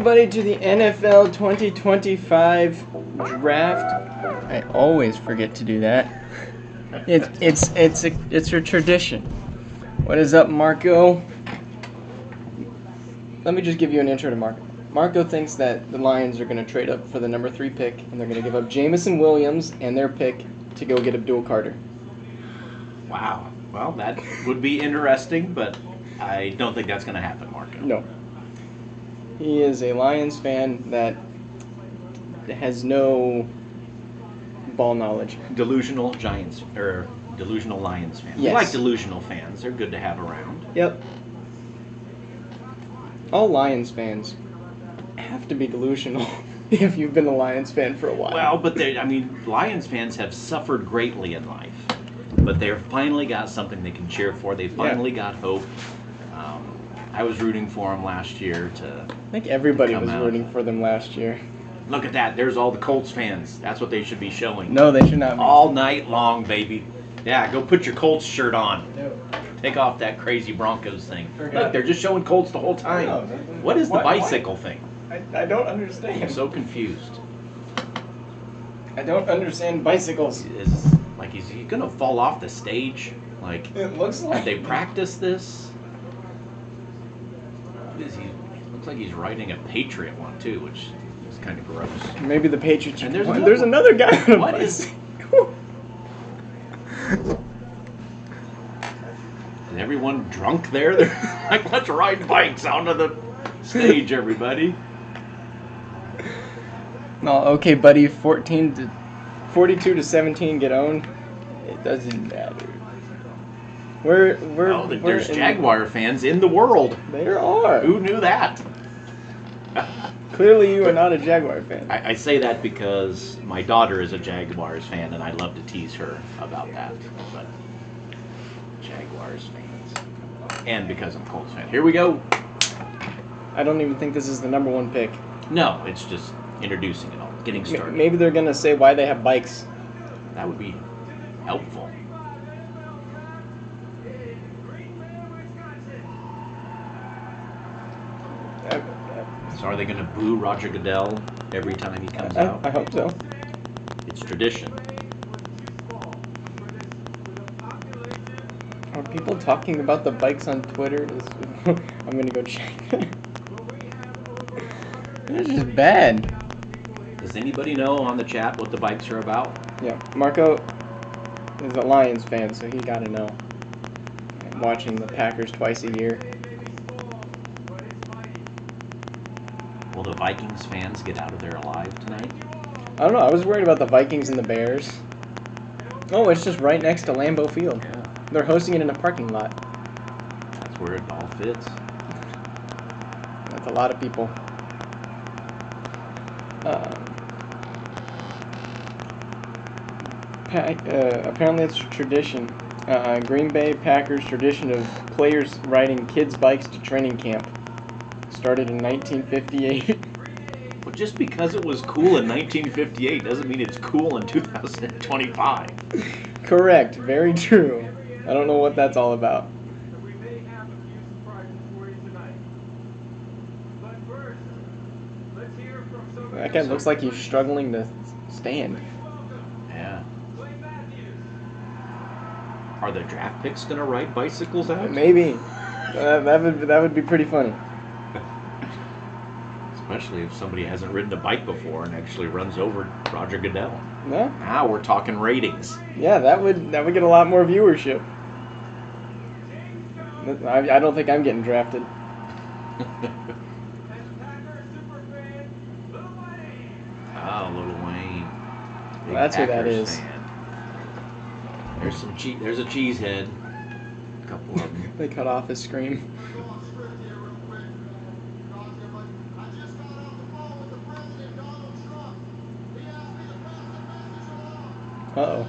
everybody to the NFL 2025 draft. I always forget to do that. It's a tradition. What is up, Marco? Let me just give you an intro to Marco. Marco thinks that the Lions are going to trade up for the number 3 pick, and they're going to give up Jamison Williams and their pick to go get Abdul Carter. Wow. Well, that would be interesting, but I don't think that's going to happen, Marco. No. He is a Lions fan that has no ball knowledge. Delusional Lions fans. Yes. We like delusional fans. They're good to have around. Yep. All Lions fans have to be delusional if you've been a Lions fan for a while. Well, but Lions fans have suffered greatly in life, but they've finally got something they can cheer for. They finally got hope. I was rooting for them last year to. I think everybody was rooting for them last year. Look at that. There's all the Colts fans. That's what they should be showing. No, they should not be. All night long, baby. Yeah, go put your Colts shirt on. No. Take off that crazy Broncos thing. Look, they're just showing Colts the whole time. No, what is the bicycle thing? I don't understand. I'm so confused. I don't understand bicycles. Is he gonna fall off the stage? Like, It looks like they practice this? What is he? Looks like he's riding a Patriot one too, which is kind of gross. Maybe the Patriots. And There's another guy on a What bicycle. Is everyone drunk there? They're like, let's ride bikes onto the stage, everybody. No, okay, buddy. 42 to 17 get owned. It doesn't matter. There's Jaguar fans in the world. There are. Who knew that? Clearly, you are not a Jaguar fan. I say that because my daughter is a Jaguars fan, and I love to tease her about that. But Jaguars fans, and because I'm a Colts fan. Here we go. I don't even think this is the number 1 pick. No, it's just introducing it all, getting started. Maybe they're gonna say why they have bikes. That would be helpful. So are they going to boo Roger Goodell every time he comes out? I hope so. It's tradition. Are people talking about the bikes on Twitter? I'm gonna go check. It's just bad. Does anybody know on the chat what the bikes are about? Yeah, Marco is a Lions fan, so he gotta know. I'm watching the Packers twice a year. Will the Vikings fans get out of there alive tonight? I don't know. I was worried about the Vikings and the Bears. Oh, it's just right next to Lambeau Field. Yeah. They're hosting it in a parking lot. That's where it all fits. That's a lot of people. Apparently it's a tradition. Green Bay Packers tradition of players riding kids' bikes to training camp. Started in 1958. Well, just because it was cool in 1958 doesn't mean it's cool in 2025. Correct. Very true. I don't know what that's all about. That guy looks like he's struggling to stand. Yeah. Are the draft picks going to ride bicycles out? Maybe. That would be pretty funny. Especially if somebody hasn't ridden a bike before and actually runs over Roger Goodell. Yeah. Now we're talking ratings. Yeah, that would get a lot more viewership. I don't think I'm getting drafted. Oh, Lil Wayne. Big That's who that Packers is. fan. There's a cheesehead. A couple of them. They cut off his screen. Uh-oh.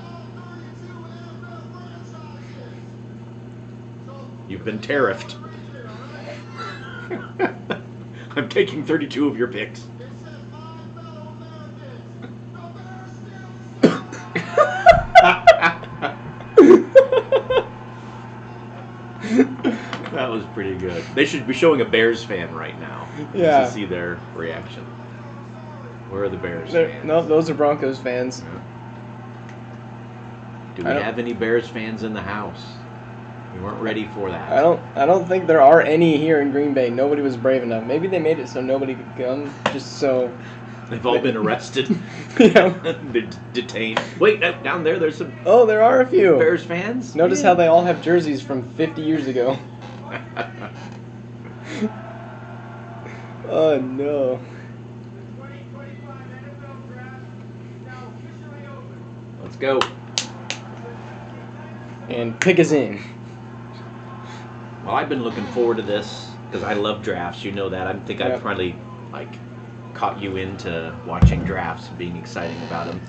You've been tariffed. I'm taking 32 of your picks. That was pretty good. They should be showing a Bears fan right now Yeah. to see their reaction. Where are the Bears They're- fans? No, those are Broncos fans. Yeah. Do we I don't- have any Bears fans in the house? We weren't ready for that. I don't think there are any here in Green Bay. Nobody was brave enough. Maybe they made it so nobody could come, just so. They've all been arrested. Yeah. Been detained. Wait, down there's some Oh, there are a few. Bears fans. Notice how they all have jerseys from 50 years ago. Oh no. Let's go. And pick us in. Well, I've been looking forward to this because I love drafts. You know that. I think I've Yep. probably caught you into watching drafts and being excited about them.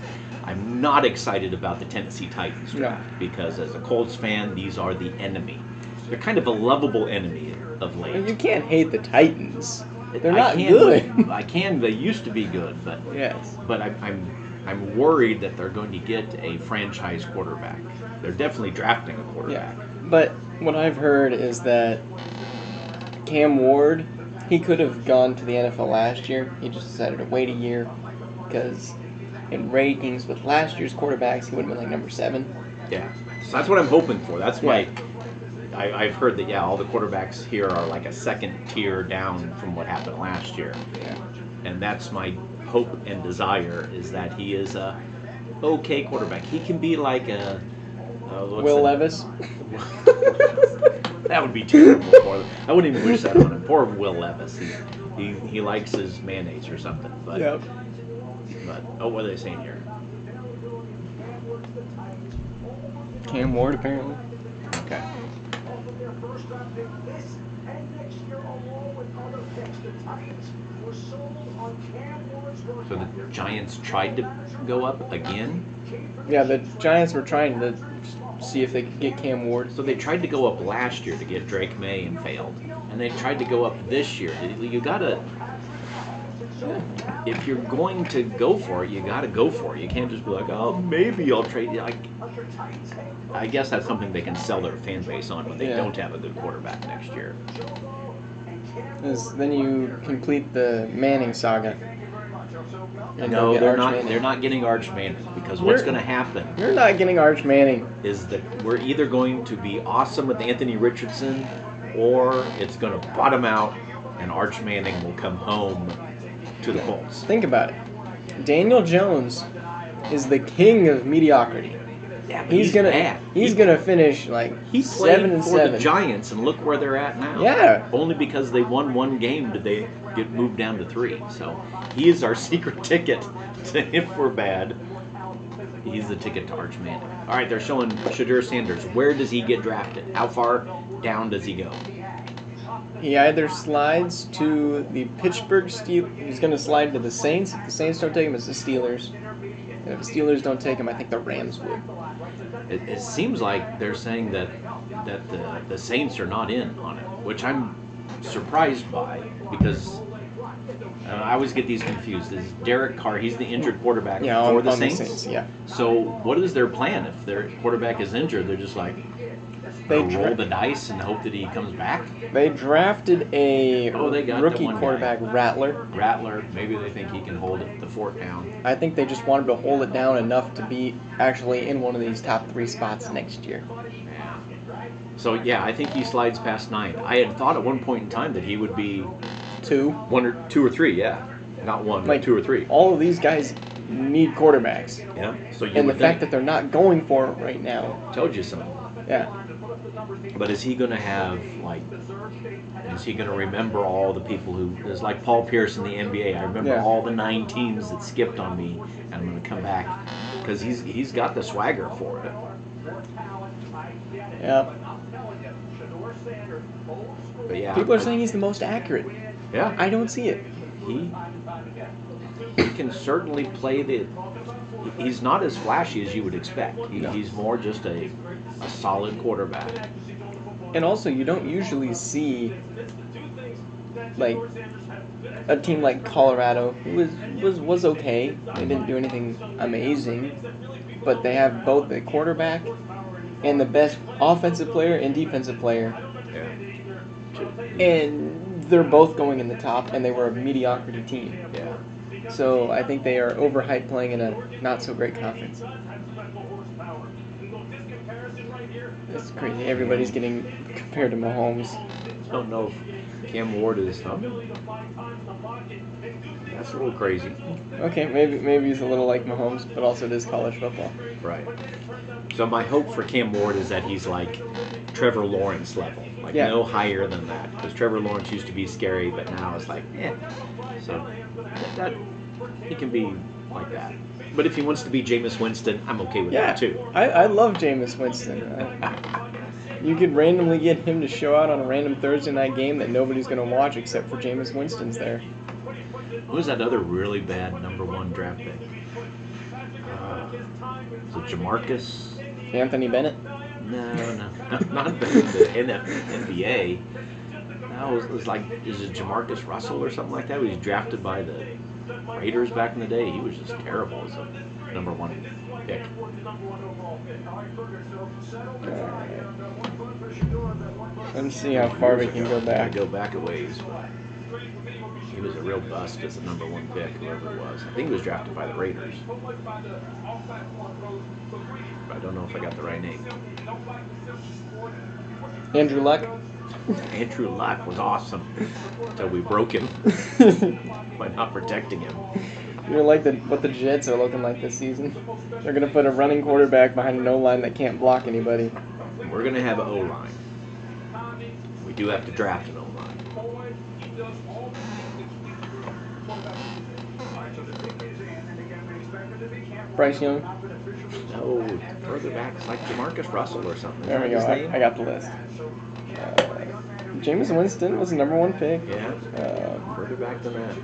I'm not excited about the Tennessee Titans draft because as a Colts fan, these are the enemy. They're kind of a lovable enemy of late. You can't hate the Titans. They're not I can, good. I can. They used to be good, but Yes. but I'm worried that they're going to get a franchise quarterback. They're definitely drafting a quarterback. Yeah. But what I've heard is that Cam Ward, he could have gone to the NFL last year. He just decided to wait a year because in ratings with last year's quarterbacks, he would have been like number 7. Yeah. So that's what I'm hoping for. That's why I've heard that, all the quarterbacks here are like a second tier down from what happened last year. Yeah. And that's my hope and desire is that he is a okay quarterback. He can be like a... Will Levis. That would be terrible for them. I wouldn't even wish that on him. Poor Will Levis. He likes his mayonnaise or something. But, Yep. but what are they saying here? Cam Ward, apparently. Okay. So the Giants tried to go up again? Yeah, the Giants were trying to see if they could get Cam Ward. So they tried to go up last year to get Drake May and failed. And they tried to go up this year. You gotta... If you're going to go for it, you gotta go for it. You can't just be like, oh, maybe I'll trade you. I guess that's something they can sell their fan base on when they don't have a good quarterback next year. Then you complete the Manning saga. And No, get they're Arch not. Manning. They're not getting Arch Manning because what's going to happen You're not getting Arch Manning. is that we're either going to be awesome with Anthony Richardson, or it's going to bottom out, and Arch Manning will come home to the Colts. Think about it. Daniel Jones is the king of mediocrity. Yeah, but He's gonna bad. he's gonna finish like He played 7-7. for the Giants, and look where they're at now. Yeah. Only because they won one game did they get moved down to 3. So he is our secret ticket to if we're bad. He's the ticket to Arch Manning. All right, they're showing Shadur Sanders. Where does he get drafted? How far down does he go? He either slides to the Pittsburgh Steelers. He's going to slide to the Saints. If the Saints don't take him, it's the Steelers. And if the Steelers don't take him, I think the Rams would. It seems like they're saying that the Saints are not in on it, which I'm surprised by because I always get these confused. Is Derek Carr? He's the injured quarterback for the on Saints. Yeah. So what is their plan if their quarterback is injured? They're just like They roll the dice and hope that he comes back. They drafted a They got rookie the one quarterback, guy. Rattler. Maybe they think he can hold the fort down. I think they just wanted to hold it down enough to be actually in one of these top 3 spots next year. Yeah. So yeah, I think he slides past 9. I had thought at one point in time that he would be 2. 2 or 3. Yeah, not 1, but 2 or 3. All of these guys need quarterbacks. Yeah. So you And the would fact that think, they're not going for it right now. told you so. Yeah. But is he going to have is he going to remember all the people who is like Paul Pierce in the NBA? I remember all the 9 teams that skipped on me, and I'm going to come back because he's got the swagger for it. Yeah. But yeah, People are saying he's the most accurate. yeah, I don't see it. he can certainly play the. He's not as flashy as you would expect. He's more just a solid quarterback. And also, you don't usually see like a team like Colorado, who was okay. They didn't do anything amazing, but they have both the quarterback and the best offensive player and defensive player. Yeah. And they're both going in the top, and they were a mediocrity team. Yeah. So I think they are overhyped playing in a not-so-great conference. It's crazy. Everybody's getting compared to Mahomes. I don't know if Cam Ward is, huh? That's a little crazy. Okay, maybe he's a little like Mahomes, but also it is college football. Right. So my hope for Cam Ward is that he's like Trevor Lawrence level. Like no higher than that. Because Trevor Lawrence used to be scary, but now it's like, So that he can be like that. But if he wants to be Jameis Winston, I'm okay with that too. I love Jameis Winston. You could randomly get him to show out on a random Thursday night game that nobody's going to watch except for Jameis Winston's there. Who was that other really bad #1 draft pick? Was it Jamarcus? Anthony Bennett? No, not the NBA. No, it was like, is it Jamarcus Russell or something like that? He was drafted by the Raiders back in the day. He was just terrible as a #1 pick. Let's see how far we can go back. Go back a ways. He was a real bust as a #1 pick, whoever it was. I think he was drafted by the Raiders. I don't know if I got the right name. Andrew Luck? Andrew Luck was awesome until we broke him by not protecting him. You're like what the Jets are looking like this season. They're going to put a running quarterback behind an O-line that can't block anybody. We're going to have an O-line. We do have to draft an O-line. Bryce Young? No, further back. It's like Jamarcus Russell or something. There we go. I got the list. Jameis Winston was the #1 pick. Yeah. Further back than that.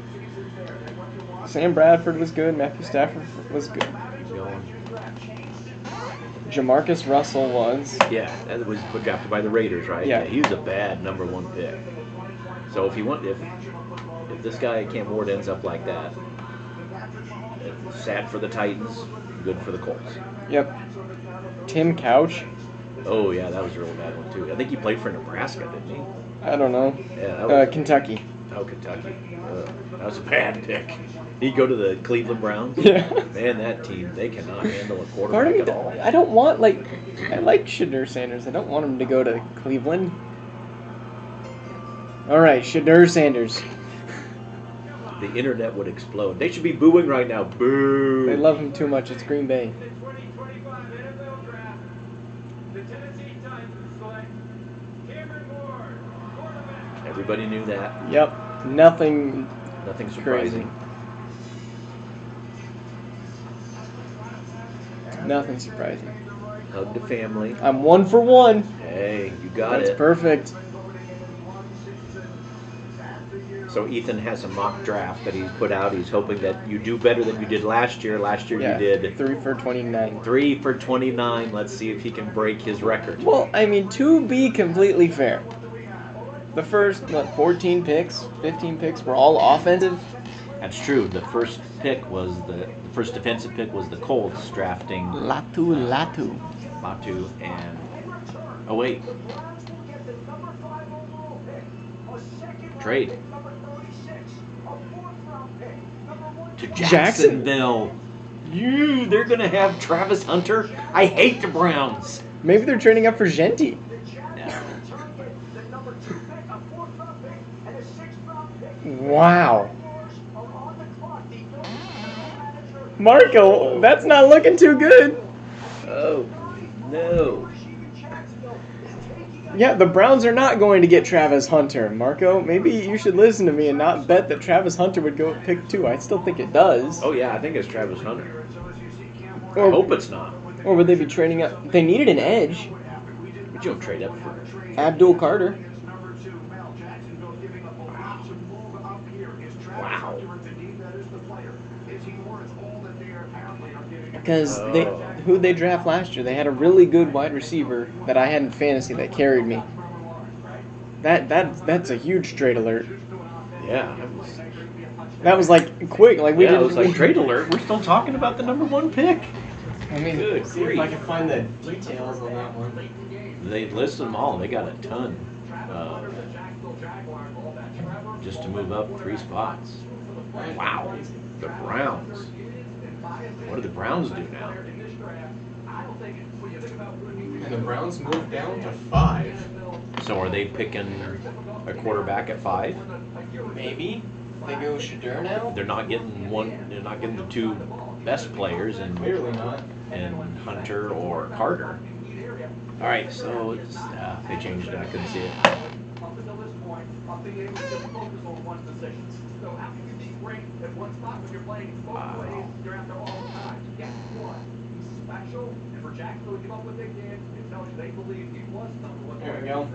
Sam Bradford was good. Matthew Stafford was good. Keep going. Jamarcus Russell was. Yeah, that was drafted by the Raiders, right? Yeah. He was a bad #1 pick. So if this guy Cam Ward ends up like that, it's sad for the Titans, good for the Colts. Yep. Tim Couch. Oh yeah, that was a really bad one too. I think he played for Nebraska, didn't he? I don't know. Yeah. Kentucky. Oh, Kentucky. That was a bad pick. He'd go to the Cleveland Browns. Yeah. Man, that team, they cannot handle a quarterback at all. I don't want, I like Shadur Sanders. I don't want him to go to Cleveland. All right, Shadur Sanders. The internet would explode. They should be booing right now. Boo. They love him too much. It's Green Bay. Everybody knew that. Yep. Nothing surprising. Nothing surprising. Hug the family. I'm 1 for 1. Hey, you got it. That's perfect. So Ethan has a mock draft that he's put out. He's hoping that you do better than you did last year. Last year you did 3 for 29. 3 for 29. Let's see if he can break his record. Well, I mean, to be completely fair, the first 14 picks, 15 picks were all offensive. That's true. The first defensive pick was the Colts drafting Latu. And oh wait, trade to Jacksonville. They're gonna have Travis Hunter. I hate the Browns. Maybe they're trading up for Genti. Wow. Marco, that's not looking too good. Oh, no. Yeah, the Browns are not going to get Travis Hunter. Marco, maybe you should listen to me and not bet that Travis Hunter would go at pick 2. I still think it does. Oh, yeah, I think it's Travis Hunter. I hope it's not. Or would they be trading up? They needed an edge. But you don't trade up for Abdul Carter. Wow. Because who'd they draft last year? They had a really good wide receiver that I had in fantasy that carried me. That's a huge trade alert. Yeah. That was like quick. Like we it was like trade alert. We're still talking about the #1 pick. I mean, Good see if grief. I can find the details on that one. They listed them all. They got a ton. just to move up 3 spots. Wow. The Browns. What do the Browns do now? And the Browns moved down to 5. So are they picking a quarterback at 5? Maybe they go Shadur now. They're not getting one. They're not getting the 2 best players, and Clearly not. and Hunter or Carter. All right, so it's, they changed it. I couldn't see it. There we go.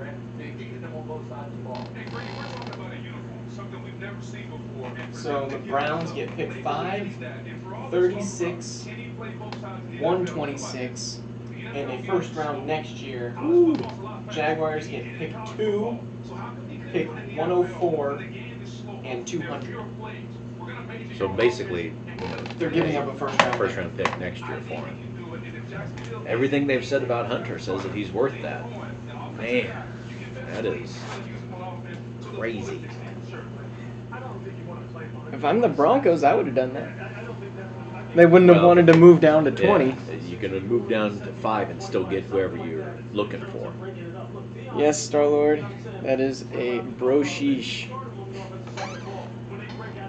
So the Browns get pick 5, 36, 126, and a first round next year. Ooh. Jaguars get pick 2, pick 104, and 200. So basically, They're giving up a first round pick next year for him. Everything they've said about Hunter says that he's worth that. Man, that is crazy. If I'm the Broncos, I would have done that. They wouldn't have wanted to move down to 20. Yeah, you can move down to 5 and still get whoever you're looking for. Yes, Star-Lord. That is a brosheesh.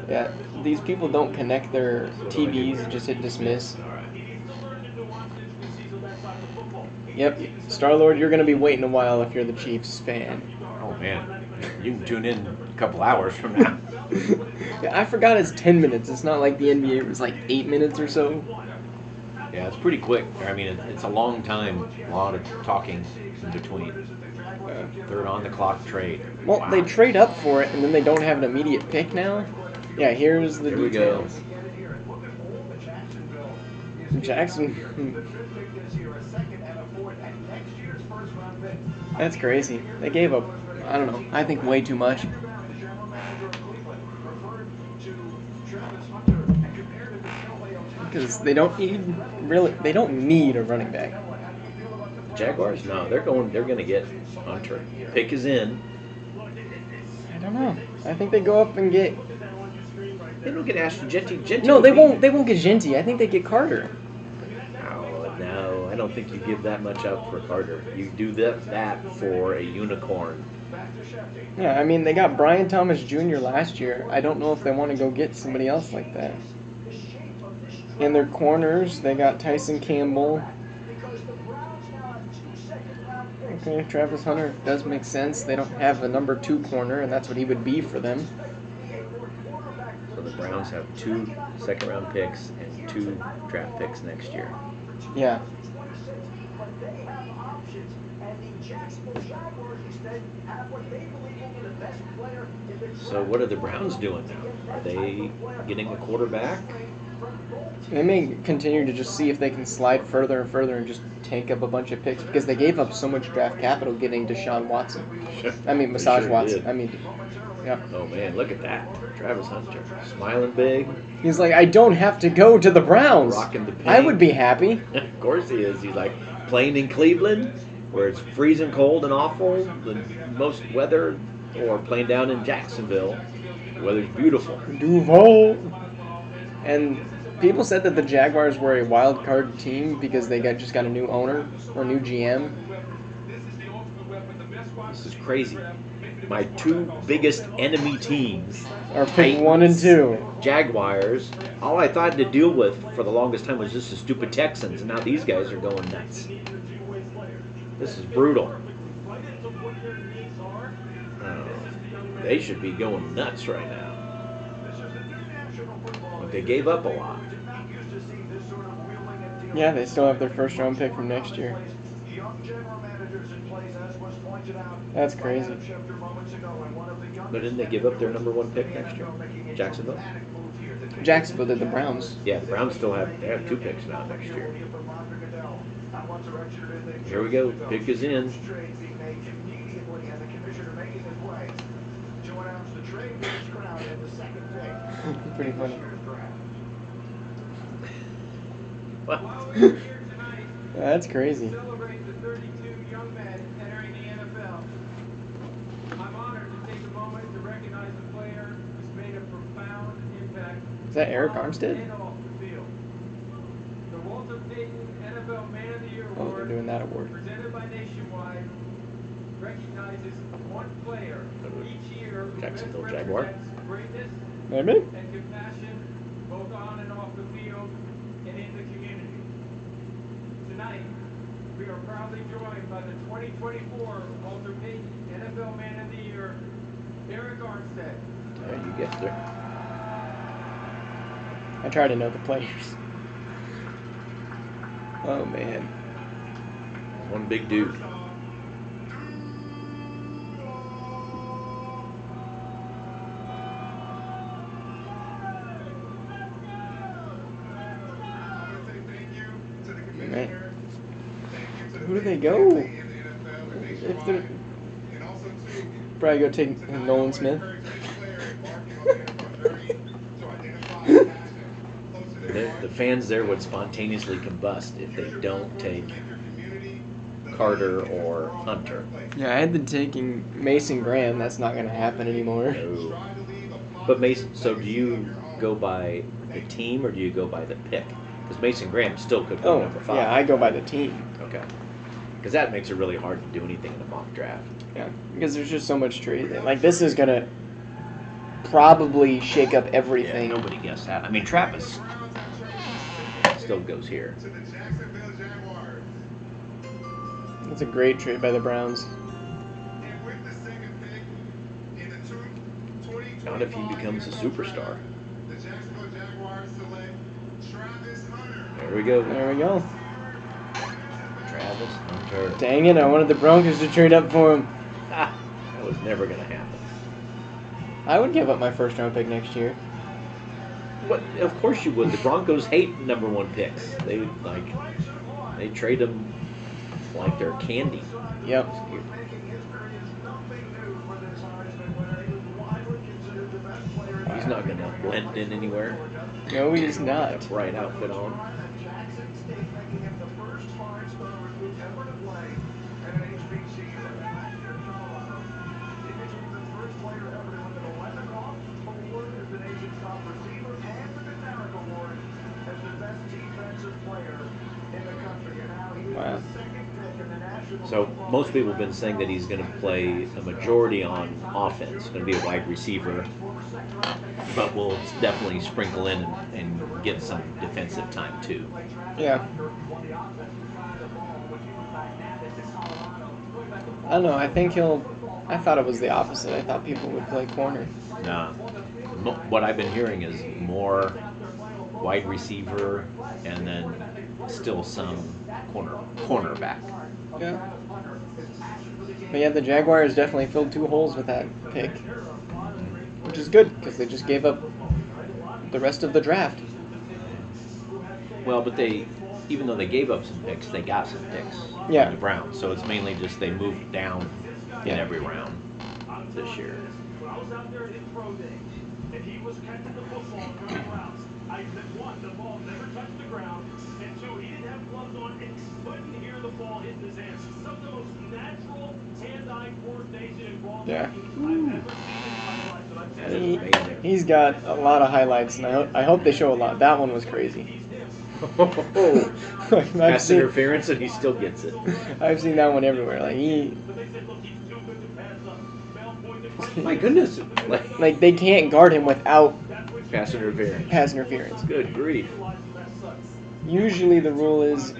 Yeah, these people don't connect their TVs, just hit dismiss. All right. Yep, Star-Lord, you're going to be waiting a while if you're the Chiefs fan. Oh, man. You can tune in a couple hours from now. Yeah, I forgot it's 10 minutes. It's not like the NBA was like 8 minutes or so. Yeah, it's pretty quick. I mean, it's a long time, a lot of talking in between. Third on the clock trade. Well, Wow. they trade up for it, and then they don't have an immediate pick now. Yeah, here's the Here we go. details. Jackson. That's crazy. They gave up, I don't know, I think way too much. Because they don't need a running back. Jaguars? No, they're gonna get Hunter. Pick is in. I don't know. I think they go up and get. They don't get Ashton Genty. No, they won't. They won't get Genty. I think they get Carter. Oh, no, I don't think you give that much up for Carter. You do that for a unicorn. Yeah, I mean they got Brian Thomas Jr. last year. I don't know if they want to go get somebody else like that. And their corners, they got Tyson Campbell. Okay, Travis Hunter does make sense. They don't have a number 2 corner, and that's what he would be for them. So the Browns have 2 second-round picks and 2 draft picks next year. Yeah. So what are the Browns doing now? Are they getting a quarterback? They may continue to just see if they can slide further and further and just take up a bunch of picks because they gave up so much draft capital getting Deshaun Watson. I mean, Massage sure Watson. did. I mean, yeah. Oh, man, look at that. Travis Hunter, smiling big. He's like, I don't have to go to the Browns. Rocking the pink. I would be happy. Of course he is. He's like playing in Cleveland, where it's freezing cold and awful, the most weather, or playing down in Jacksonville. The weather's beautiful. Duval. And people said that the Jaguars were a wild card team because they just got a new owner or new GM. This is crazy. My 2 biggest enemy teams Or pick 1 and 2. Jaguars. All I thought to deal with for the longest time was just the stupid Texans, and now these guys are going nuts. This is brutal. They should be going nuts right now. But they gave up a lot. Yeah, they still have their first round pick from next year. That's crazy. But didn't they give up their number 1 pick next year? Jacksonville? Jacksonville did the Browns. Yeah, the Browns still have 2 picks now next year. Here we go. Pick is in. Pretty funny. What? That's crazy. Is that Eric Armstead? Oh, they're doing that award. Jacksonville Jaguar. Maybe? And compassion, both on and off the field and in the community. Tonight, we are proudly joined by the 2024 Walter Payton NFL Man of the Year, Eric Armstead. Yeah, you guessed her. I try to know the players. Oh, man. One big dude. Man. Who do they go? If they're probably go take Nolan Smith. The fans there would spontaneously combust if they don't take Carter or Hunter. Yeah, I had them taking Mason Graham. That's not going to happen anymore. No. But Mason, so do you go by the team or do you go by the pick? Because Mason Graham still could go number 5. Yeah, I go by the team. Okay. Because that makes it really hard to do anything in a mock draft. Yeah, because there's just so much trade. Like, this is going to probably shake up everything. Yeah, nobody guessed that. I mean, Travis still goes here. That's a great trade by the Browns. Not if he becomes a superstar. There we go. There we go. Travis Hunter. Dang it, I wanted the Broncos to trade up for him. That was never going to happen. I would give up my first round pick next year. But of course you would. The Broncos hate number 1 picks. They trade them like they're candy. Yep. He's not going to blend in anywhere. No, he's not. Got a bright outfit on. Wow. So most people have been saying that he's going to play a majority on offense, going to be a wide receiver, but will definitely sprinkle in and get some defensive time too. Yeah. I don't know. I think I thought it was the opposite. I thought people would play corner. Nah. What I've been hearing is more wide receiver and then still some cornerback. Yeah. But yeah, the Jaguars definitely filled 2 holes with that pick, which is good because they just gave up the rest of the draft. Well, but even though they gave up some picks, they got some picks Yeah. from the Browns. So it's mainly just they moved down Yeah. in every round this year. When I was out there in his pro days, and he was catching the football from the Browns, I said, 1, the ball never touched the ground, and 2, he didn't have gloves on and couldn't hear the ball hitting his hands. Some of the most natural hand-eye coordination and ball Yeah. tracking I've ever seen in my life. And I've That said, is amazing. He's got a lot of highlights, and I hope they show a lot. That one was crazy. I've Pass seen, interference and he still gets it. I've seen that one everywhere. Like but they said, look, he's too good to pass up. Bell pointed first. My goodness. like they can't guard him without Pass interference. pass interference. Good grief. Usually the rule is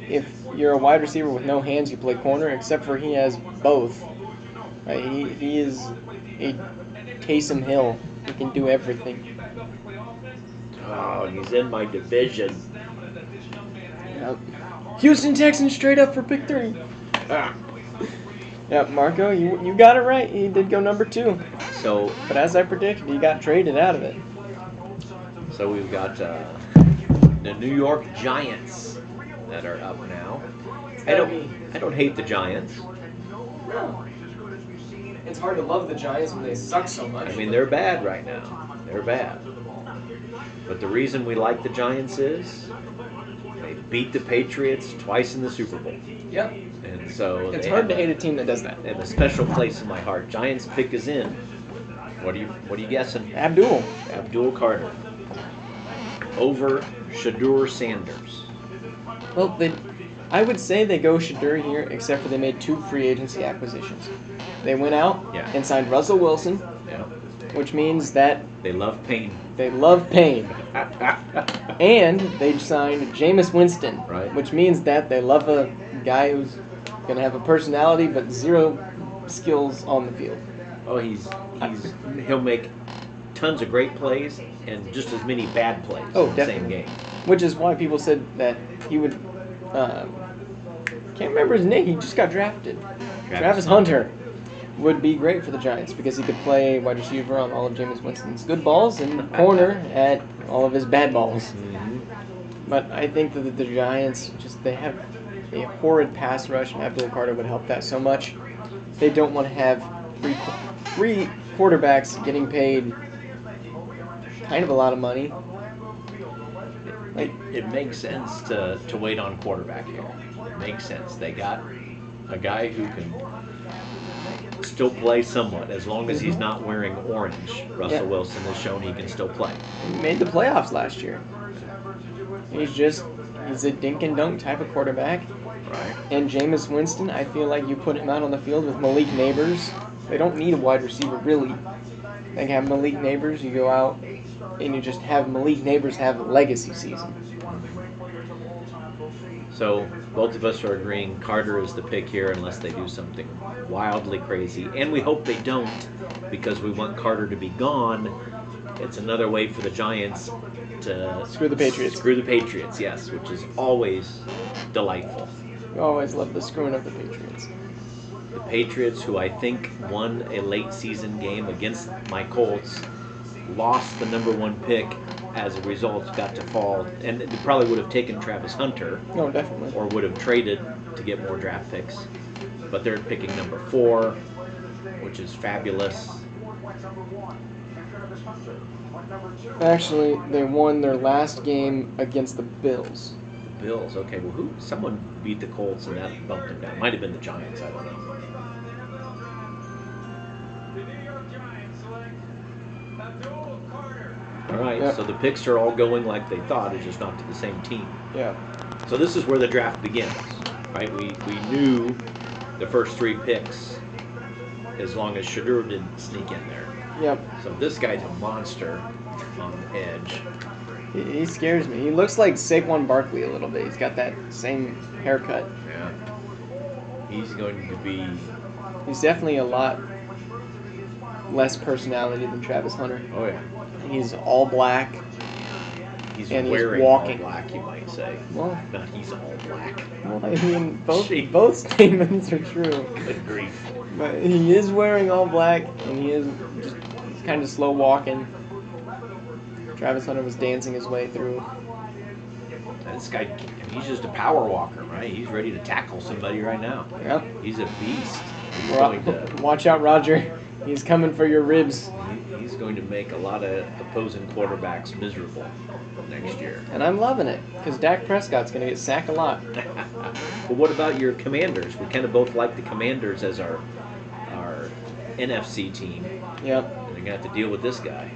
if you're a wide receiver with no hands, you play corner, except for he has both. Right? He is a Taysom Hill. He can do everything. Oh, he's in my division. Yep. Houston Texans straight up for pick 3. Ah. Yep, Marco, you got it right. He did go number 2. So But as I predicted, he got traded out of it. we've got the New York Giants that are up now. I don't hate the Giants. No. It's hard to love the Giants when they suck so much. I mean, they're bad right now. They're bad. But the reason we like the Giants is they beat the Patriots twice in the Super Bowl. Yep. And so It's they hard have to hate a team that does that. They have a special place in my heart. Giants pick is in. What are you guessing? Abdul. Abdul Carter over Shadur Sanders. Well, I would say they go Shadur here, except for they made 2 free agency acquisitions. They went out Yeah. and signed Russell Wilson, Yeah. which means that They love pain. they love pain. And they signed Jameis Winston, Right. which means that they love a guy who's going to have a personality but 0 skills on the field. Oh, he'll make tons of great plays and just as many bad plays Oh, in the definitely. same game. Which is why people said that he would. Can't remember his name. He just got drafted. Travis Hunter would be great for the Giants because he could play wide receiver on all of Jameis Winston's good balls and corner at all of his bad balls. Mm-hmm. But I think that the Giants they have a horrid pass rush, and Abdul Carter would help that so much. They don't want to have three quarterbacks getting paid kind of a lot of money. It makes sense to wait on quarterback here. It makes sense. They got a guy who can still play somewhat as long as he's not wearing orange. Russell Wilson has shown he can still play. He made the playoffs last year. He's a dink and dunk type of quarterback. Right. And Jameis Winston, I feel like you put him out on the field with Malik Neighbors. They don't need a wide receiver, really. They have Malik Neighbors, you go out and you just have Malik Neighbors have a legacy season. So both of us are agreeing Carter is the pick here unless they do something wildly crazy. And we hope they don't because we want Carter to be gone. It's another way for the Giants to Screw the Patriots. Screw the Patriots, yes, which is always delightful. You always love the screwing of the Patriots. The Patriots, who I think won a late season game against my Colts, lost the number 1 pick as a result, got to fall, and they probably would have taken Travis Hunter. No, definitely. Or would have traded to get more draft picks. But they're picking number 4, which is fabulous. Actually, they won their last game against the Bills. The Bills, okay. Well, someone beat the Colts and that bumped them down. Might have been the Giants, I don't know. All right, so the picks are all going like they thought, it's just not to the same team. Yeah. So this is where the draft begins, right? We knew the first 3 picks as long as Shadur didn't sneak in there. Yep. So this guy's a monster on the edge. He scares me. He looks like Saquon Barkley a little bit. He's got that same haircut. Yeah. He's going to be... He's definitely a lot less personality than Travis Hunter. Oh, yeah. He's all black. He's and wearing he's walking. all black, you might say. Well, Not he's all black. well, I mean, both statements are true. Good grief. But he is wearing all black, and he's kind of slow walking. Travis Hunter was dancing his way through. This guy, he's just a power walker, right? He's ready to tackle somebody right now. Yep. He's a beast. He's going to, Watch out, Roger. He's coming for your ribs. he's going to make a lot of opposing quarterbacks miserable next year. And I'm loving it, because Dak Prescott's going to get sacked a lot. But what about your Commanders? We kind of both like the Commanders as our NFC team. Yep. And they're going to have to deal with this guy.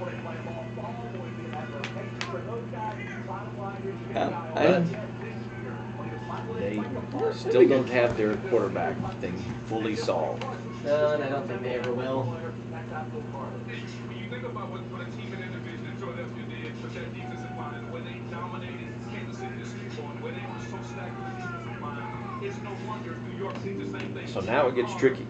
They still don't have their quarterback thing fully solved. No, and I don't think they ever will. When you think about what a team in that division in Philadelphia did with that defensive line and the way they dominated Kansas City this week on, the way they were so stacked with the defensive line, it's no wonder New York did the same thing. So now it gets tricky.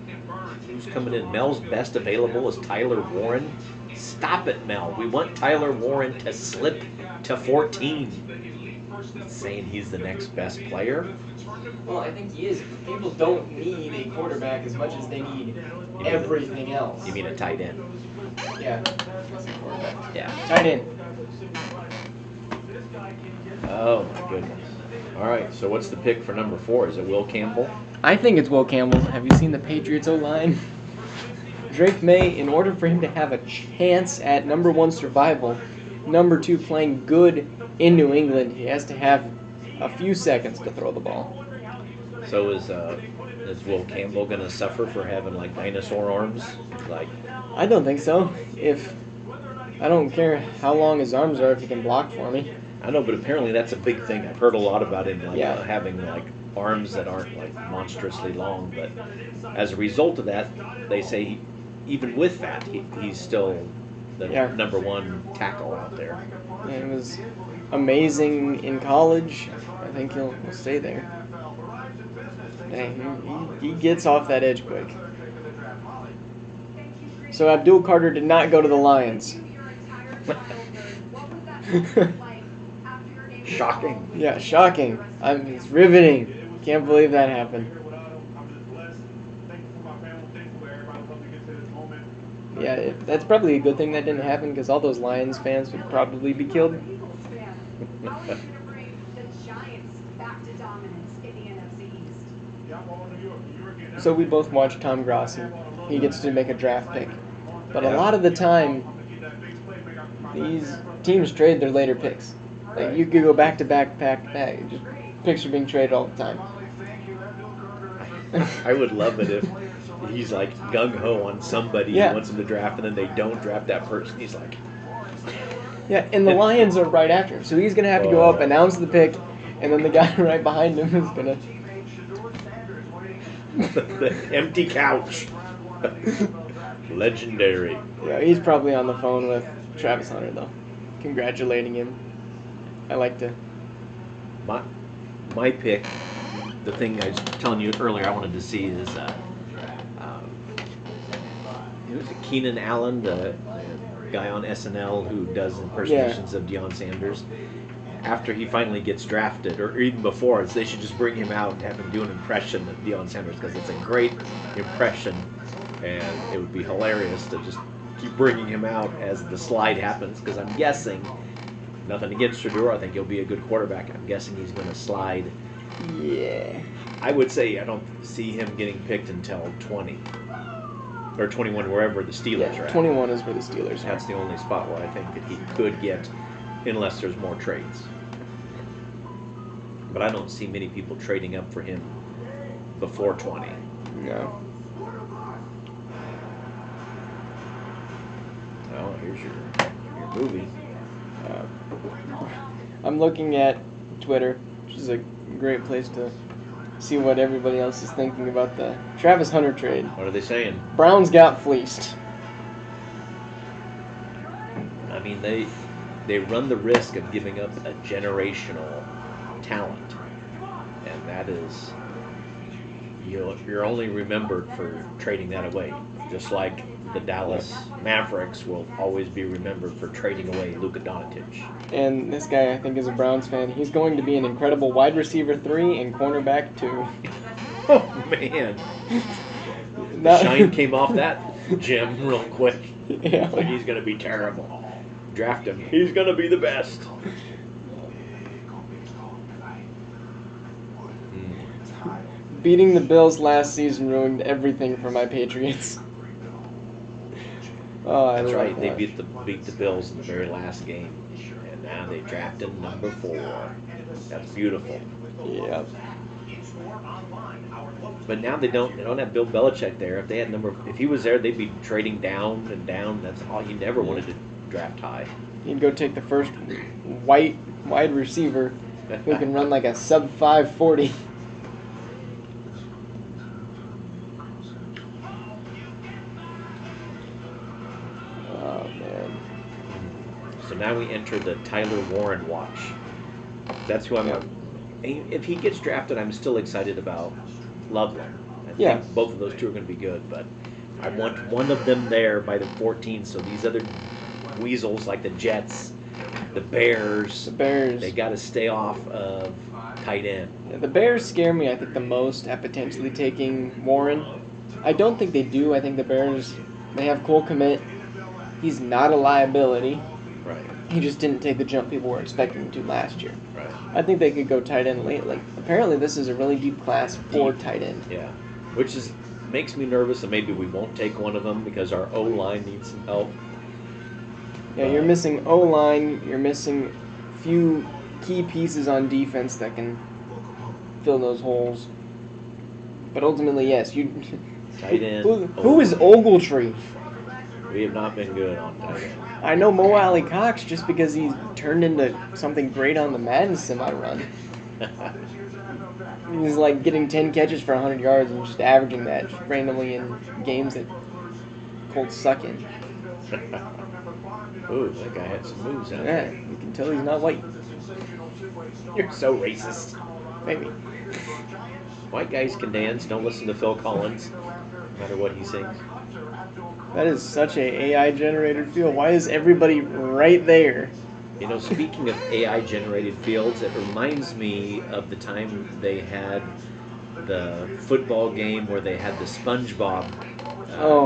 Who's coming in? Mel's best available is Tyler Warren. Stop it, Mel. We want Tyler Warren to slip to 14. Saying he's the next best player. Well, I think he is. People don't need a quarterback as much as they need everything else. You mean a tight end? Yeah. Quarterback. Yeah. Tight end. Oh my goodness. All right. So what's the pick for number 4? Is it Will Campbell? I think it's Will Campbell. Have you seen the Patriots O-line? Drake May, in order for him to have a chance at number 1 survival, number 2 playing good in New England, he has to have a few seconds to throw the ball. So is Is Will Campbell going to suffer for having like dinosaur arms? Like, I don't think so. I don't care how long his arms are if he can block for me. I know, but apparently that's a big thing. I've heard a lot about him, like Yeah. having like arms that aren't like monstrously long. But as a result of that, they say even with that, he's still the Yeah. number one tackle out there. It was amazing in college. I think he'll stay there. Dang, he gets off that edge quick. So Abdul Carter did not go to the Lions. Shocking. Yeah, shocking. It's riveting. Can't believe that happened. Yeah, that's probably a good thing that didn't happen because all those Lions fans would probably be killed. So we both watched Tom Grossi. He gets to make a draft pick. But a lot of the time, these teams trade their later picks. Like you could go back to back. Just picks are being traded all the time. I would love it if he's like gung ho on somebody Yeah. who wants him to draft, and then they don't draft that person. He's like, Yeah, and the Lions are right after him. So he's going to have to go up, announce the pick, and then the guy right behind him is going to... the empty couch. Legendary. Yeah, he's probably on the phone with Travis Hunter, though, congratulating him. I like to... My pick, the thing I was telling you earlier I wanted to see is it was Keenan Allen, the guy on SNL who does impersonations of Deion Sanders. After he finally gets drafted, or even before, they should just bring him out and have him do an impression of Deion Sanders because it's a great impression, and it would be hilarious to just keep bringing him out as the slide happens. Because I'm guessing, nothing against Shedeur, I think he'll be a good quarterback. I'm guessing he's going to slide. Yeah. I would say I don't see him getting picked until 20 or 21, wherever the Steelers are at. 21 is where the Steelers are. That's the only spot where I think that he could get, unless there's more trades. But I don't see many people trading up for him before 20. No. Oh, here's your movie. I'm looking at Twitter, which is a great place to see what everybody else is thinking about the Travis Hunter trade. What are they saying? Browns got fleeced. I mean, they run the risk of giving up a generational talent, and that is, you're only remembered for trading that away. Just like the Dallas Mavericks will always be remembered for trading away Luka Doncic. And this guy, I think, is a Browns fan. He's going to be an incredible wide receiver 3 and cornerback 2. Oh man, the shine came off that gem real quick. Yeah. Like he's gonna be terrible. Draft him. He's gonna be the best. Beating the Bills last season ruined everything for my Patriots. Oh, That's right. that. They beat the Bills in the very last game, and now they drafted number 4. That's beautiful. Yeah. But now they don't have Bill Belichick there. If he was there, they'd be trading down and down. That's all. He never wanted to draft high. He'd go take the first white wide receiver who can run like a sub 540. Oh man. So now we enter the Tyler Warren watch. That's who I'm. Yeah. If he gets drafted, I'm still excited about Loveland. I think both of those two are going to be good, but I want one of them there by the 14th. So these other weasels like the Jets, the Bears, they got to stay off of tight end. Yeah, the Bears scare me, I think, the most at potentially taking Warren. I don't think they do. I think the Bears, they have Cole Kmet. He's not a liability. Right. He just didn't take the jump people were expecting him to last year. Right. I think they could go tight end late. Like, apparently this is a really deep class for tight end. Yeah. Which makes me nervous, and maybe we won't take one of them because our O-line needs some help. Yeah, you're missing O-line. You're missing a few key pieces on defense that can fill those holes. But ultimately, yes. Tight end. Who is Ogletree? We have not been good on tight end. I know Mo Alley Cox just because he turned into something great on the Madden semi-run. He's like getting 10 catches for 100 yards and just averaging that just randomly in games that Colts suck in. Ooh, that guy had some moves out Yeah, there. you can tell he's not white. You're so racist. Maybe. White guys can dance. Don't listen to Phil Collins, no matter what he sings. That is such a AI-generated field. Why is everybody right there? You know, speaking of AI-generated fields, it reminds me of the time they had the football game where they had the SpongeBob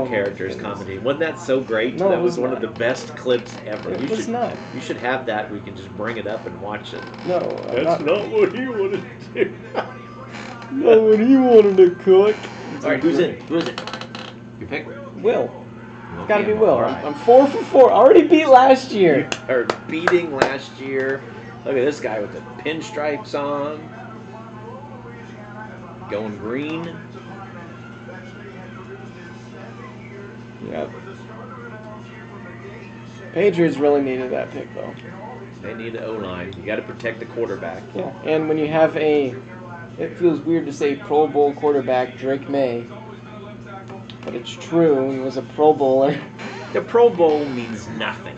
characters commenting. Wasn't that so great? No, that it was was one not. of the best clips ever. It was not. You should have that. We can just bring it up and watch it. No, That's not what he wanted to do. Not what he wanted to cook. All right, who's in? Who is it? Your pick? Will. It's gotta be Campbell. Will. All right. I'm 4 for 4. Already beat last year. You are beating last year. Look at this guy with the pinstripes on. Going green. Yep. Patriots really needed that pick, though. They need an O-line. You got to protect the quarterback. Yeah, and when you have it feels weird to say Pro Bowl quarterback Drake May, but it's true. He was a Pro Bowler. The Pro Bowl means nothing.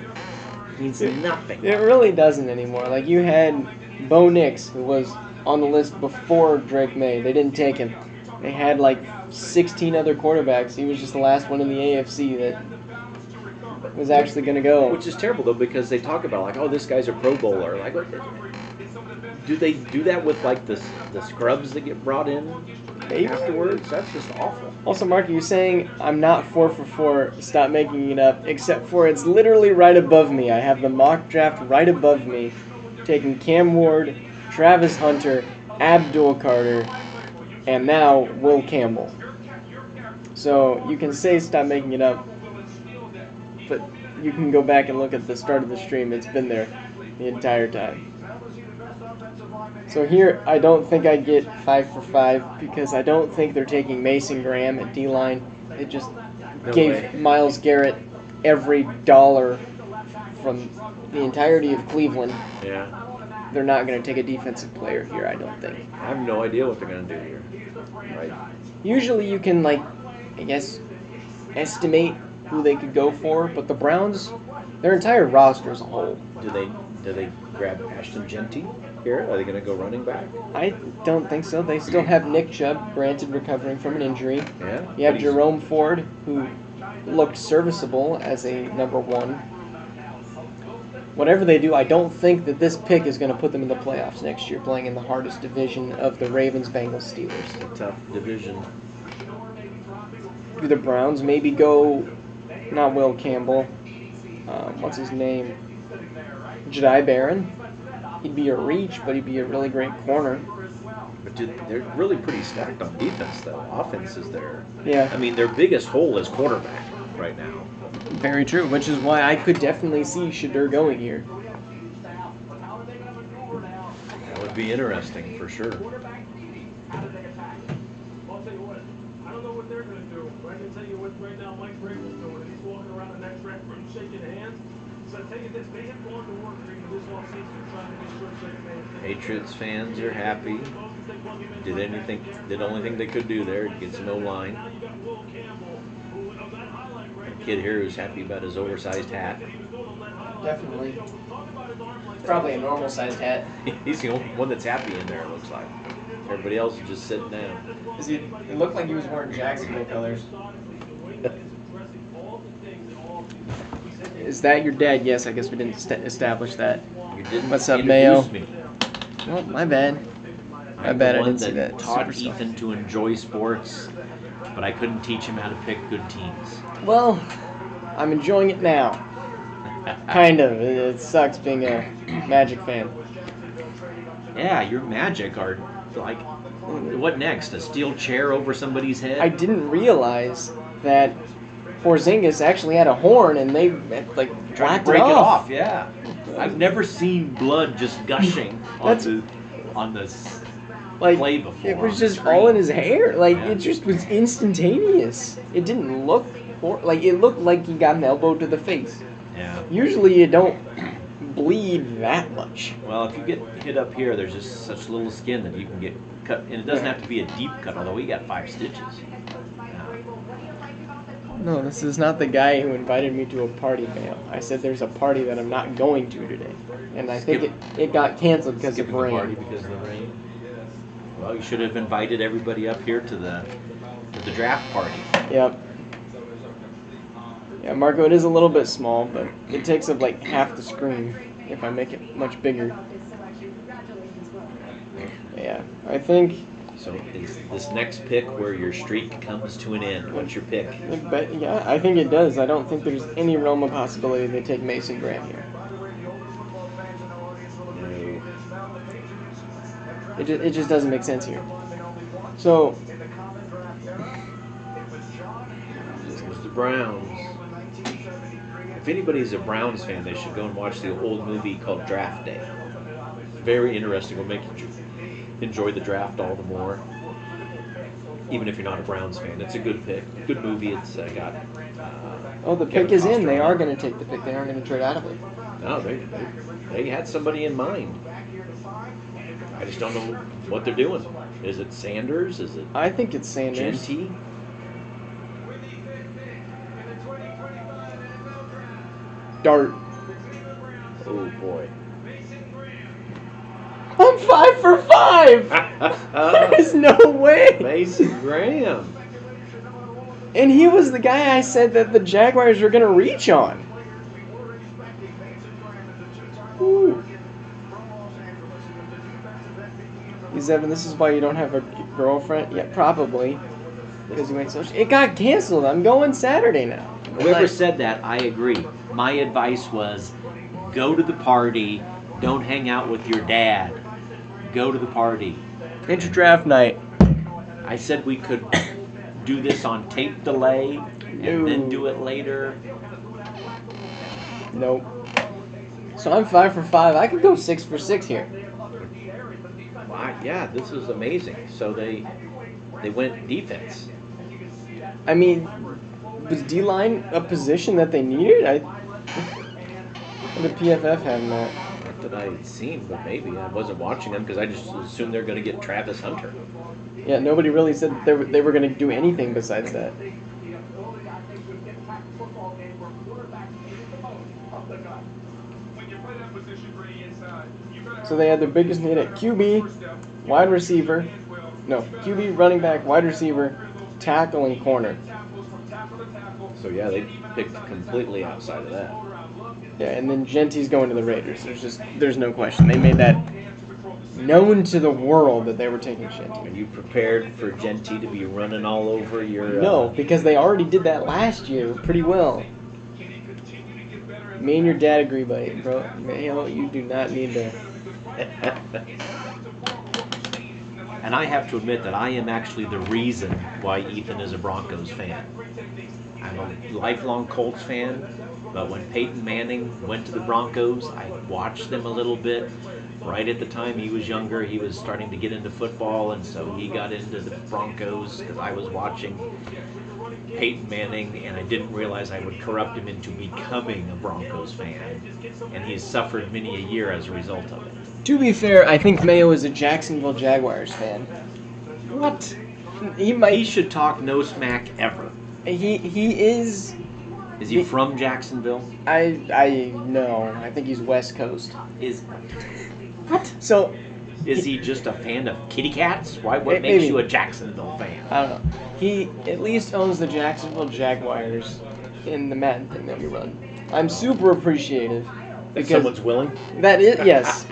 Means nothing. It really doesn't anymore. Like, you had Bo Nix, who was on the list before Drake May. They didn't take him. They had like 16 other quarterbacks. He was just the last one in the AFC that was actually going to go. Which is terrible, though, because they talk about, like, oh, this guy's a Pro Bowler. Like, do they do that with, like, the scrubs that get brought in Maybe. afterwards? That's just awful. Also, Mark, you're saying I'm not 4 for 4. Stop making it up. Except for it's literally right above me. I have the mock draft right above me, taking Cam Ward, Travis Hunter, Abdul Carter, and now Will Campbell. So you can say stop making it up, but you can go back and look at the start of the stream. It's been there the entire time. So here, I don't think I get 5 for 5 because I don't think they're taking Mason Graham at D-line. It just gave Myles Garrett every dollar from the entirety of Cleveland. Yeah. They're not going to take a defensive player here, I don't think. I have no idea what they're going to do here. Right. Usually you can, like, I guess, estimate who they could go for, but the Browns, their entire roster as a whole. Do they grab Ashton Genty here? Are they going to go running back? I don't think so. They still have Nick Chubb, granted recovering from an injury. Yeah. You have Jerome Ford, who looked serviceable as a number one. Whatever they do, I don't think that this pick is going to put them in the playoffs next year, playing in the hardest division of the Ravens, Bengals, Steelers. A tough division. Do the Browns maybe go, not Will Campbell, what's his name? Jedi Barron. He'd be a reach, but he'd be a really great corner. But they're really pretty stacked on defense, though. Offense is there. Yeah. I mean, their biggest hole is quarterback right now. Very true, which is why I could definitely see Shadur going here. That would be interesting for sure. I'll tell you what, I don't know what they're going to do, but I can tell you what right now Mike Vrabel's doing. He's walking around the next rec room shaking hands. So I tell you this, they have gone to work during this offseason trying to make sure shaking hands. Patriots fans are happy. Did the only thing they could do there to get some O-line. A kid here who's happy about his oversized hat. Definitely. Probably a normal sized hat. He's the only one that's happy in there, it looks like. Everybody else is just sitting down. It looked like he was wearing Jacksonville colors. Is that your dad? Yes, I guess we didn't establish that. You didn't What's up, introduce Mayo? me. Oh, my bad. I'm bet the I one didn't see that. taught Super stuff. Ethan to enjoy sports, but I couldn't teach him how to pick good teams. Well, I'm enjoying it now. Kind of. It sucks being a Magic fan. Yeah, your Magic are like, what next? A steel chair over somebody's head? I didn't realize that Porzingis actually had a horn and they like Tried to blacked break it off. Yeah. I've never seen blood just gushing on the like play before. it was on the just all in his screen. hair. Like Yeah. it just was instantaneous. It didn't look like it looked like he got an elbow to the face. Yeah. Usually you don't bleed that much. Well, if you get hit up here, there's just such little skin that you can get cut, and it doesn't have to be a deep cut. Although he got 5 stitches. No, this is not the guy who invited me to a party, Mayo. I said there's a party that I'm not going to today. And I think it got canceled because of Skipping the party rain. because of the rain. Well, you should have invited everybody up here to the draft party. Yep. Yeah, Marco, it is a little bit small, but it takes up like half the screen if I make it much bigger. Yeah, I think. So is this next pick where your streak comes to an end? What's your pick? But yeah, I think it does. I don't think there's any realm of possibility they take Mason Graham here. No. It just doesn't make sense here. So It's the Browns. If anybody's a Browns fan, they should go and watch the old movie called Draft Day. Very interesting. Will make you enjoy the draft all the more. Even if you're not a Browns fan, it's a good pick. Good movie. It's got. the pick Kevin is in. Costner They on are it. going to take the pick. They aren't going to trade out of it. No, they had somebody in mind. I just don't know what they're doing. Is it Sanders? Is it I think it's Sanders. Genty? Dart. Oh boy. I'm 5 for 5. There's no way. Mason Graham. And he was the guy I said that the Jaguars were going to reach on. Ooh. Evan, this is why you don't have a girlfriend? Yeah, probably. Because you ain't social. It got canceled. I'm going Saturday now. Whoever said that, I agree. My advice was go to the party. Don't hang out with your dad. Go to the party. It's draft night. I said we could do this on tape delay and then do it later. Nope. So I'm 5 for 5. I could go 6 for 6 here. Yeah, this is amazing. So they went defense. I mean, was D-line a position that they needed? What did PFF have in that? Not that I had seen, but maybe I wasn't watching them because I just assumed they're going to get Travis Hunter. Yeah, nobody really said that they were going to do anything besides that. So they had their biggest need at QB, wide receiver, QB, running back, wide receiver, tackle, and corner. So yeah, they picked completely outside of that. Yeah, and then Genty's going to the Raiders. There's no question. They made that known to the world that they were taking Genty. Are you prepared for Genty to be running all over your... No, because they already did that last year pretty well. Me and your dad agree, buddy, bro. Man, you do not need to... And I have to admit that I am actually the reason why Ethan is a Broncos fan. I'm a lifelong Colts fan, but when Peyton Manning went to the Broncos, I watched them a little bit. Right at the time he was younger, he was starting to get into football, and so he got into the Broncos because I was watching Peyton Manning, and I didn't realize I would corrupt him into becoming a Broncos fan, and he's suffered many a year as a result of it. To be fair, I think Mayo is a Jacksonville Jaguars fan. What? He might. He should talk no smack ever. He is. Is he from Jacksonville? I know. I think he's West Coast. What? So. Is he just a fan of kitty cats? What Maybe. makes you a Jacksonville fan? I don't know. He at least owns the Jacksonville Jaguars in the Madden thing that we run. I'm super appreciative. If Because someone's willing? that is, yes.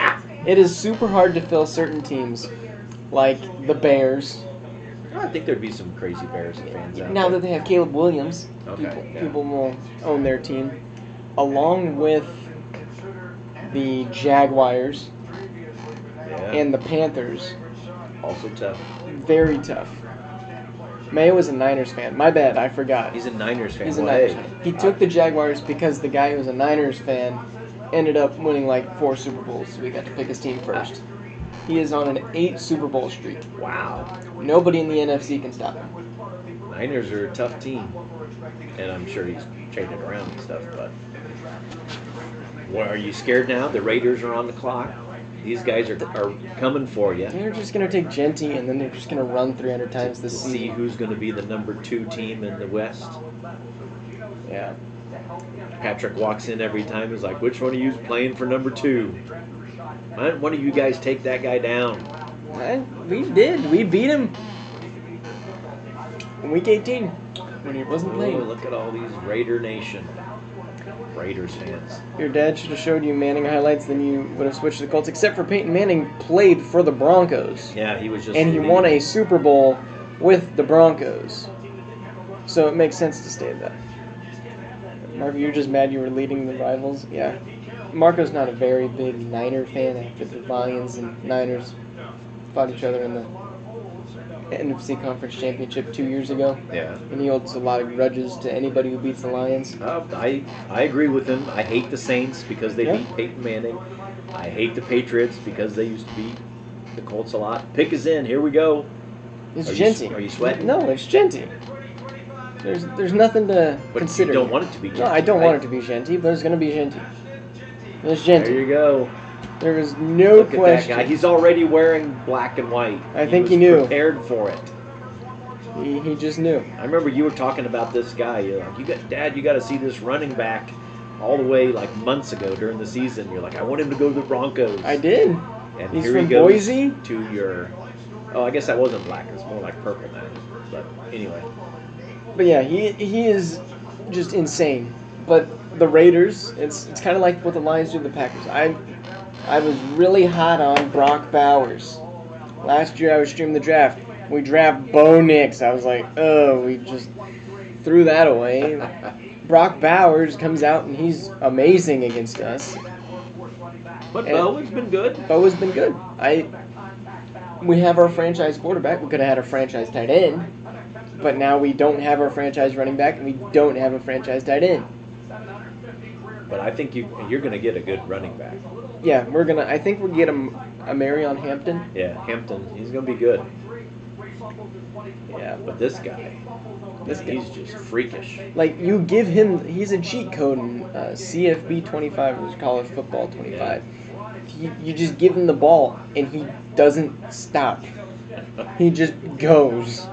It is super hard to fill certain teams, like the Bears. I think there'd be some crazy Bears fans out Now there. that they have Caleb Williams, Okay, people will own their team, along with the Jaguars Yeah. and the Panthers. Also tough. Very tough. Mayo is a Niners fan. My bad, I forgot. He's a Niners fan. He's a Well, Niners hey, fan. He took the Jaguars because the guy who was a Niners fan ended up winning like 4 Super Bowls, so we got to pick his team first. He is on an 8 Super Bowl streak. Wow. Nobody in the NFC can stop him. Niners are a tough team. And I'm sure he's traded around and stuff, but what, are you scared now? The Raiders are on the clock. These guys are coming for you. They're just going to take Genty, and then they're just going to run 300 times to this see season. who's going to be the number 2 team in the West. Yeah. Patrick walks in every time. He's like, which one of you is playing for number 2? Why don't one of you guys take that guy down? We did. We beat him in Week 18 when he wasn't playing. Oh, look at all these Raider Nation. Raiders fans. Your dad should have showed you Manning highlights, then you would have switched to the Colts, except for Peyton Manning played for the Broncos. Yeah, he was just... And he won a Super Bowl with the Broncos. So it makes sense to stay there. Marco, you're just mad you were leading the rivals? Yeah. Marco's not a very big Niner fan after the Lions and Niners fought each other in the NFC Conference Championship 2 years ago. Yeah. And he holds a lot of grudges to anybody who beats the Lions. I agree with him. I hate the Saints because they beat Peyton Manning. I hate the Patriots because they used to beat the Colts a lot. Pick is in. Here we go. It's Genty. Are you sweating? No, it's Genty. There's nothing to consider. You don't want it to be Genty. No, I don't right? want it to be Genty, but it's going to be Genty. It's Genty. There you go. There is no Look question. at that guy. He's already wearing black and white. I think he was knew. Prepared for it. He just knew. I remember you were talking about this guy. You're like, Dad, you got to see this running back all the way like months ago during the season. You're like, I want him to go to the Broncos. I did. And He's here from he goes Boise. to your. Oh, I guess that wasn't black. It's more like purple now. But anyway. But yeah, he is just insane. But the Raiders, it's kind of like what the Lions do to the Packers. I was really hot on Brock Bowers. Last year I was streaming the draft. We draft Bo Nix. I was like, oh, we just threw that away. Brock Bowers comes out and he's amazing against us. But Bo has been good. Bo has been good. We have our franchise quarterback. We could have had a franchise tight end. But now we don't have our franchise running back and we don't have a franchise tight end. But I think you're going to get a good running back. Yeah, I think we'll get a Marion Hampton. Yeah, Hampton. He's going to be good. Yeah, but this guy, he's just freakish. Like, you give him, he's a cheat code in CFB 25, which is college football 25. Yeah. You just give him the ball, and he doesn't stop. He just goes.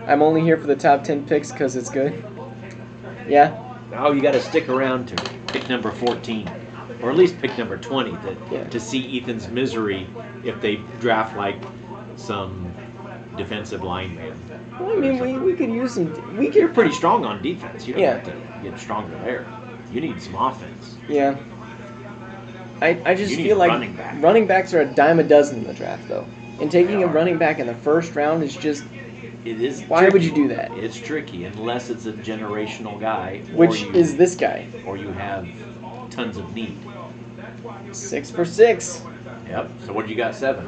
I'm only here for the top 10 picks because it's good. Yeah? Now you got to stick around to pick number 14. Or at least pick number 20 to see Ethan's misery if they draft like some defensive lineman. Well, I mean, we could use some. You're pretty strong on defense. You don't Yeah. have to get stronger there. You need some offense. Yeah. I just You need feel like running backs are a dime a dozen in the draft, though. And taking a running back in the first round is just. It is. Why tricky. would you do that? It's tricky unless it's a generational guy. Which is this guy. Or you have tons of need. 6 for 6. Yep. So what do you got? 7.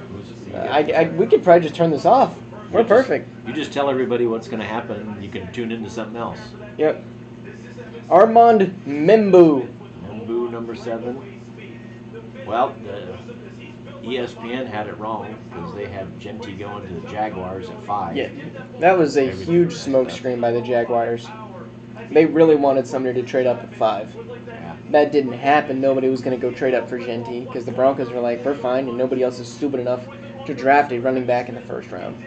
We could probably just turn this off. We're perfect. You just tell everybody what's going to happen, and you can tune into something else. Yep. Armand Membu. Membu, number 7. Well, the ESPN had it wrong because they had Genty going to the Jaguars at 5. Yeah, that was a huge smokescreen by the Jaguars. They really wanted somebody to trade up at 5. Yeah. That didn't happen. Nobody was going to go trade up for Genty because the Broncos were like, we're fine, and nobody else is stupid enough to draft a running back in the first round.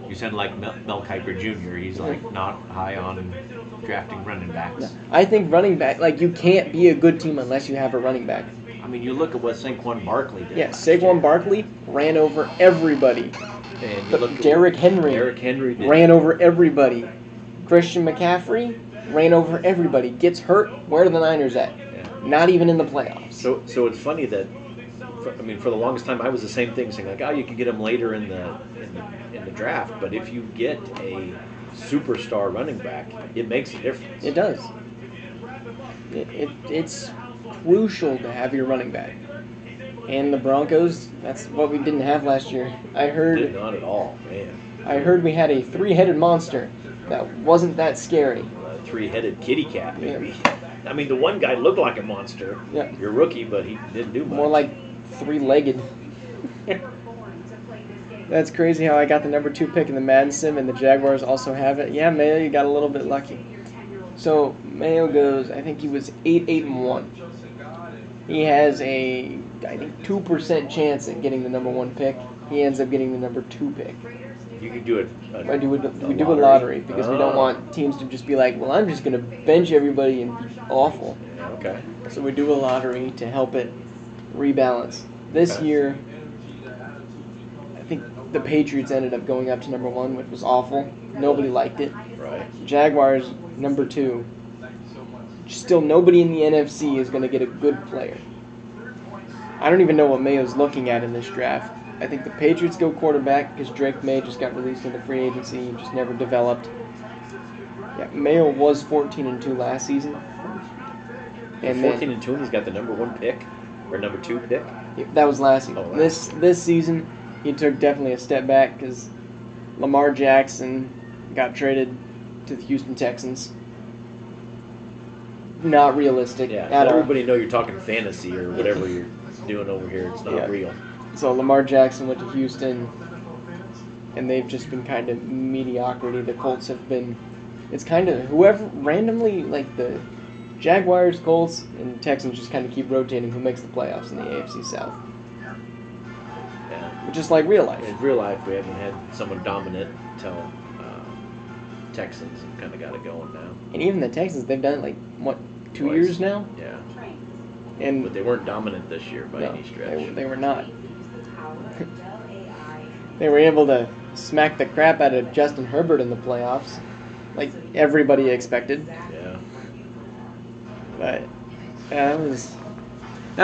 You sound like Mel Kiper Jr. He's like not high on drafting running backs. No, I think running back, like, you can't be a good team unless you have a running back. I mean, you look at what Saquon Barkley did. Yeah, Saquon Barkley ran over everybody. And you look at Derrick Henry did. ran over everybody. Christian McCaffrey ran over everybody. Gets hurt. Where are the Niners at? Yeah. Not even in the playoffs. So it's funny that, for the longest time I was the same thing, saying like, oh, you can get him later in the draft, but if you get a superstar running back, it makes a difference. It does. It's crucial to have your running back. And the Broncos, that's what we didn't have last year. Not at all, man. I heard we had a 3-headed monster that wasn't that scary. A 3-headed kitty cat, maybe. Yeah. I mean, the one guy looked like a monster. Yeah. Your rookie, but he didn't do much. More like three-legged. That's crazy how I got the number 2 pick in the Madden Sim and the Jaguars also have it. Yeah, Mayo, you got a little bit lucky. So Mayo goes, I think he was 8-1. He has a, I think, 2% chance at getting the number 1 pick. He ends up getting the number 2 pick. You could do it. We do a lottery because we don't want teams to just be like, well, I'm just going to bench everybody and be awful. Yeah, okay. So we do a lottery to help it rebalance. This year, I think the Patriots ended up going up to number 1, which was awful. Nobody liked it. Right. Jaguars, number 2. Still, nobody in the NFC is going to get a good player. I don't even know what Mayo's looking at in this draft. I think the Patriots go quarterback because Drake May just got released into free agency and just never developed. Yeah, Mayo was 14-2 last season. And 14-2, and he's got the number 1 pick or number 2 pick. That was last season. Oh, This season, he took definitely a step back because Lamar Jackson got traded to the Houston Texans. Not realistic. Yeah, at all. everybody know you're talking fantasy or whatever you're doing over here. It's not real. So Lamar Jackson went to Houston, and they've just been kind of mediocrity. The Colts have been, it's kind of whoever randomly, like the Jaguars, Colts, and Texans just kind of keep rotating who makes the playoffs in the AFC South. Yeah. Just like real life. In real life, we haven't had someone dominant until Texans have kind of got it going now. And even the Texans, they've done it like, what, 2 Twice. years now? Yeah. And But they weren't dominant this year by any stretch. They were not. They were able to smack the crap out of Justin Herbert in the playoffs, like everybody expected. Yeah. But that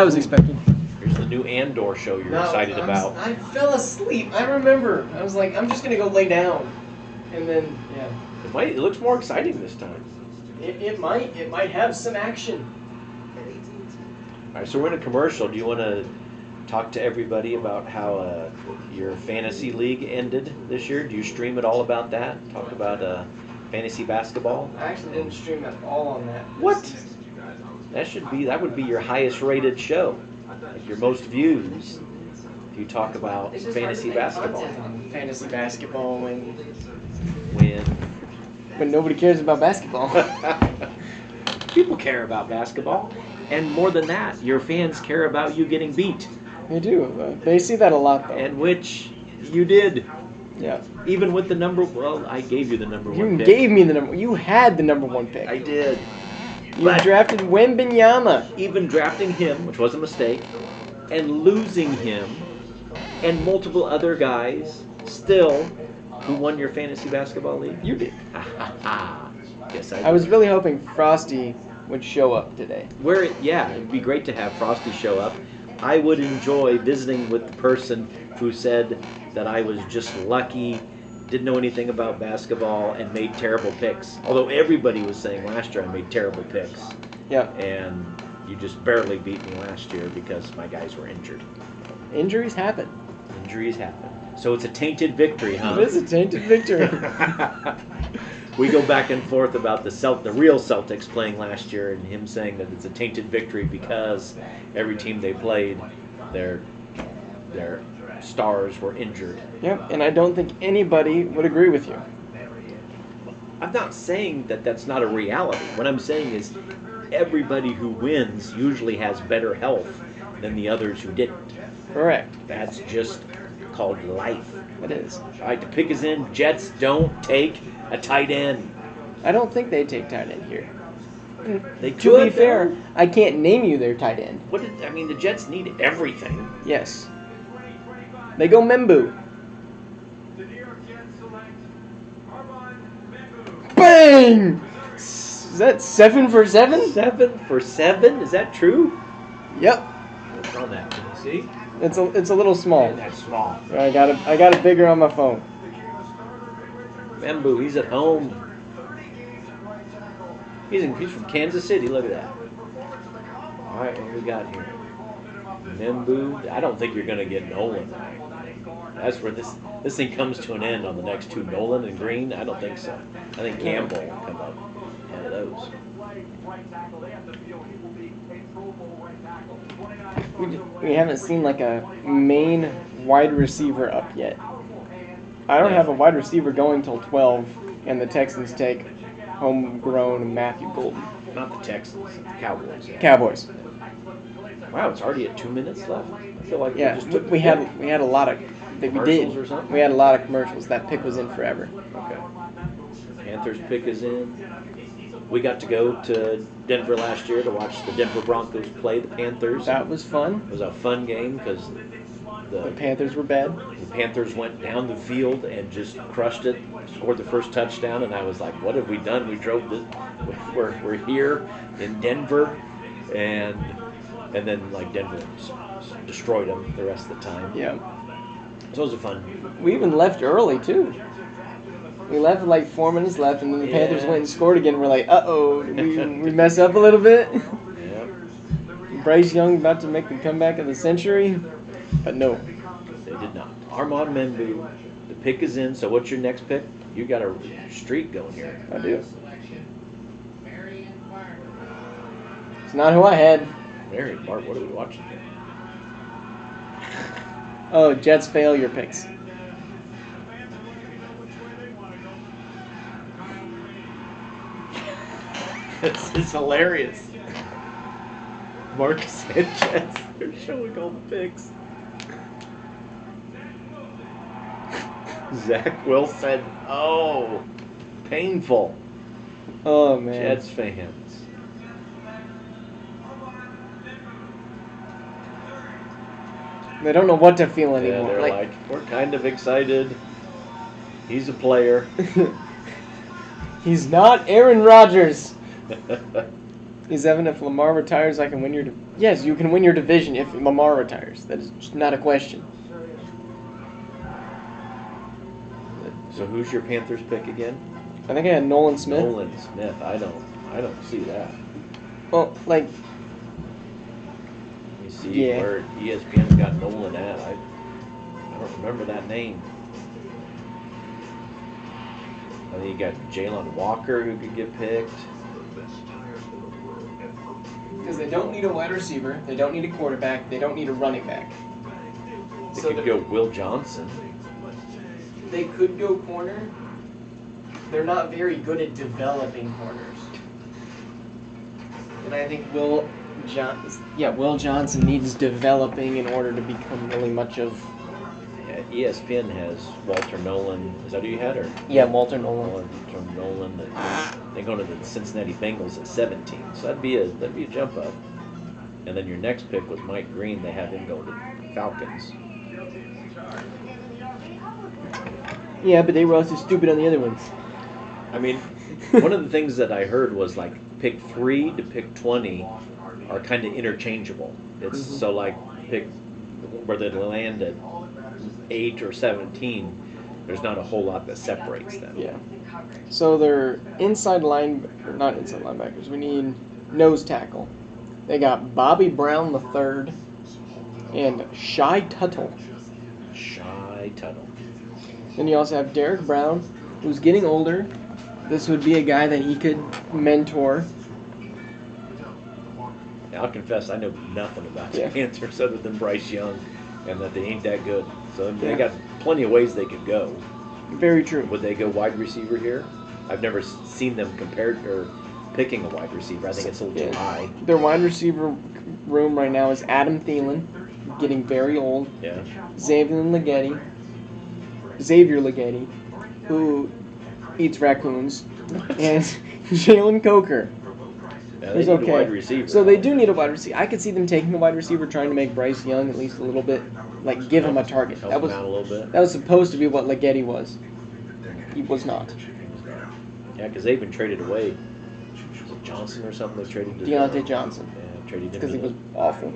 was expected. Here's the new Andor show you're excited about. I fell asleep. I remember. I was like, I'm just gonna go lay down, and then It looks more exciting this time. it might have some action. All right, so we're in a commercial. Do you want to talk to everybody about how your fantasy league ended this year? Do you stream it all about that? Talk about fantasy basketball? I actually didn't stream at all on that. What? That would be your highest rated show. Like your most views. If you talk about fantasy basketball. Fantasy basketball when When nobody cares about basketball. people care about basketball, and more than that, your fans care about you getting beat. They do. They see that a lot, though. And which you did. Yeah. Even with the number, well, I gave you the number 1 You pick. gave me the number. You had the number 1 pick. I did. You drafted Wembanyama. Even drafting him, which was a mistake, and losing him, and multiple other guys, still, who won your fantasy basketball league? You did. Yes, I was really hoping Frosty would show up today. It'd be great to have Frosty show up. I would enjoy visiting with the person who said that I was just lucky, didn't know anything about basketball, and made terrible picks. Although everybody was saying last year I made terrible picks. Yeah. And you just barely beat me last year because my guys were injured. Injuries happen. Injuries happen. So it's a tainted victory, huh? It is a tainted victory. We go back and forth about the real Celtics playing last year and him saying that it's a tainted victory because every team they played, their stars were injured. Yep, and I don't think anybody would agree with you. I'm not saying that that's not a reality. What I'm saying is everybody who wins usually has better health than the others who didn't. Correct. That's just called life. It is. All right, the pick is in. Jets don't take a tight end. I don't think they take tight end here. They To could, be fair, though. I can't name you their tight end. The Jets need everything. Yes. They go Membu. The New York Jets select Armand Membu. Bang! Is that 7 for 7? 7 for 7? Is that true? Yep. What's on that? Can you see? It's a little small. Man, that's small. I got it bigger on my phone. Membu, he's at home. He's from Kansas City. Look at that. All right, what we got here? Membu. I don't think you're going to get Nolan. That's where this thing comes to an end on the next two. Nolan and Green. I don't think so. I think Campbell will come up ahead of those. we haven't seen like a main wide receiver up yet. I don't have a wide receiver going till 12, and the Texans take homegrown Matthew Golden. Not the Texans, the Cowboys. Yeah. Cowboys. Wow, it's already at 2 minutes left. I feel like Yeah, we just took we had a lot of commercials or something? We had a lot of commercials. That pick was in forever. Okay. Panthers pick is in. We got to go to Denver last year to watch the Denver Broncos play the Panthers. That was fun. It was a fun game because The Panthers were bad. the Panthers went down the field and just crushed it, scored the first touchdown, and I was like, what have we done? We drove this, we're here in Denver, and then like Denver destroyed them the rest of the time. Yeah. So it was a fun. We even left early too. We left with like 4 minutes left, and then the Panthers went and scored again. We're like, uh-oh, did we mess up a little bit? Yeah. Bryce Young about to make the comeback of the century, but no. They did not. Armand Membu, the pick is in. So what's your next pick? You got a streak going here. I do. It's not who I had. Mary, Bart, what are we watching here? Oh, Jets failure picks. This is hilarious. Marcus Sanchez, they're showing all the picks. Zach Wilson, oh, painful. Oh, man. Jets fans. They don't know what to feel Yeah, anymore. they're like, we're kind of excited. He's a player. He's not Aaron Rodgers. He's Evan. If Lamar retires, I can win your. Yes, you can win your division if Lamar retires. That is just not a question. So who's your Panthers pick again? I think I had Nolan Smith. Nolan Smith. I don't see that. Well, like, You see where ESPN's got Nolan at. I don't remember that name. I think you got Jalen Walker who could get picked. because they don't need a wide receiver, they don't need a quarterback, they don't need a running back. They could go Will Johnson. They could go corner. They're not very good at developing corners. And I think Will Johnson needs developing in order to become really much of. Yeah, ESPN has Walter Nolan. Is that who you had? Or Walter Nolan. Walter Nolan. They go to the Cincinnati Bengals at 17. So that'd be a jump up. And then your next pick was Mike Green. They have him go to the Falcons. Yeah, but they were also stupid on the other ones. I mean, one of the things that I heard was like pick 3 to pick 20 are kind of interchangeable. It's so like pick where they land at 8 or 17. There's not a whole lot that separates them. Yeah. So they're not inside linebackers. We need nose tackle. They got Bobby Brown III and Shy Tuttle. Shy Tuttle. Then you also have Derek Brown, who's getting older. This would be a guy that he could mentor. I'll confess, I know nothing about the Panthers other than Bryce Young, and that they ain't that good. So they got plenty of ways they could go. Very true. Would they go wide receiver here? I've never seen them compared or picking a wide receiver. I think it's a little too high. Their wide receiver room right now is Adam Thielen, getting very old. Yeah. Xavier Leggetti, who eats raccoons, and Jalen Coker. Yeah, they need a wide receiver. So they do need a wide receiver. I could see them taking a wide receiver, trying to make Bryce Young at least a little bit, like give him a target. Help him out a little bit. That was supposed to be what Leggetti was. He was not. Yeah, because they even traded away. Was it Johnson or something? They traded to Deontay Johnson. Yeah, traded him Because he was awful.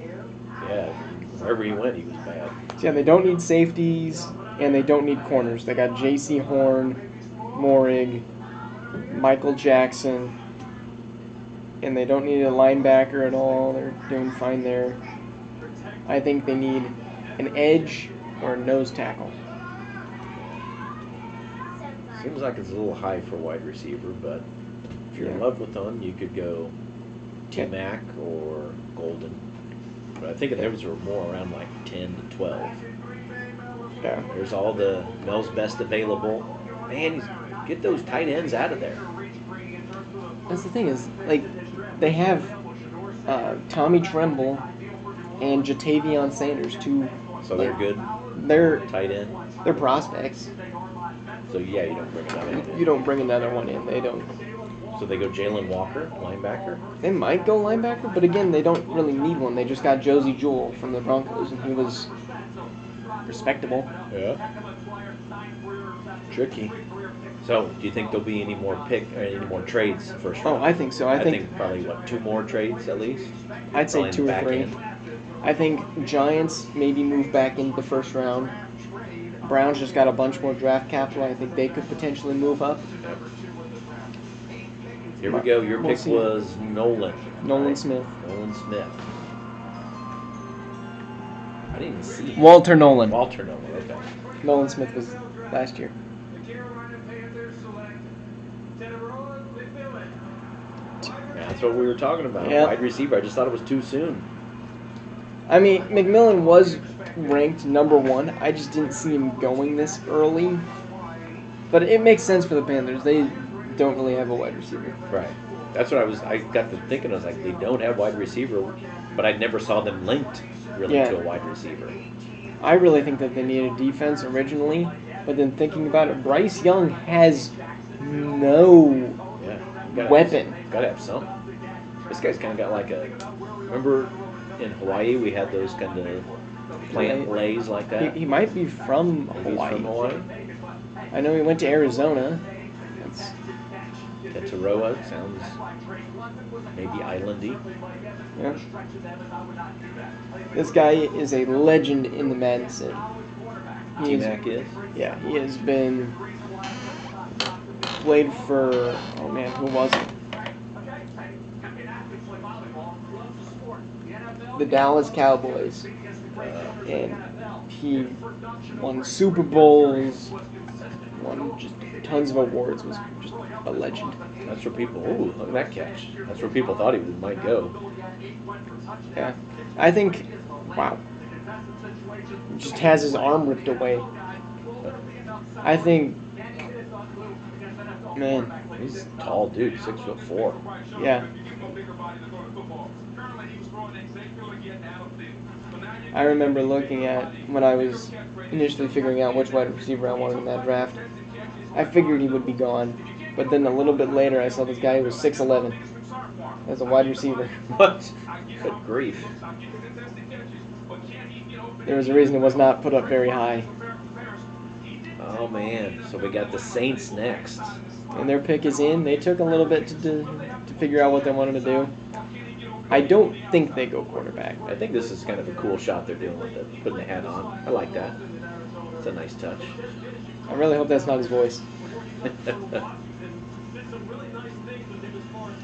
Yeah, wherever he went, he was bad. So yeah, they don't need safeties, and they don't need corners. They got J.C. Horn, Morig, Michael Jackson, and they don't need a linebacker at all. They're doing fine there. I think they need an edge or a nose tackle. Seems like it's a little high for wide receiver, but if you're in love with them, you could go T-Mac or Golden. But I think theirs were more around like 10 to 12. Yeah. There's all the Mel's best available. Man, get those tight ends out of there. That's the thing is, like, they have Tommy Tremble and Jatavion Sanders, two. So they're good. They're Tight end. they're prospects. So yeah, you don't bring another one in. You don't bring another one in. They don't. So they go Jalen Walker, linebacker. They might go linebacker, but again, they don't really need one. They just got Josie Jewell from the Broncos, and he was respectable. Yeah. Tricky. So, do you think there'll be any more trades first round? Oh, I think so. I think probably two more trades at least. I'd say Probably in 2 the or back 3. end. I think Giants maybe move back into the first round. Browns just got a bunch more draft capital. I think they could potentially move up. Yep. Here we go. Your We'll pick see. was Nolan. Nolan Right? Smith. Nolan Smith. I didn't even see him. Walter Nolan. Walter Nolan. Okay. Nolan Smith was last year. Yeah, that's what we were talking about. Yeah. Wide receiver. I just thought it was too soon. I mean, McMillan was ranked number 1. I just didn't see him going this early. But it makes sense for the Panthers. They don't really have a wide receiver. Right. That's what I got to thinking. I was like, they don't have wide receiver, but I never saw them linked really Yeah. to a wide receiver. I really think that they needed defense originally, but then thinking about it, Bryce Young has no Yeah. You gotta weapon. Gotta have some. This guy's kind of got like a. Remember in Hawaii we had those kind of plant lays like that? He might be from Maybe he's Hawaii. from Hawaii. I know he went to Arizona. That's, Tataroa sounds maybe islandy. yeah. This guy is a legend in the Madden sim. He is- T-Mac is. Yeah, he has been played for, oh man, who was it? The Dallas Cowboys. And he won Super Bowls, won just tons of awards, was just a legend. That's where people. Ooh, look at that catch. That's where people thought he might go. Yeah. I think, wow. He just has his arm ripped away. I think, man, He's a tall dude, 6'4". yeah. I remember looking at when I was initially figuring out which wide receiver I wanted in that draft. I figured he would be gone, but then a little bit later I saw this guy who was 6'11" as a wide receiver. What? Good grief. There was a reason it was not put up very high. Oh man. So we got the Saints next. And their pick is in. They took a little bit to figure out what they wanted to do. I don't think they go quarterback. I think this is kind of a cool shot they're doing with it, putting the hat on. I like that. It's a nice touch. I really hope that's not his voice.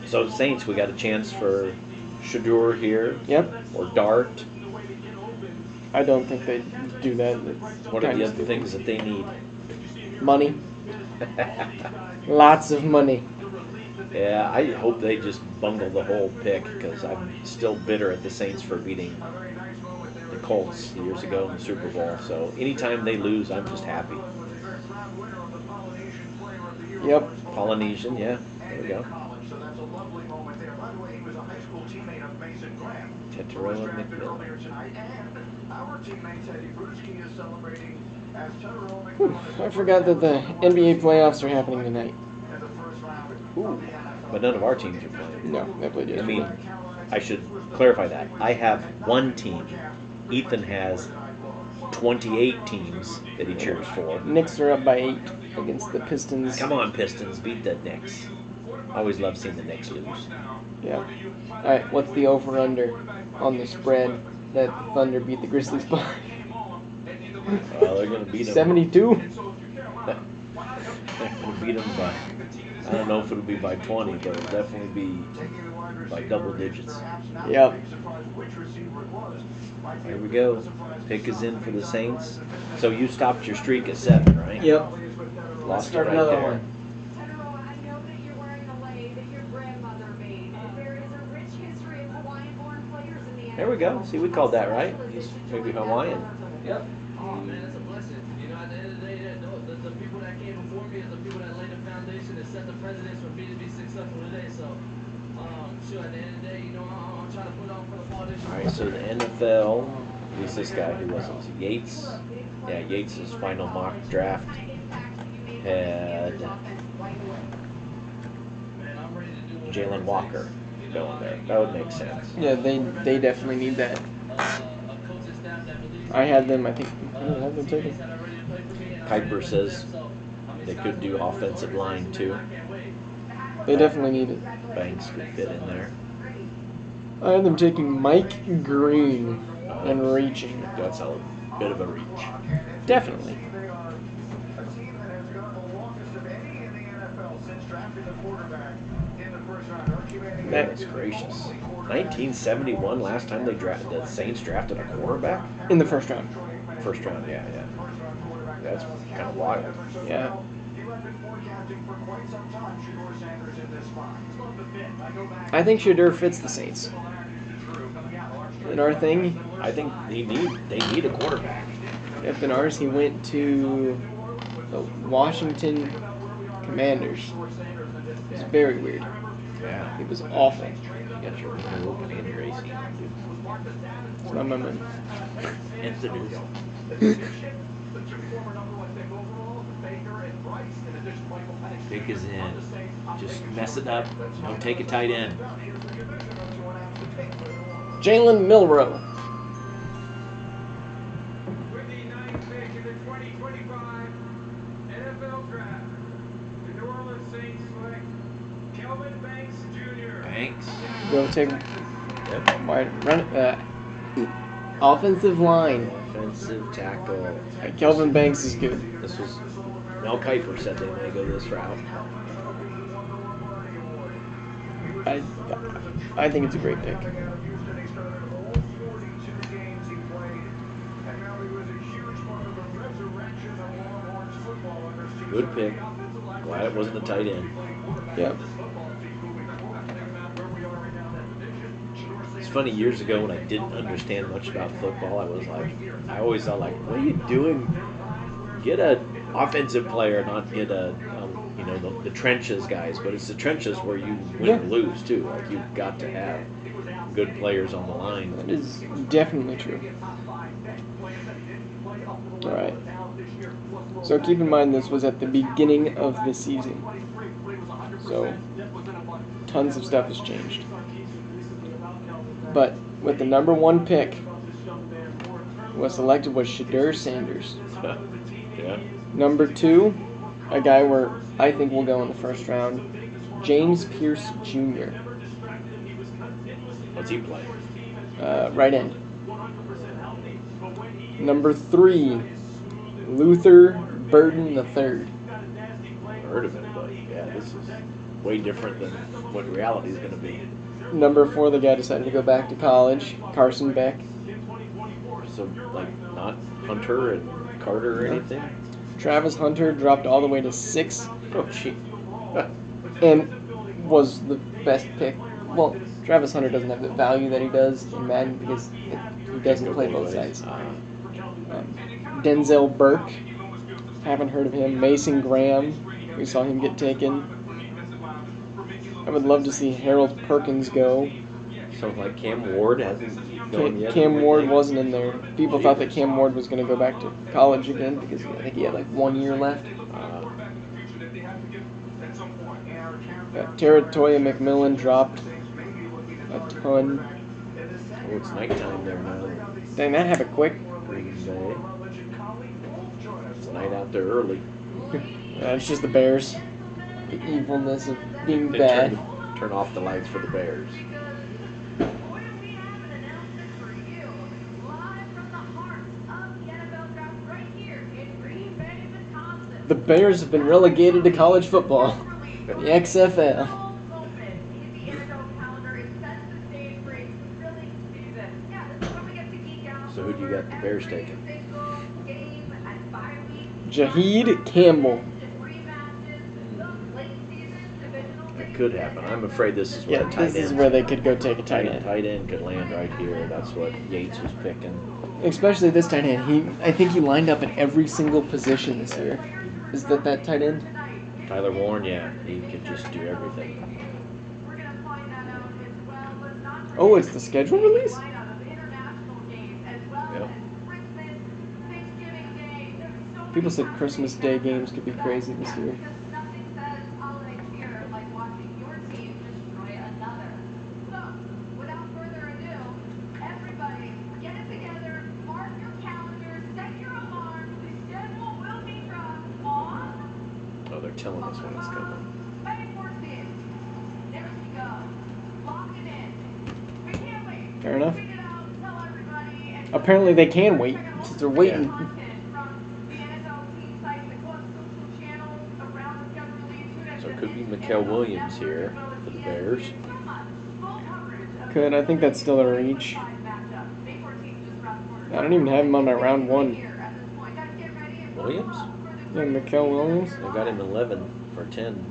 So Saints, we got a chance for Shadur here. Yep. Or Dart. I don't think they do that. What are the other things that they need? Money. Lots of money. Yeah, I hope they just bungle the whole pick because I'm still bitter at the Saints for beating the Colts years ago in the Super Bowl. So anytime they lose, I'm just happy. Yep. Polynesian, yeah. There we go. Tataroa McMillan. Whew, I forgot that the NBA playoffs are happening tonight. Ooh. But none of our teams are playing. No, they played I yesterday. mean, I should clarify that. I have one team. Ethan has 28 temes that he cheers for. Knicks are up by 8 against the Pistons. Come on, Pistons, beat the Knicks. I always love seeing the Knicks lose. Yeah. All right, what's the over/under on the spread that the Thunder beat the Grizzlies by? They're going to beat them. 72? They're going to beat them by, I don't know if it'll be by 20, but it'll definitely be by double digits. Yep. Here we go. Pick is in for the Saints. So you stopped your streak at 7, right? Yep. Lost Start it right another there. one. I know that you're wearing a lei that your grandmother made, but there is a rich history of Hawaiian-born players in the There we go. See, we called that right. He's maybe Hawaiian. Yep. Oh man, it's a blessing. You know, at the end of the day, the people that came before me is the people that laid the foundation and set the precedence for me to be successful today. So, sure, at the end of the day, you know, I'm trying to put on for the foundation. All right, so the NFL, at least this guy, who was it? Yates? Yeah, Yates' final mock draft had Jalen Walker going there. That would make sense. Yeah, they definitely need that. I had them. I think I had them taken. Kuiper says they could do offensive line too. They definitely need it. Banks could fit in there. I had them taking Mike Green and reaching. That's a bit of a reach. Definitely. Goodness gracious. 1971, last time the Saints drafted a quarterback? In the first round. First round, yeah. That's kind of wild. Yeah. I think Shedeur fits the Saints. In our thing, I think they need a quarterback. if in ours he went to the Washington Commanders. It's very weird. Yeah. It was awful. You got your window open and your AC on, dude. It's not my money. Yes, it is. Big is in. Just mess it up. Don't take a tight end. Jalen Milroe. With the ninth pick in the 2025 NFL Draft, the New Orleans Saints select Kelvin Banks Jr. Banks. Go take Yep. wide run. Offensive line. Offensive tackle. Kelvin Banks is good. This was Mel Kiper said they may go this route. I think it's a great pick. Good pick. Glad it wasn't a tight end. Yep. It's funny, years ago when I didn't understand much about football, I always thought like, what are you doing? Get an offensive player, not get the trenches guys. But it's the trenches where you win or lose too. Like you've got to have good players on the line. That is definitely true. All right. So keep in mind this was at the beginning of the season. So tons of stuff has changed. But with the number 1 pick, was selected was Shedeur Sanders. Yeah. Number 2, a guy where I think will go in the first round, James Pierce Jr. What's he play? Right end. Number 3, Luther Burden III. Heard of it, but yeah, this is way different than what reality is going to be. Number 4, the guy decided to go back to college, Carson Beck. So, like, not Hunter and Carter or anything? Travis Hunter dropped all the way to 6 Oh, gee. and was the best pick. Well, Travis Hunter doesn't have the value that he does in Madden because he doesn't play both sides. Denzel Burke, haven't heard of him. Mason Graham, we saw him get taken. I would love to see Harold Perkins go. Something like Cam Ward hasn't gone yet. Cam Ward wasn't in there. People thought that Cam Ward was going to go back to college again because I think he had like 1 year left. Terratoya McMillan dropped a ton. Oh, it's nighttime there now. Dang, that happened quick. Green Bay. It's night out there early. It's just the Bears. The evilness of being They bad. turn off the lights for the Bears. The Bears have been relegated to college football. The XFL. So who do you got the Bears taking? Jaheed Campbell. could happen. I'm afraid this is where Yeah, a tight this is end. where they could go take a tight end. Tight end could land right here. That's what Yates was picking. Especially this tight end. I think he lined up at every single position this year. Is that tight end? Tyler Warren, yeah, he could just do everything. Oh, it's the schedule release? Yep. People said Christmas Day games could be crazy this year. Oh, they're telling us when it's coming. Fair enough. Apparently they can wait, since they're waiting. Yeah. So it could be Mikael Williams here for the Bears. Could. I think that's still a reach. I don't even have him on my round 1. Williams? Yeah, Mikael Williams. They got him 11 or 10.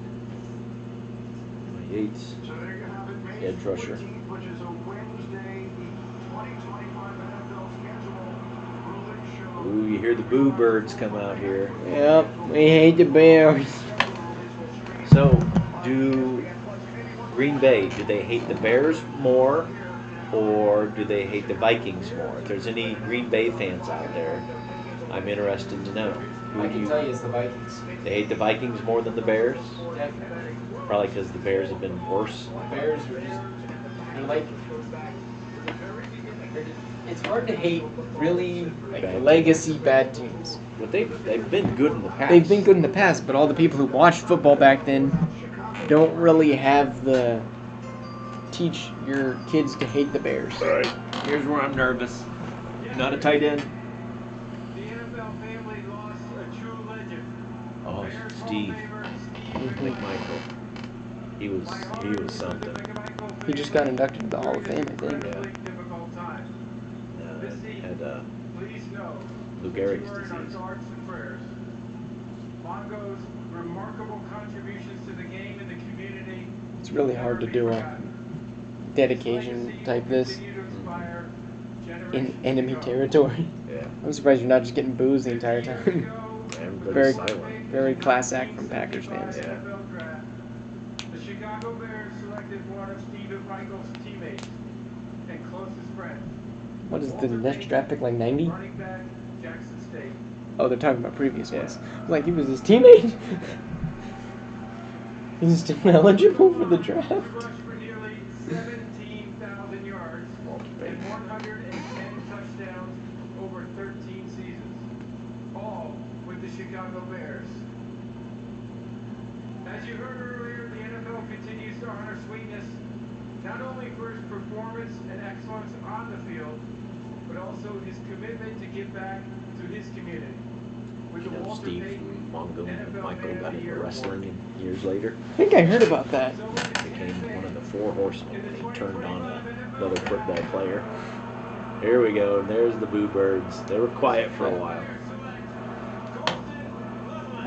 Yates, edge rusher. Ooh, you hear the boo birds come out here. Yep, we hate the Bears. So, do Green Bay, do they hate the Bears more, or do they hate the Vikings more? If there's any Green Bay fans out there, I'm interested to know. I can tell you it's the Vikings. They hate the Vikings more than the Bears? Definitely. Probably because the Bears have been worse. The Bears are just, they're like, it's hard to hate really like Bad. legacy bad teams. But they've been good in the past. They've been good in the past, but all the people who watched football back then don't really have the teach your kids to hate the Bears. All right. Here's where I'm nervous. Not a tight end. The NFL family lost a true legend. Oh, Bears Steve. Hall of Famer Steve McMichael. He was something. He just got inducted to the Hall of Fame, I think. Yeah. Difficult time. This season, Had please know Lou that Gehrig's you are in our disease. thoughts and prayers. Mongo's remarkable contributions to the game and the community. It's really hard to do a dedication type this in enemy territory. Yeah. I'm surprised you're not just getting boos the entire time. Everybody's Very, silent. very class act from Packers fans. Yeah. The Chicago Bears selected one of Steve Michael's teammates and closest friends. What is the next draft pick, like 90? Running back, Jackson State. Oh, they're talking about previous ones. Yeah. Like, he was his teammate? He's still eligible for the draft? Rushed for nearly 17,000 yards Multi-base. and 110 touchdowns over 13 seasons, all with the Chicago Bears. As you heard earlier, the NFL continues to honor Sweetness not only for his performance and excellence on the field, but also his commitment to give back to his community. With You the know, Walter Steve Payton Mongo NFL Michael Man got of the into Year wrestling award. years later. I think I heard about that. Became one of the 4 horsemen and he turned on another football player. Here we go. There's the boo birds. They were quiet for a while.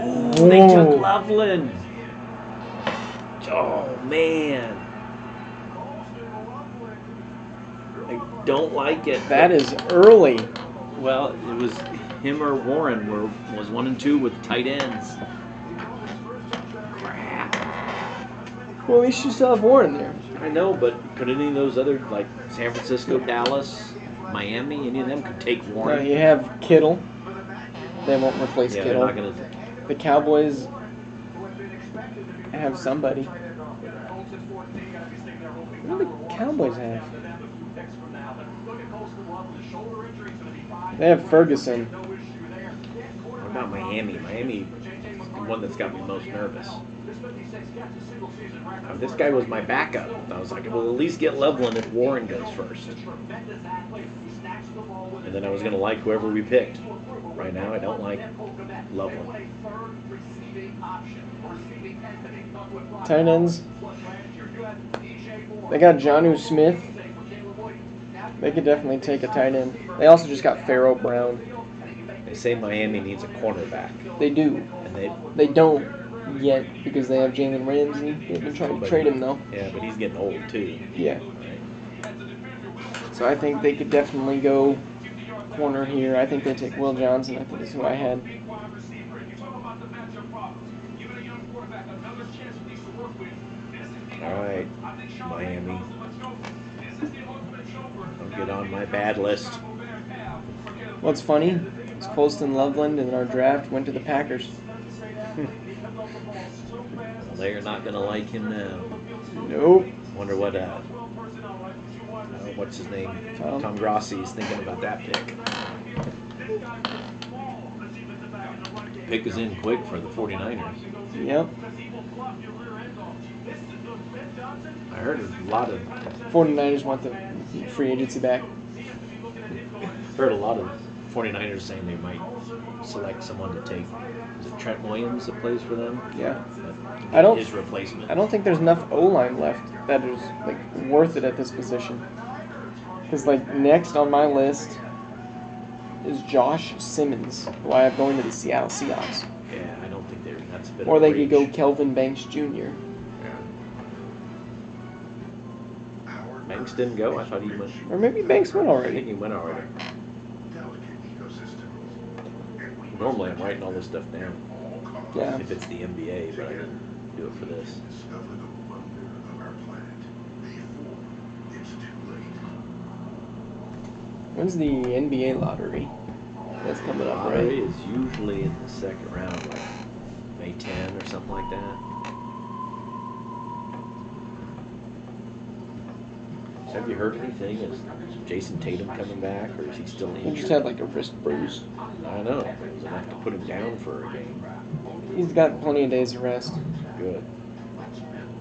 Ooh, they took Loveland. Oh, man. I don't like it. That is early. Well, it was him or Warren was 1 and 2 with tight ends. Crap. Well, at least you still have Warren there. I know, but could any of those other, like San Francisco, Dallas, Miami, any of them could take Now Warren? you have Kittle. They won't replace Yeah, they're Kittle. not going to. The Cowboys have somebody. What do the Cowboys have? They have Ferguson. What about Miami? Miami is the one that's got me most nervous. This guy was my backup. I was like, well, at least get Loveland if Warren goes first. And then I was going to like whoever we picked. Right now, I don't like Loveland. Tight ends. They got Jonnu Smith. They could definitely take a tight end. They also just got Pharaoh Brown. They say Miami needs a cornerback. They do. And They don't. yet because they have Jalen Ramsey. They've been trying to But- trade him though. Yeah, but he's getting old too. Yeah. Right? So I think they could definitely go corner here. I think they take Will Johnson. I think is who I had. All right, Miami. I'll get on my bad list. What's funny is Colston Loveland in our draft went to the Packers. Well, they're not going to like him now. Nope. Wonder what, what's his name? Tom Grossi is thinking about that pick. Pick is in quick for the 49ers. Yep. I heard a lot of 49ers want the free agency back. heard a lot of 49ers saying they might select someone to take. Is it Trent Williams that plays for them? Yeah. I don't. His replacement. I don't think there's enough O-line left that is like worth it at this position. Because like next on my list is Josh Simmons, who I have going to the Seattle Seahawks. Yeah, I don't think that's a bit. Or of they reach. could go Kelvin Banks Jr. Banks didn't go. I thought he went. Or maybe Banks went I already. think he went already. Normally, I'm writing all this stuff down. Yeah. If it's the NBA, but I didn't do it for this. When's the NBA lottery? That's coming up, right? Lottery is usually in the second round, like May 10 or something like that. Have you heard anything? Is Jason Tatum coming back, or is he still He injured? just had like a wrist bruise. I don't know. It was enough to put him down for a game. He's got plenty of days of rest. Good.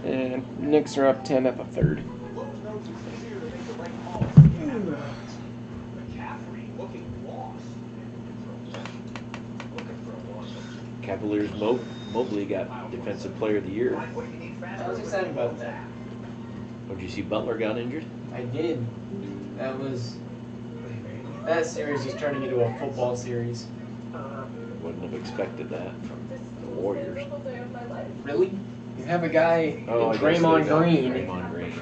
And Knicks are up 10 at the third. Cavaliers Mobley got Defensive Player of the Year. I was excited about that. Did you see Butler got injured? I did. That series is turning into a football series. Wouldn't have expected that from the Warriors. Really? You have a guy I in guess Draymond they got Green. Draymond Green,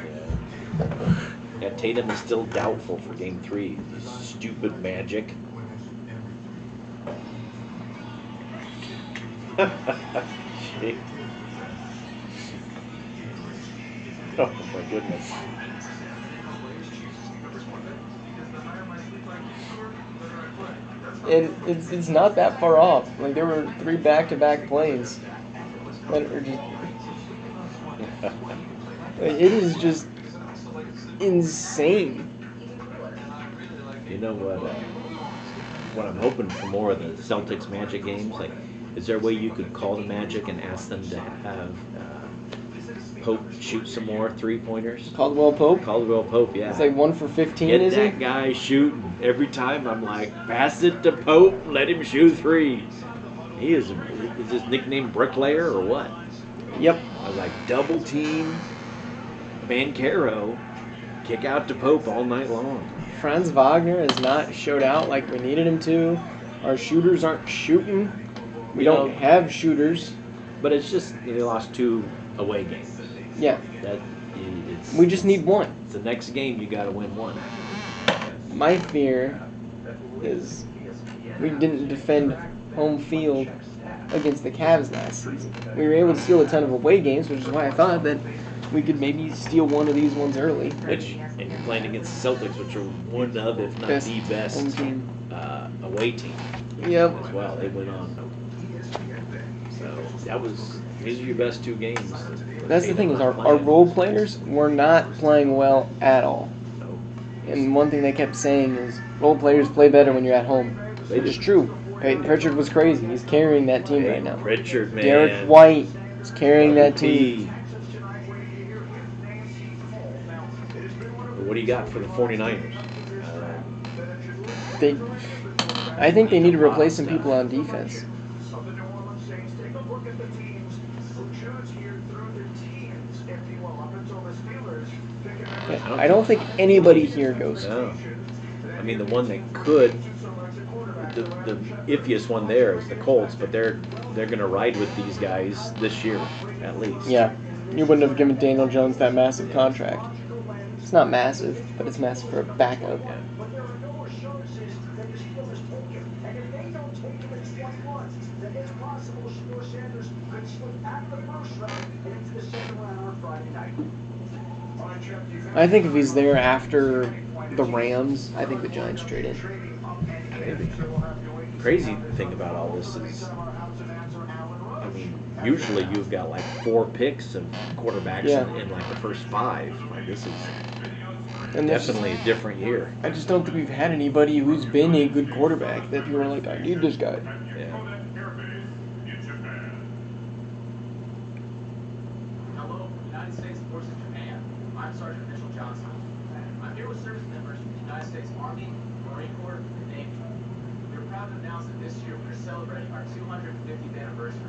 yeah. Yeah, Tatum is still doubtful for Game 3. Stupid Magic. Shit. Oh my goodness. It's not that far off. Like there were 3 back-to-back plays that are just. It is just insane. You know what I'm hoping for more of the Celtics Magic games? Like, is there a way you could call the Magic and ask them to have Pope shoot some more 3-pointers? Caldwell Pope. Caldwell Pope, yeah. It's like 1 for 15, Get is that he? guy shooting. Every time I'm like, pass it to Pope, let him shoot threes. He is his nickname Bricklayer or what? Yep. I was like, double team Bancaro, kick out to Pope all night long. Franz Wagner has not showed out like we needed him to. Our shooters aren't shooting. We You don't know- have shooters. But it's just they lost 2 away games. Yeah. It's We just need one. It's the next game you got to win one. My fear is we didn't defend home field against the Cavs last season. We were able to steal a ton of away games, which is why I thought that we could maybe steal one of these ones early. And you're playing against the Celtics, which are one of, if not Best the best home team. away team Yep. as well. They went on. So these are your best 2 games. That's the thing is our role players were not playing well at all. No. And one thing they kept saying is role players play better when you're at home. They Which is do. true. Peyton Pritchard was crazy. He's carrying that team right now. Pritchard, man. Derek White is carrying that team. What do you got for the 49ers? I think they need to replace some people on defense. I don't think anybody here goes. No. I mean, the one that could the iffiest one there is the Colts, but they're going to ride with these guys this year at least. Yeah, you wouldn't have given Daniel Jones that massive contract. It's not massive, but it's massive for a backup. Yeah. But there are no assurances that his heel is taken. And if they don't take him in 20 months, then it's possible Shador Sanders could slip out of the first round and into the second round on Friday night. All right, Jeff, you I think if he's there after the Rams, I think the Giants trade him. Maybe. Crazy thing about all this is, I mean, usually you've got like 4 picks of quarterbacks in like the first 5. Like this is definitely a different year. I just don't think we've had anybody who's been a good quarterback that you were like, I need this guy. Yeah. Hello, United States Forces Japan. I'm Sergeant Mitchell Johnson. I'm here with service members from the United States Army, Marine Corps, and Navy. We're proud to announce that this year we're celebrating our 250th anniversary.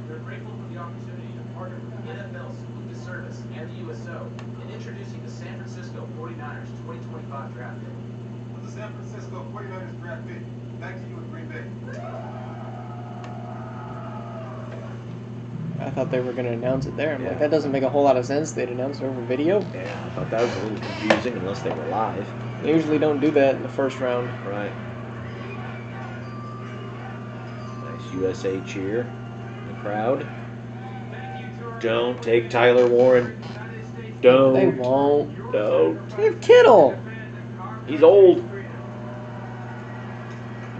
We're grateful for the opportunity to partner with the NFL Salute to Service and the USO in introducing the San Francisco 49ers 2025 draft pick. With the San Francisco 49ers draft pick, back to you in Green Bay. I thought they were going to announce it there. I'm like, that doesn't make a whole lot of sense. They'd announce it over video. Yeah, I thought that was a little confusing unless they were live. They usually don't do that in the first round. Right. Nice USA cheer in the crowd. Don't take Tyler Warren. Don't. They won't. Don't. They have Kittle. He's old.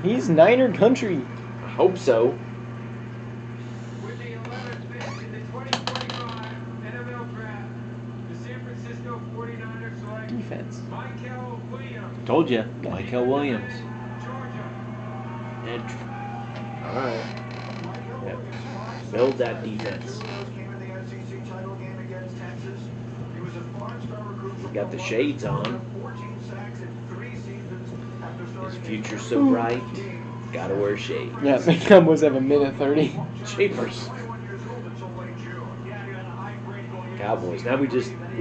He's Niner country. I hope so. With the 11th pick in the 2025 NFL Draft, the San Francisco 49ers select Defense. Michael Williams, Told you, Michael Williams. Georgia. All right. Yep. Build that defense. He's got the shades on. His future's so bright. Gotta wear shades. Yeah, the Cowboys have a minute 30. Chambers. Cowboys. Now we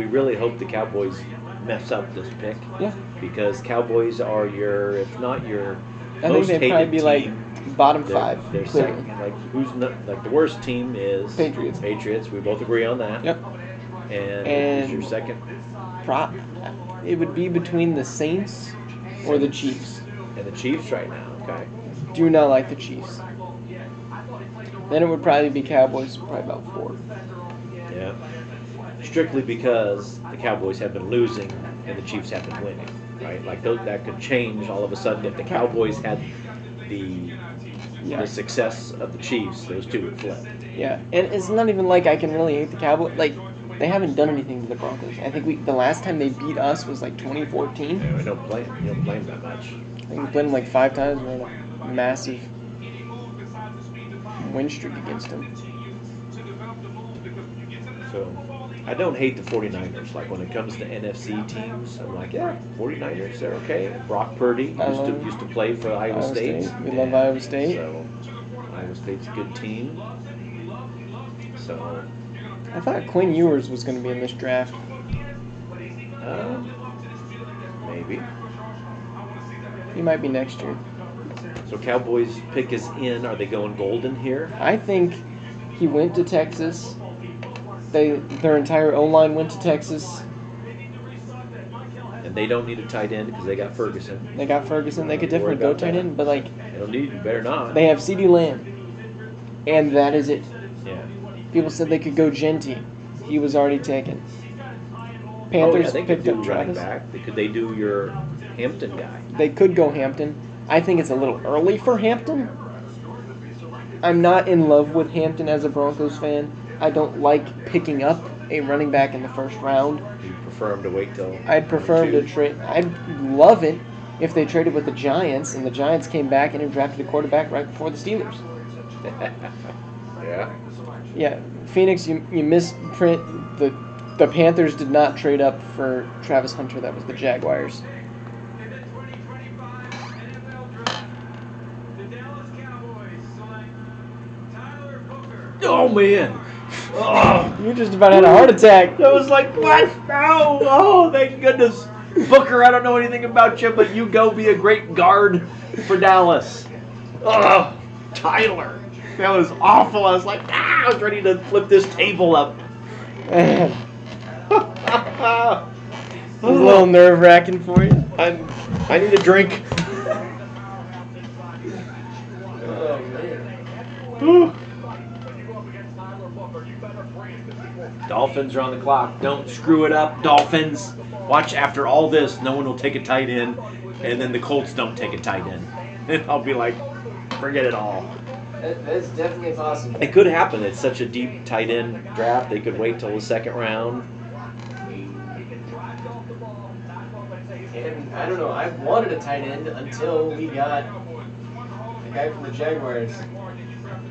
really hope the Cowboys mess up this pick. Yeah. Because Cowboys are your, if not your I think most they'd hated probably be team, like bottom 5. They're clearly. second. Like who's not, like the worst team is Patriots. Patriots. We both agree on that. Yep. And who's your second? Prop. It would be between the Saints or the Chiefs. And the Chiefs right now. Okay. Do not like the Chiefs. Then it would probably be Cowboys, probably about 4. Yeah. Strictly because the Cowboys have been losing and the Chiefs have been winning, right? Like that could change all of a sudden if the Cowboys had the success of the Chiefs. Those two would flip. Yeah, and it's not even like I can really hate the Cowboys. Like, they haven't done anything to the Broncos. I think the last time they beat us was like 2014. Yeah, we don't play them that much. I think we played them like 5 times. We're on a massive win streak against them. So I don't hate the 49ers. Like when it comes to NFC teams, I'm like, yeah, 49ers, they're okay. Brock Purdy used to play for Iowa State. We love Iowa State. So Iowa State's a good team. So I thought Quinn Ewers was going to be in this draft. maybe. He might be next year. So Cowboys pick is in. Are they going golden here? I think he went to Texas. Their entire O-line went to Texas. And they don't need a tight end because they got Ferguson. They got Ferguson. They could definitely go tight end, but like They don't need. You better not. they have CeeDee Lamb, and that is it. Yeah. People said they could go Genty. He was already taken. Panthers they could picked do up running Travis. back. Could they do your Hampton guy? They could go Hampton. I think it's a little early for Hampton. I'm not in love with Hampton as a Broncos fan. I don't like picking up a running back in the first round. You prefer him to wait till? I'd prefer him to trade. I'd love it if they traded with the Giants and the Giants came back and drafted a quarterback right before the Steelers. Yeah. Yeah, Phoenix, you misprint. The Panthers did not trade up for Travis Hunter. That was the Jaguars. In the 2025 NFL Draft, the Dallas Cowboys select Tyler Booker. Oh man. Oh, You just about had a heart attack. I was like, what? No. Oh, thank goodness. Booker, I don't know anything about you, but you go be a great guard for Dallas. Oh, Tyler. That was awful. I was like, I was ready to flip this table up. Man, it was a little nerve-wracking for you. I need a drink. Oh, man. Dolphins are on the clock. Don't screw it up, Dolphins. Watch, after all this, no one will take a tight end, and then the Colts don't take a tight end. And I'll be like, forget it all. That's definitely possible. It could happen. It's such a deep tight end draft. They could wait till the second round. And I don't know, I wanted a tight end until we got the guy from the Jaguars,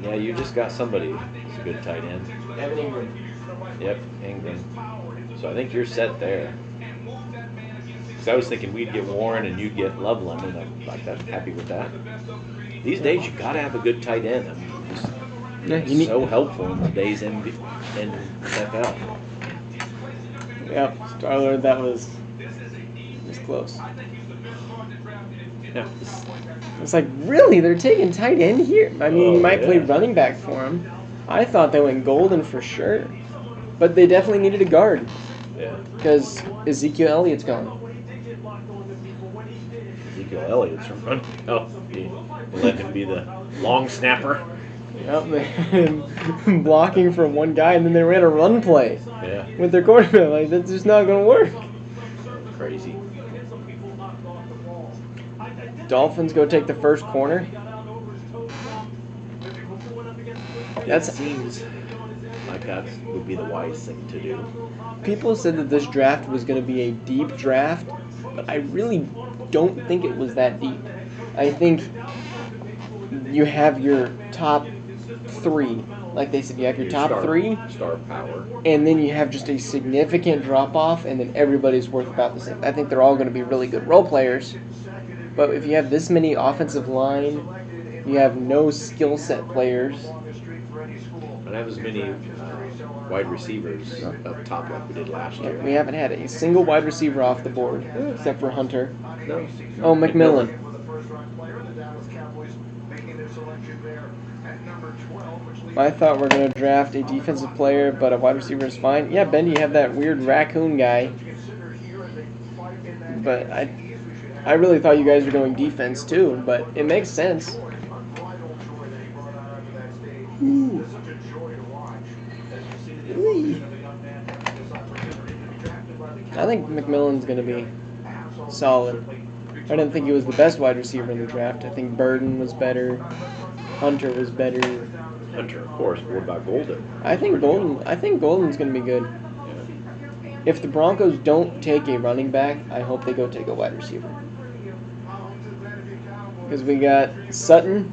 Yeah, you just got somebody who's a good tight end. Evan Ingram. Yep, Ingram. So I think you're set there. Because I was thinking we'd get Warren and you'd get Loveland, and I'm like, I'm happy with that. These days, you got to have a good tight end. I mean, just, Yeah, it's so helpful in today's NFL. Yep, Star-Lord, that was close. Yeah. It's like, really? They're taking tight end here? I mean, you might play yeah. running back for him. I thought they went Golden for sure. But they definitely needed a guard. Yeah. Because Ezekiel Elliott's gone. Ezekiel Elliott's from running. Oh, they let him be the long snapper. Yep, they had him blocking for one guy, and then they ran a run play Yeah. with their quarterback. Like, that's just not going to work. Crazy. Dolphins go take the first corner. That seems like that would be the wise thing to do. People said that this draft was going to be a deep draft, but I really don't think it was that deep. I think you have your top three. Like they said, you have your top three, Star power. and then you have just a significant drop-off, and then everybody's worth about the same. I think they're all going to be really good role players, but if you have this many offensive line, you have no skill set players. And have as many wide receivers up top like we did last year. We haven't had a single wide receiver off the board, except for Hunter. No. Oh, McMillan. I thought we were going to draft a defensive player, but a wide receiver is fine. Yeah, Bendy, you have that weird raccoon guy. But I really thought you guys were going defense too, but it makes sense. Ooh. I think McMillan's going to be solid. I didn't think he was the best wide receiver in the draft. I think Burden was better. Hunter was better. Hunter, of course. What about Golden? I think Golden's going to be good. Yeah. If the Broncos don't take a running back, I hope they go take a wide receiver. Because we got Sutton,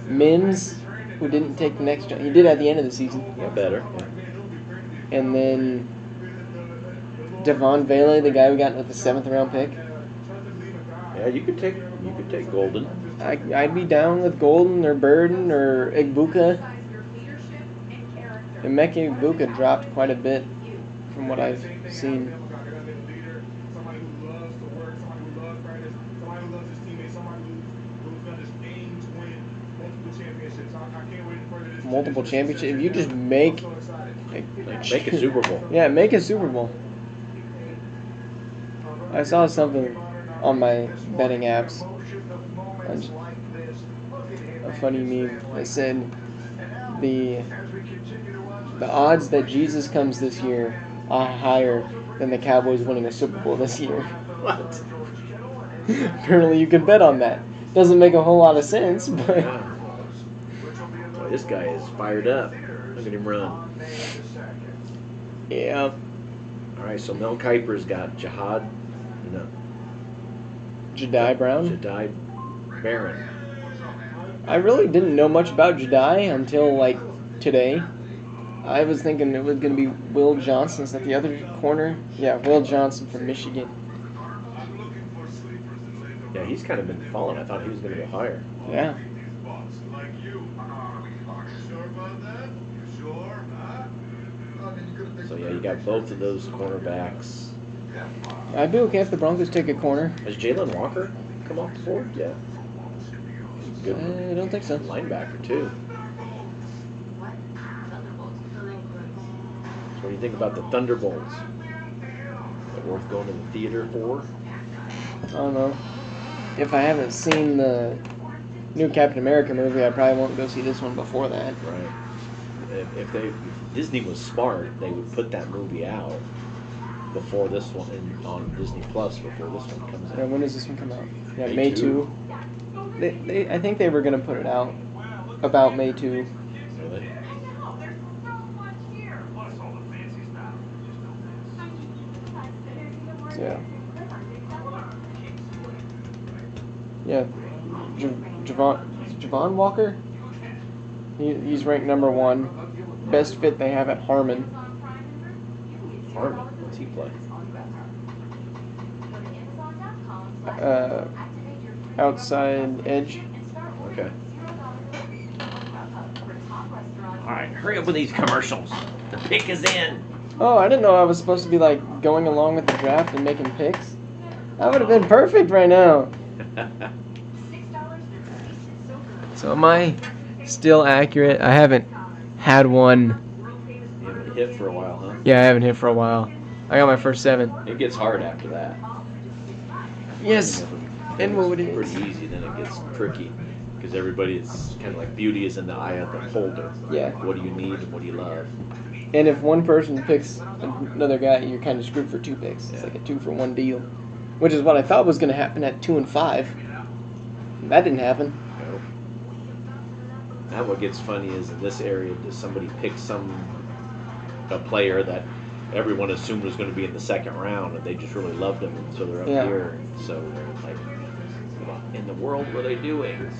Mims, who didn't take the next jump. He did at the end of the season. Yeah, better. Yeah. And then Devon Vele, the guy we got with the 7th round pick. Yeah, you could take Golden. I'd be down with Golden or Burden or Igbuka. And Mekhi Igbuka dropped quite a bit from what I've seen. Somebody who loves to work, somebody who loves practice, somebody who loves his teammates, somebody who's going to just aim to win multiple championships. I can't wait for this. Multiple championships. If you just make Make a Super Bowl. Yeah, make a Super Bowl. I saw something on my betting apps. A funny meme that said the odds that Jesus comes this year are higher than the Cowboys winning a Super Bowl this year. What? Apparently you can bet on that. Doesn't make a whole lot of sense, but Yeah. Boy, this guy is fired up. Look at him run. yeah. All right, so Mel Kiper's got Jahad Jedi Brown. Barron. I really didn't know much about Jedi until like today. I was thinking it was going to be Will Johnson. Is that the other corner? Yeah, Will Johnson from Michigan. Yeah, he's kind of been falling. I thought he was going to go higher. Yeah. So yeah, you got both of those cornerbacks. I'd be okay if the Broncos take a corner. Has Jalen Walker come off the board? Yeah. Good I don't think so. linebacker too. So what do you think about the Thunderbolts? Is it worth going to the theater for? I don't know. If I haven't seen the new Captain America movie, I probably won't go see this one before that. Right. If Disney was smart, they would put that movie out before this one on Disney Plus before this one comes Yeah, out. when does this one come out? Yeah, May May 2. 2. I think they were gonna put it out about May 2. Really? Yeah. Yeah. Javon Walker? He's ranked number 1. Best fit they have at Harmon. Harmon, what's he play? Outside edge. Okay. All right, hurry up with these commercials. The pick is in. Oh, I didn't know I was supposed to be like going along with the draft and making picks. That would have been perfect right now. So am I still accurate? I haven't had one. You haven't hit for a while, huh? Yeah, I haven't hit for a while. I got my first 7. It gets hard after that. Yes. And what It's it is. pretty easy, then it gets tricky. Because everybody is kind of like beauty is in the eye of the beholder. Yeah. What do you need and what do you love? And if one person picks another guy, you're kind of screwed for 2 picks. It's Yeah. like a 2-for-1 deal. Which is what I thought was going to happen at 2 and 5. That didn't happen. No. Now what gets funny is in this area, does somebody pick a player that everyone assumed was going to be in the second round, and they just really loved him, and so they're up Yeah. here. So they're like, what in the world were they doing?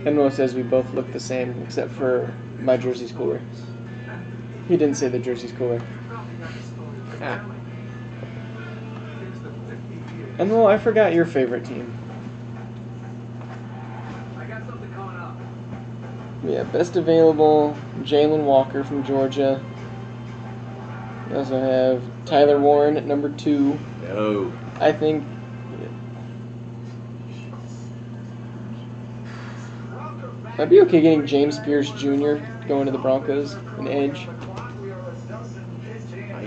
Enmo says we both look the same, except for my jersey's cooler. He didn't say the jersey's cooler. Ah, Enmo, I forgot your favorite team. I got something coming up. Yeah, best available, Jalen Walker from Georgia. We also have Tyler Warren at number 2. no. I think I'd be okay getting James Pierce Jr. going to the Broncos, an edge.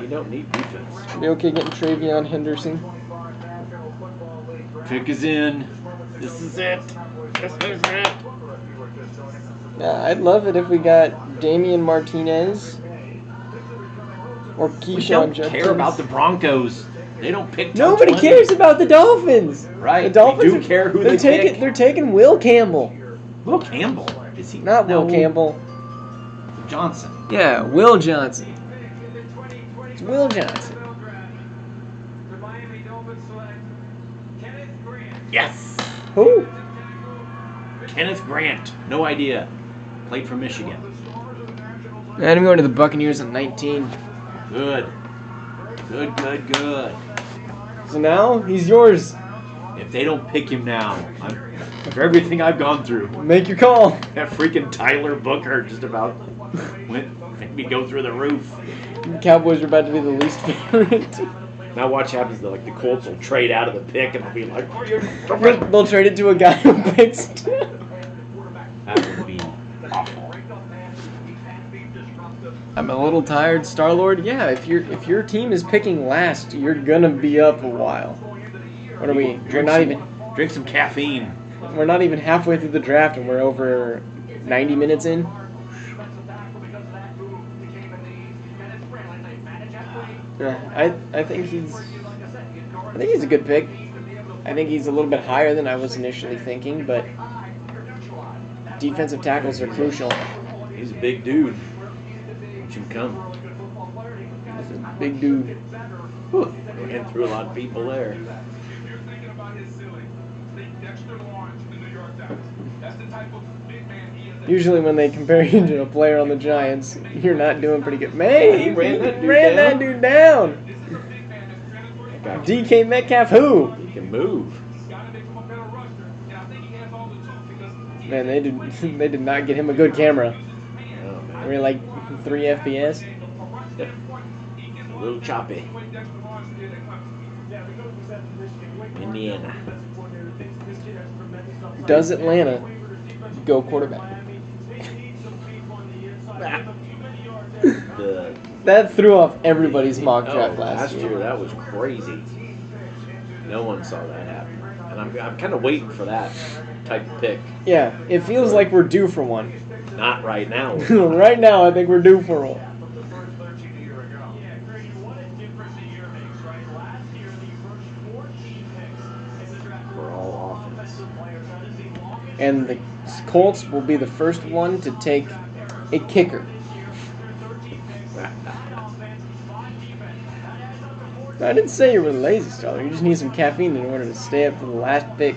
You don't need defense. I'd be okay getting Travion Henderson. Pick is in. This is it. This is it. Yeah, I'd love it if we got Damian Martinez or We Keyshawn don't Judkins. care about the Broncos. They don't pick top Nobody 20. cares about the Dolphins. Right, The Dolphins we do care who they're they taking, pick. They're taking Will Campbell. Will Campbell. Is he? Not Will No. Campbell. Johnson. Yeah, Will Johnson. It's Will Johnson. The Miami Dolphins select Kenneth Grant. Yes. Who? Kenneth Grant. No idea. Played for Michigan. And I'm going to the Buccaneers at 19. Good. Good, good, good. So now he's yours. If they don't pick him now, for everything I've gone through, Make your call. that freaking Tyler Booker just about made me go through the roof. The Cowboys are about to be the least favorite. Now watch what happens. The Colts will trade out of the pick, and I'll be like, "Oh, you're They'll trade it to a guy who picks. that would be awful." I'm a little tired, Star-Lord. Yeah, if your team is picking last, you're gonna be up a while. What are we? Drink some caffeine. We're not even halfway through the draft, and we're over 90 minutes in. Yeah, I think he's a good pick. I think he's a little bit higher than I was initially thinking, but defensive tackles are crucial. He's a big dude. Watch him come. This is a big dude. Whew. Ran through a lot of people there. If you're thinking about his ceiling, think Dexter Lawrence in the New York Times. That's the type of big man he is. Usually when they compare you to a player on the Giants, you're not doing pretty good. Man, He ran that dude ran down. that dude down. This is a big man that's transitory. That guy DK Metcalf, who? he can move. Gotta make him a better rusher. And I think he has all the tools because he Man, they did not get him a good camera. Oh, man. We're like 3 FPS. Yep. A little choppy. Indiana. Does Atlanta go quarterback? The That threw off everybody's mock draft last last year that was crazy. No one saw that happen, and I'm kind of waiting for that type of pick. Yeah, it feels like we're due for one. Not right now. Right now, I think we're due for one. We're all offense. And the Colts will be the first one to take a kicker. I didn't say you were lazy, Stellar. You just need some caffeine in order to stay up to the last pick.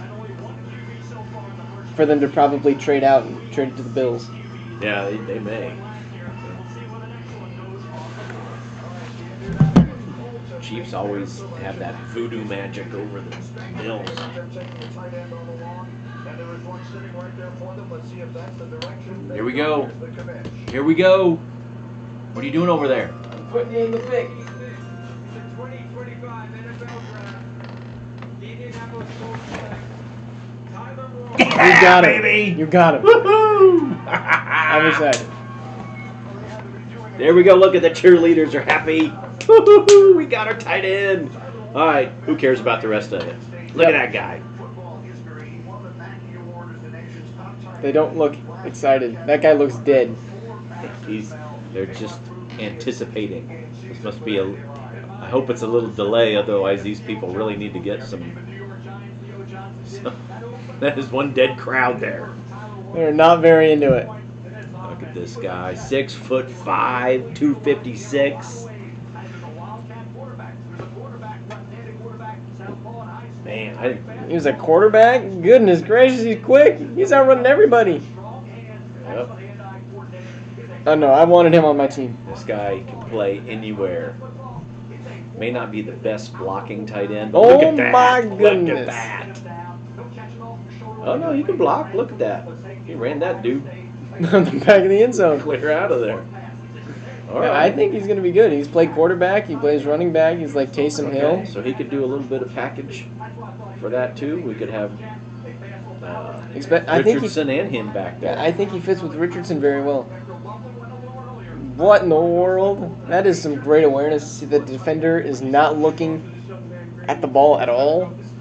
For them to probably trade out and trade it to the Bills. Yeah, they may. Chiefs always have that voodoo magic over the Bills. Here we go. Here we go. What are you doing over there? I'm putting you in the pick. The 2025 NFL Draft. The Indianapolis Colts select Tyler Moore. You got him. Baby. You got him. Woohoo! I'm excited. There we go. Look at the cheerleaders are happy. Woo-hoo-hoo, we got our tight end. All right, who cares about the rest of it? Look at that guy. They don't look excited. That guy looks dead. They're just anticipating. This must be I hope it's a little delay, otherwise these people really need to get some. That is one dead crowd there. They're not very into it. Look at this guy, 6'5", 256. Man, He was a quarterback? Goodness gracious, he's quick. He's outrunning everybody. Yep. Oh no, I wanted him on my team. This guy can play anywhere. May not be the best blocking tight end, but Oh look at that. my Look goodness. at that. Oh no, he can block. Look at that. He ran that dude On the back of the end zone. clear out of there. All Yeah, right. I think he's going to be good. He's played quarterback. He plays running back. He's like Taysom Hill. Okay, so he could do a little bit of package for that too. We could have I think he, Richardson and him back there. yeah, I think he fits with Richardson very well. What in the world? That is some great awareness. The defender is not looking at the ball at all. It's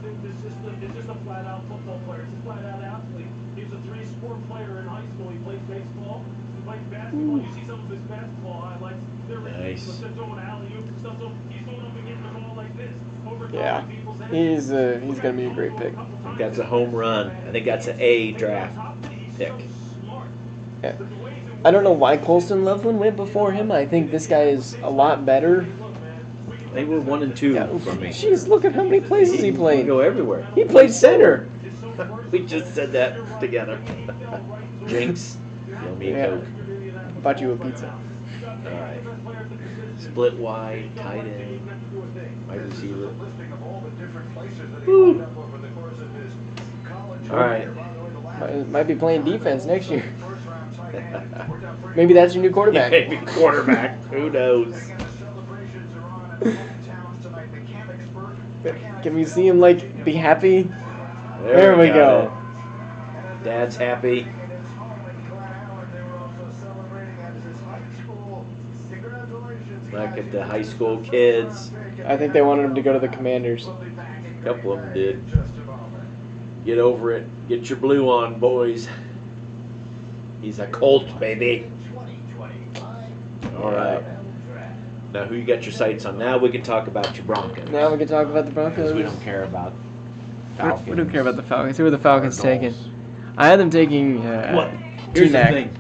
just a flat-out football player. It's a flat-out athlete. He was a three-sport player in high school. He played baseball. He played basketball. You see some of his basketball highlights. They're ridiculous. They're throwing alley-oops and stuff. So he's going up and getting the ball like this. Yeah, he's going to be a great pick. I think that's a home run. I think that's an A draft pick. Yeah. I don't know why Colston Loveland went before him. I think this guy is a lot better. They were 1 and 2 Yeah, for me. jeez, look at how many places he He played. go everywhere. He played center. We just said that together. Jinx. Give me a Yeah. Coke. Bought you a pizza. All right. Split wide, tight end, wide receiver. Woo. All right. Might be playing defense next year. Maybe that's your new quarterback. Maybe quarterback. Who knows? Can we see him like be happy? There we got go. it. Dad's happy. Look at the high school kids. I think they wanted him to go to the Commanders. A couple of them did. Get over it. Get your blue on, boys. He's a Colt, baby. All right. Now, who you got your sights on? Now we can talk about your Broncos. Now we can talk about the Because Broncos. we don't care about Falcons. We don't care about the Falcons. Who are the Falcons taking? I had them taking What? Here's the T-Mac. thing.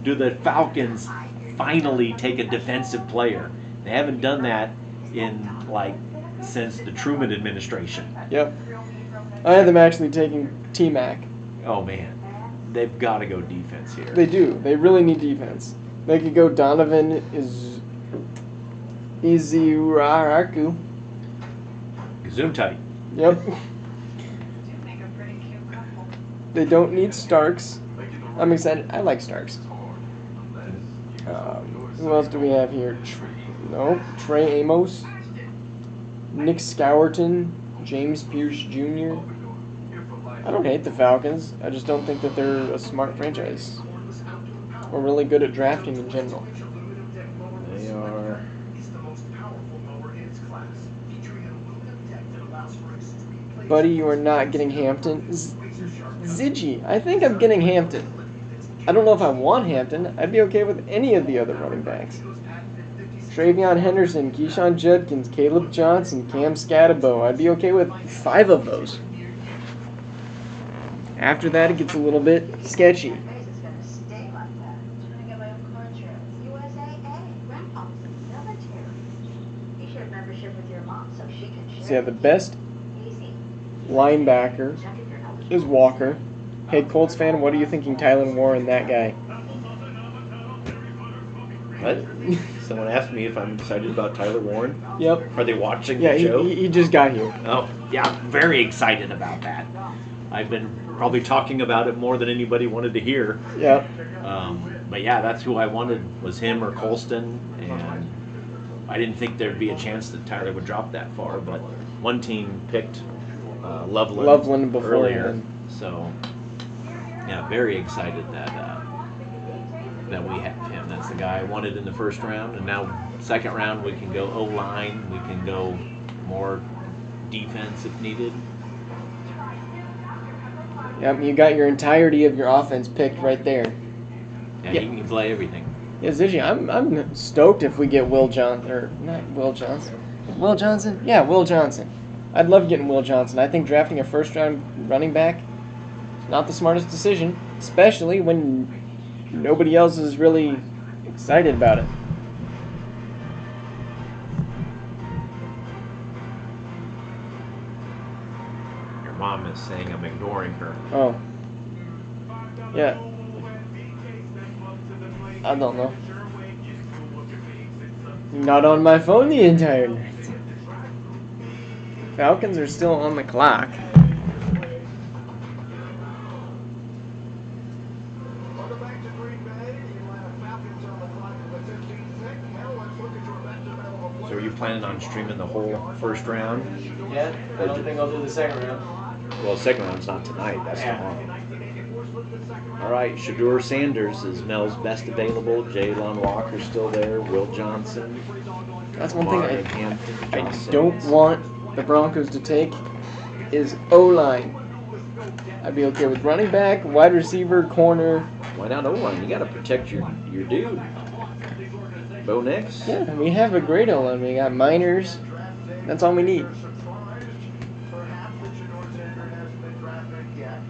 Do the Falcons finally take a defensive player? They haven't done that in, since the Truman administration. Yep. I had them actually taking T-Mac. Oh, man. They've got to go defense here. They do. They really need defense. They could go Donovan Iziraku. Zoom tight. Yep. They don't need Starks. I'm excited. I like Starks. Who else do we have here? Trey Amos, Nick Scourton, James Pierce Jr. I don't hate the Falcons. I just don't think that they're a smart franchise. We're really good at drafting in general. They are. Buddy, you are not getting Hampton. Ziggy, I think I'm getting Hampton. I don't know if I want Hampton. I'd be okay with any of the other running backs. Travion Henderson, Keyshawn Judkins, Caleb Johnson, Cam Scatabo. I'd be okay with 5 of those. After that, it gets a little bit sketchy. So yeah, the best linebacker is Walker. Hey, Colts fan, what are you thinking Tyler Warren, that guy? What? Someone asked me if I'm excited about Tyler Warren. Yep. Are they watching Yeah, the show? he just got here. Oh, yeah, very excited about that. I've been probably talking about it more than anybody wanted to hear. Yep. But yeah, that's who I wanted, was him or Colston, and I didn't think there'd be a chance that Tyler would drop that far, but one team picked Loveland before earlier, him. so yeah, very excited that we have him. That's the guy I wanted in the first round, and now second round we can go O-line, we can go more defense if needed. Yep, you got your entirety of your offense picked right there. Yeah, he can play everything. Yeah, Ziggy, I'm stoked if we get Will Johnson, or not Will Johnson. Will Johnson? Yeah, Will Johnson. I'd love getting Will Johnson. I think drafting a first-round running back is not the smartest decision, especially when nobody else is really excited about it. Your mom is saying I'm ignoring her. Oh. Yeah. I don't know. Not on my phone the entire night. Falcons are still on the clock. So are you planning on streaming the whole first round? Yeah, I don't think I'll do the second round. Well, the second round's not tonight. That's tomorrow. All right, Shedeur Sanders is Mel's best available. Jalen Walker's still there. Will Johnson. That's one thing Marvin I Hampton, don't want the Broncos to take is O-line. I'd be okay with running back, wide receiver, corner. Why not O-line? You got to protect your dude. Bo Nix. Yeah, we have a great O-line. We got Miners. That's all we need.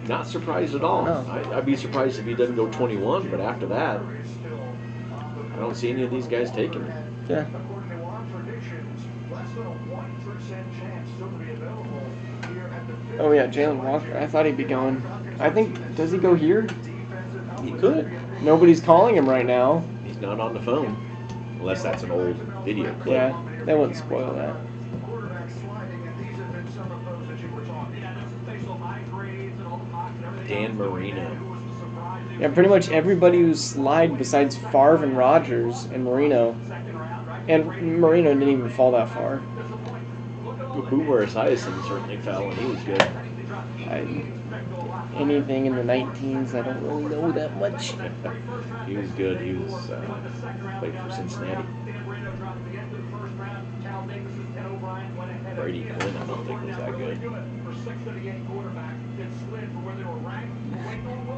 Not surprised at all. No. I'd be surprised if he doesn't go 21, but after that, I don't see any of these guys taking it. Yeah. Oh yeah, Jalen Walker. I thought he'd be going. I think, does he go here? He could. Nobody's calling him right now. He's not on the phone, unless that's an old video clip. Yeah, they wouldn't spoil that. Dan Marino. Yeah, pretty much everybody who's slide besides Favre and Rodgers and Marino. And Marino didn't even fall that far. Boomer Esiason certainly fell, and he was good. Anything in the 19s, I don't really know that much. He was good. He was played for Cincinnati. Brady Quinn, I don't think was that good.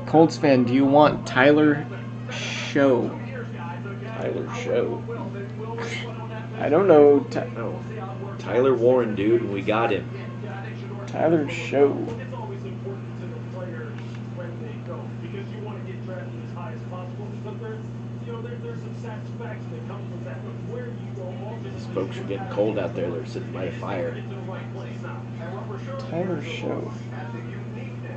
Colts fan, do you want Tyler Show? Tyler Show. I don't know. No. Tyler Warren, dude, and we got him. Tyler Show. These folks are getting cold out there. They're sitting by a fire. Tyler Show.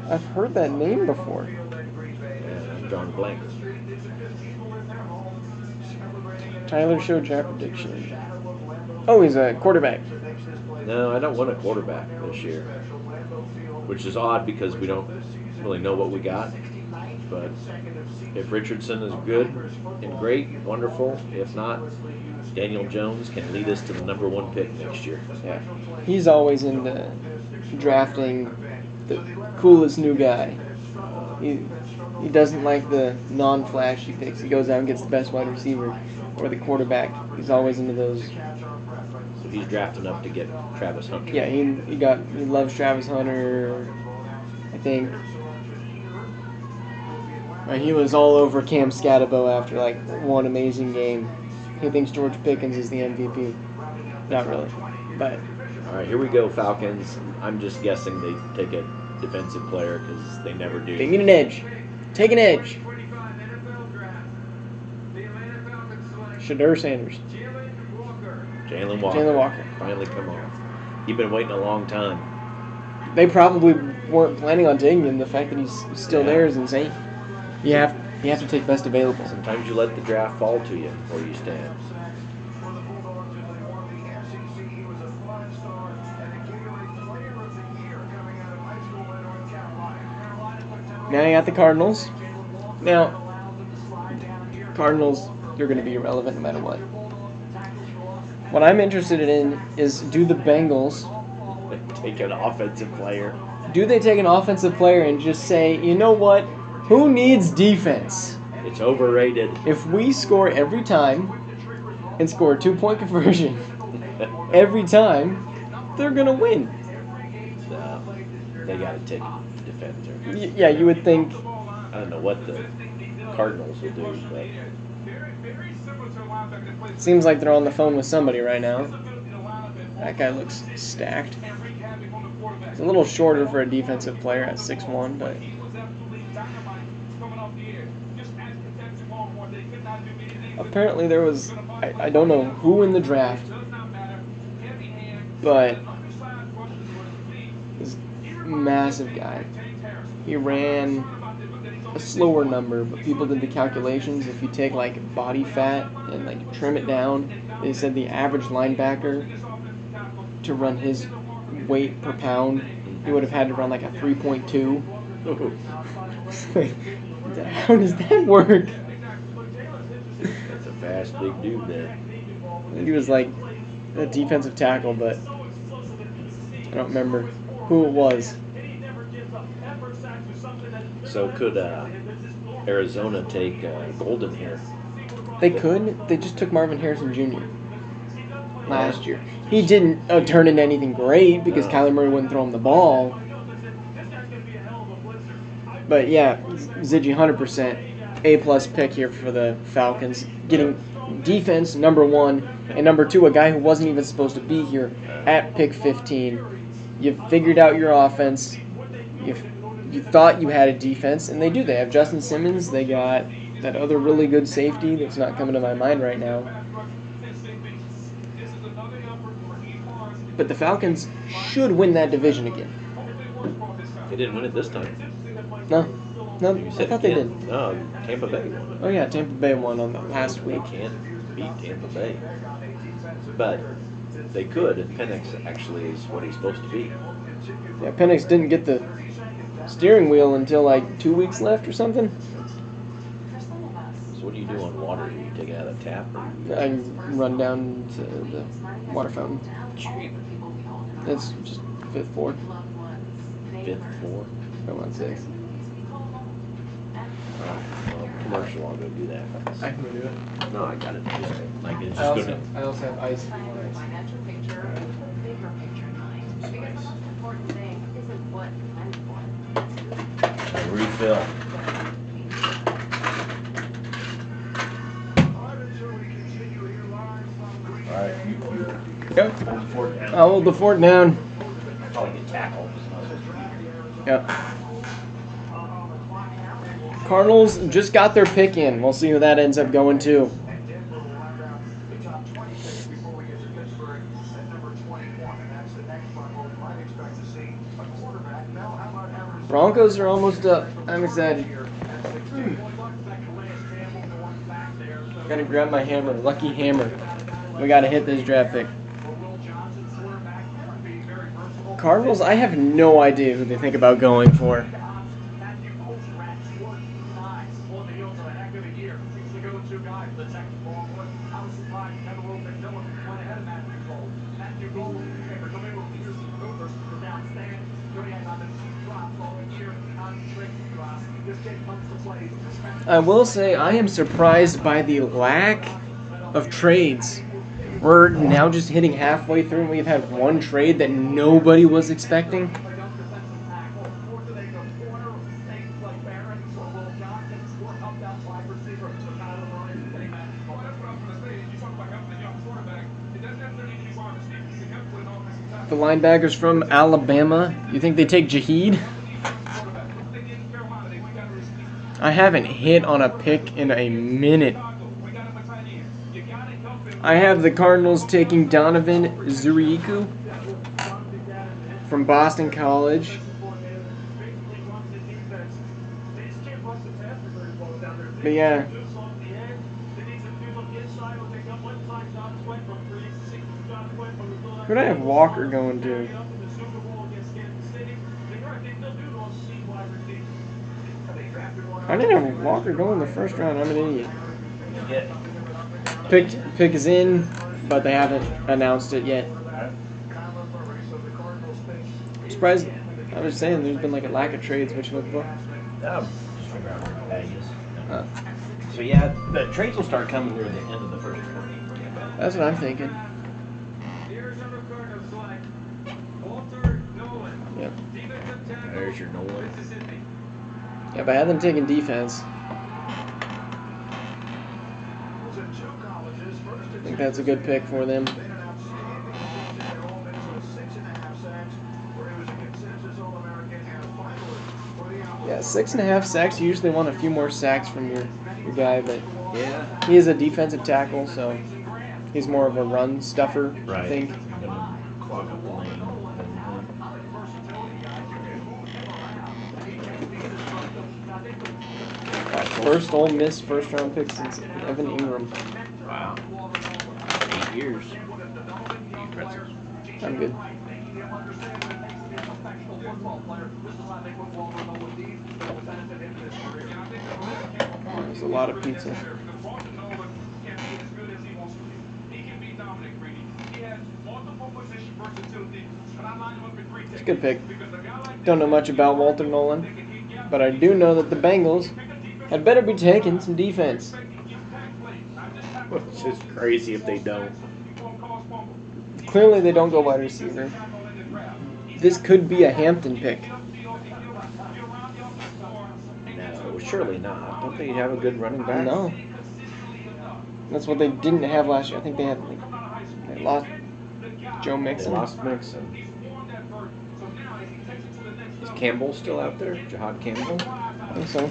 I've heard that name before. Yeah, I'm drawing blank. Tyler Show draft prediction. Oh, he's a quarterback. No, I don't want a quarterback this year. Which is odd because we don't really know what we got. But if Richardson is good and great, wonderful. If not, Daniel Jones can lead us to the #1 pick next year. Yeah, he's always into drafting the coolest new guy. He doesn't like the non-flashy picks. He goes out and gets the best wide receiver or the quarterback. He's always into those. So he's drafting up to get Travis Hunter. Yeah, he loves Travis Hunter. I think. He was all over Cam Scatabo after like one amazing game. He thinks George Pickens is the MVP. Not really, but. All right, here we go, Falcons. I'm just guessing they take a defensive player because they never do. They need an edge. Take an edge. Shadur Sanders. Jalen Walker. Jalen Walker. Finally come on. You've been waiting a long time. They probably weren't planning on taking him. The fact that he's still there is insane. You have to take best available. Sometimes you let the draft fall to you before you stand. Now you got the Cardinals. Now, Cardinals, they're going to be irrelevant no matter what. What I'm interested in is, do the Bengals take an offensive player? Do they take an offensive player and just say, you know what? Who needs defense? It's overrated. If we score every time and score a 2-point conversion every time, they're going to win. They got to take a defender. Yeah, you would think. I don't know what the Cardinals will do, but seems like they're on the phone with somebody right now. That guy looks stacked. He's a little shorter for a defensive player at 6'1", but apparently there was, I don't know who in the draft, but this massive guy. He ran a slower number, but people did the calculations. If you take like body fat and like trim it down, they said the average linebacker to run his weight per pound, he would have had to run like a 3.2. How does that work? That's a fast big dude there. He was like a defensive tackle, but I don't remember who it was. So could Arizona take Golden here? They could. They just took Marvin Harrison Jr. last year. He didn't turn into anything great because Kyler Murray wouldn't throw him the ball. But yeah, Ziggy 100% A+ pick here for the Falcons. Getting defense, #1, and #2, a guy who wasn't even supposed to be here at pick 15. You've figured out your offense. You thought you had a defense, and they do. They have Justin Simmons. They got that other really good safety that's not coming to my mind right now. But the Falcons should win that division again. They didn't win it this time. No, You I said thought they again. did. No, Tampa Bay won it. Oh yeah, Tampa Bay won on the last They week. can't beat Tampa Bay. But they could, and Penix actually is what he's supposed to be. Yeah, Penix didn't get the steering wheel until like 2 weeks left or something. So what do you do on water? Do you take it out of the tap? Or I run down to the water fountain. It's just fifth floor. Fifth floor? I'm on 6. Well, commercial, I'll go do that. I can go do it. No, I got it. Just, like, it's I just also, gonna. I also have ice if you want ice. Financial picture, the bigger picture in mind. Because the most important thing isn't what you went for. Refill. All right, you Yep. hold the fort down. I'll hold the fort down. Probably get tackled. Yep. Cardinals just got their pick in. We'll see who that ends up going to. Broncos are almost up. I'm excited. Gotta grab my hammer. Lucky hammer. We gotta hit this draft pick. Cardinals, I have no idea who they think about going for. two guys protecting Baldwin. I was surprised Kevin Wilson and Dillon went ahead of Matthew Cole. Matthew Cole and the Domingo Peterson Cougars was outstanding. Jody had on the cheap drops all year on tricky drops. This kid comes to play. I will say I am surprised by the lack of trades. We're now just hitting halfway through, and we've had one trade that nobody was expecting. The linebackers from Alabama. You think they take Jaheed? I haven't hit on a pick in a minute. I have the Cardinals taking Donovan Zuriku from Boston College. But yeah. Who do I have Walker going to? I didn't have Walker going in the first round. I'm an idiot. Pick is in, but they haven't announced it yet. I'm surprised. I was saying there's been like a lack of trades, which was what? Just figure out where that is. So yeah, the trades will start coming near the end of the first round. That's what I'm thinking. Yep. There's your Nolan. Yeah, but I had them taking defense. I think that's a good pick for them. Yeah, 6.5 sacks. You usually want a few more sacks from your guy, but yeah, he is a defensive tackle, so he's more of a run stuffer, right. I think. Clog up the lane. First Ole Miss first round pick since Evan Ingram. Wow. 8 years. I'm good. There's a lot of pizza. It's a good pick. Don't know much about Walter Nolan, but I do know that the Bengals had better be taking some defense. Which is crazy if they don't. Clearly they don't go wide receiver. This could be a Hampton pick. No, surely not. Don't they have a good running back? No. That's what they didn't have last year. I think they had they lost Joe Mixon. They lost Mixon. Is Campbell still out there? Jahad Campbell? I think so.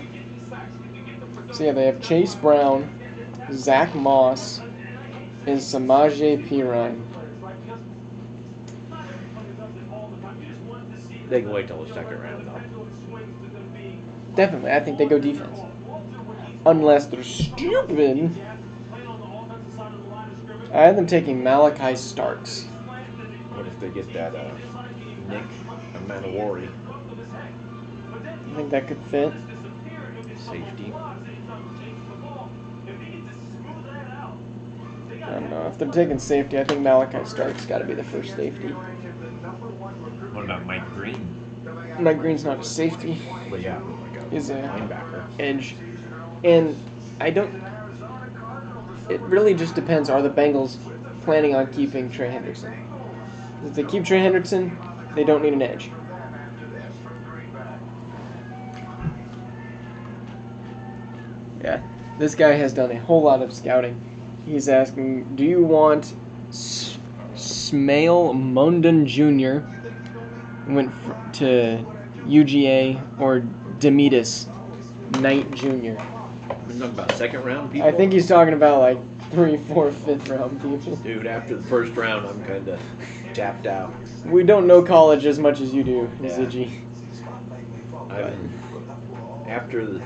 So yeah, they have Chase Brown, Zach Moss, and Samaje Perine. They can wait till the second round, though. Definitely, I think they go defense. Unless they're stupid. I had them taking Malachi Starks. What if they get that Nick Manowari? I think that could fit. Safety. I don't know. If they're taking safety, I think Malachi Starks got to be the first safety. What about Mike Green? Mike Green's not a safety. But yeah, like a He's a linebacker. edge. And I don't... It really just depends. Are the Bengals planning on keeping Trey Hendrickson? If they keep Trey Hendrickson, they don't need an edge. Yeah, this guy has done a whole lot of scouting. He's asking, do you want Smail Mondon Jr. went to UGA or Demetis Knight Jr.? We're talking about second round people? I think he's talking about like 3, 4, 5th round people. Dude, after the first round, I'm kind of tapped out. We don't know college as much as you do, Yeah. Ziggy. After the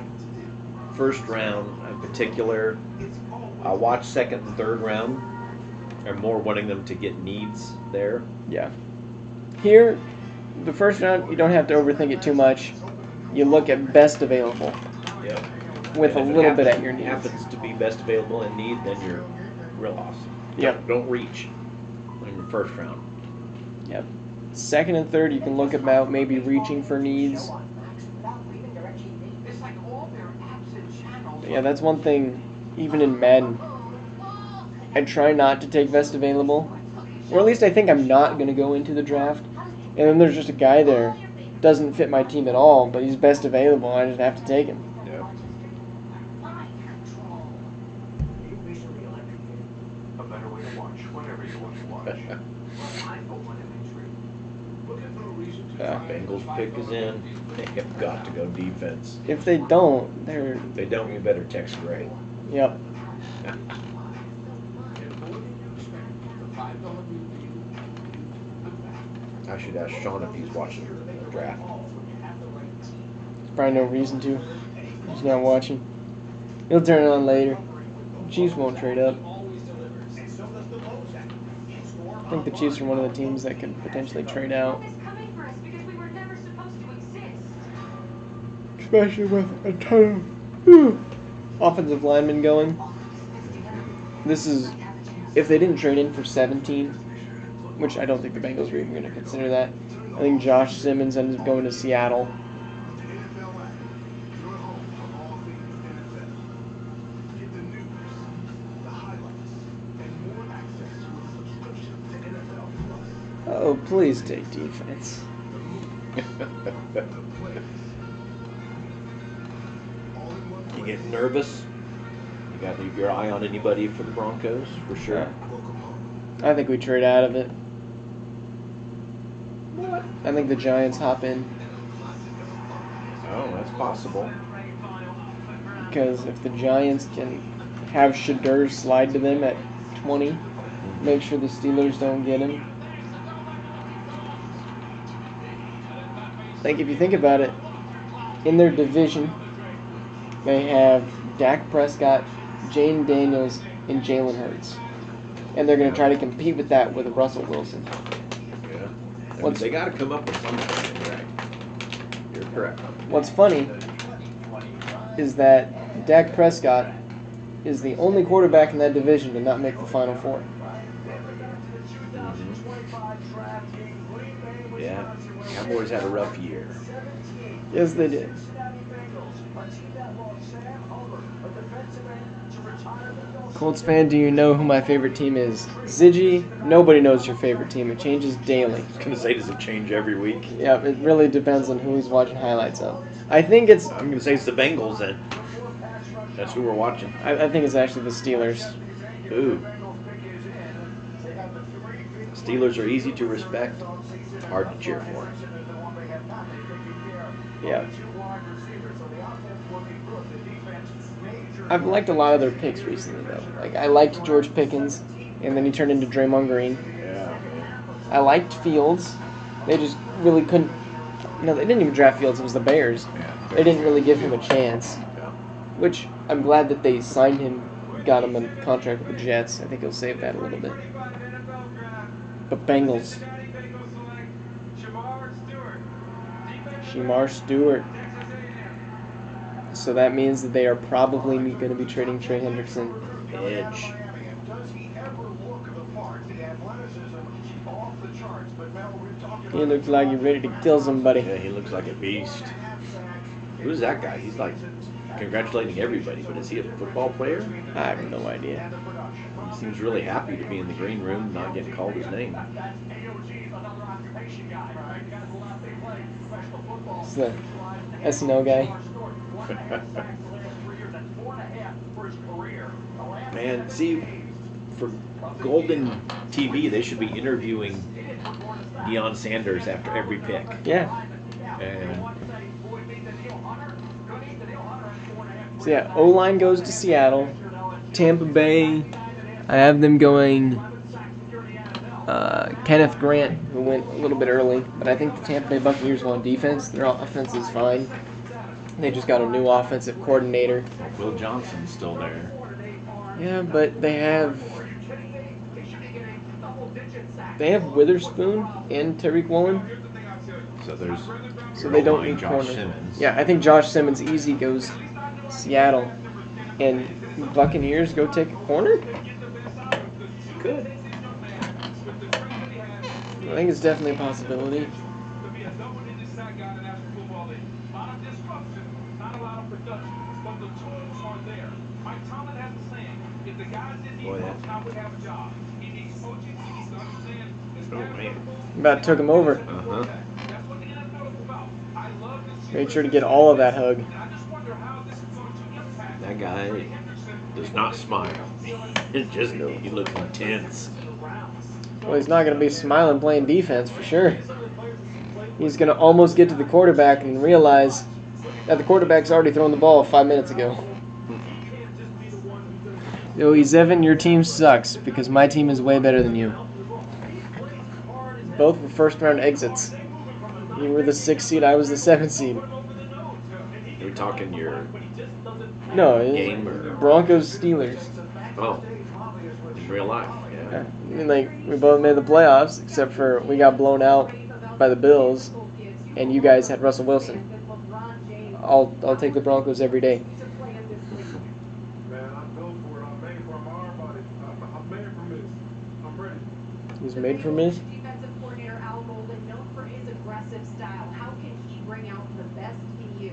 first round in particular, I watch second and third round. I'm more wanting them to get needs there. Yeah. Here, the first round, you don't have to overthink it too much. You look at best available. Yeah. with a And if it little bit at your knees. happens to be best available in need, then you're real awesome. Yep. Don't reach in the first round. Yep. Second and third, you can look about maybe reaching for needs. But yeah, that's one thing. Even in Madden, I try not to take best available, or at least I think I'm not going to go into the draft. And then there's just a guy there, doesn't fit my team at all, but he's best available. I just have to take him. Yeah. A better way to watch whatever you want to watch. Bengals pick is in. They have got to go defense. If they don't, they're. If they don't, you better text Ray. Yep. I should ask Sean if he's watching the draft. There's probably no reason to. He's not watching. He'll turn it on later. Chiefs won't trade up. I think the Chiefs are one of the teams that could potentially trade out. Especially with a ton of offensive linemen going. This is, if they didn't trade in for 17, which I don't think the Bengals are even going to consider that. I think Josh Simmons ends up going to Seattle. Oh, please take defense. You get nervous? You got to leave your eye on anybody for the Broncos, for sure. Yeah. I think we trade out of it. I think the Giants hop in. Oh, that's possible. Because if the Giants can have Shadur slide to them at 20, make sure the Steelers don't get him. Like, if you think about it, in their division, they have Dak Prescott, Jane Daniels, and Jalen Hurts. And they're going to try to compete with that with Russell Wilson. Yeah. I mean, they got to come up with something, right? You're correct. What's funny is that Dak Prescott is the only quarterback in that division to not make the Final Four. Yeah. Cowboys had a rough year. Yes, they did. Colts fan, do you know who my favorite team is? Ziggy, nobody knows your favorite team. It changes daily. I was going to say, does it change every week? Yeah, it really depends on who he's watching highlights of. I think it's... I'm going to say it's the Bengals then. That's who we're watching. I think it's actually the Steelers. Ooh. Steelers are easy to respect, hard to cheer for. Yeah. I've liked a lot of their picks recently, though. Like, I liked George Pickens, and then he turned into Draymond Green. Yeah. I liked Fields. They just really couldn't... No, they didn't even draft Fields. It was the Bears. Yeah. They didn't really give him a chance. Yeah. Which, I'm glad that they signed him, got him a contract with the Jets. I think he'll save that a little bit. But Bengals. Shamar Stewart. So that means that they are probably going to be trading Trey Hendrickson. Edge. He looks like he's ready to kill somebody. Yeah, he looks like a beast. Who's that guy? He's like congratulating everybody, but is he a football player? I have no idea. He seems really happy to be in the green room, not getting called his name. It's the SNL guy. Man, see, for Golden TV, they should be interviewing Deion Sanders after every pick. Yeah. And So yeah, O-line goes to Seattle. Tampa Bay, I have them going Kenneth Grant, who went a little bit early. But I think the Tampa Bay Buccaneers want defense. Their offense is fine. They just got a new offensive coordinator. Will Johnson's still there. Yeah, but they have Witherspoon and Tariq Woolen. So there's So they don't O-line need Josh corner. Simmons. Yeah, I think Josh Simmons easy goes Seattle and Buccaneers go take a corner? Could. I think it's definitely a possibility. To be a double-digit sack guy in the National Football League. A lot of disruption, not a lot of production, but the tools are there. Mike Tomlin has a saying: if the guys didn't need Boy, coaching, I would have a job. He needs coaching. He needs to understand his Oh, man. About took him over. Uh-huh. That's what the NFL is about. I love this. Made sure to get all of that hug. And I just wonder how this is going to impact That guy does not smile. It just, he looks intense. Well, he's not going to be smiling playing defense for sure. He's going to almost get to the quarterback and realize that the quarterback's already thrown the ball 5 minutes ago. Yo, Evan, your team sucks because my team is way better than you. Both were first-round exits. You were the 6th seed, I was the 7th seed. You're talking your No, game or Broncos Steelers. oh, in real life, yeah. I mean, like, we both made the playoffs, except for we got blown out by the Bills, and you guys had Russell Wilson. I'll take the Broncos every day. Man, I'm built for it. I'm made for it. My arm body. I'm made for this. I'm ready. He's made for me. Defensive coordinator Al Golden, known for his aggressive style. How can he bring out the best in you?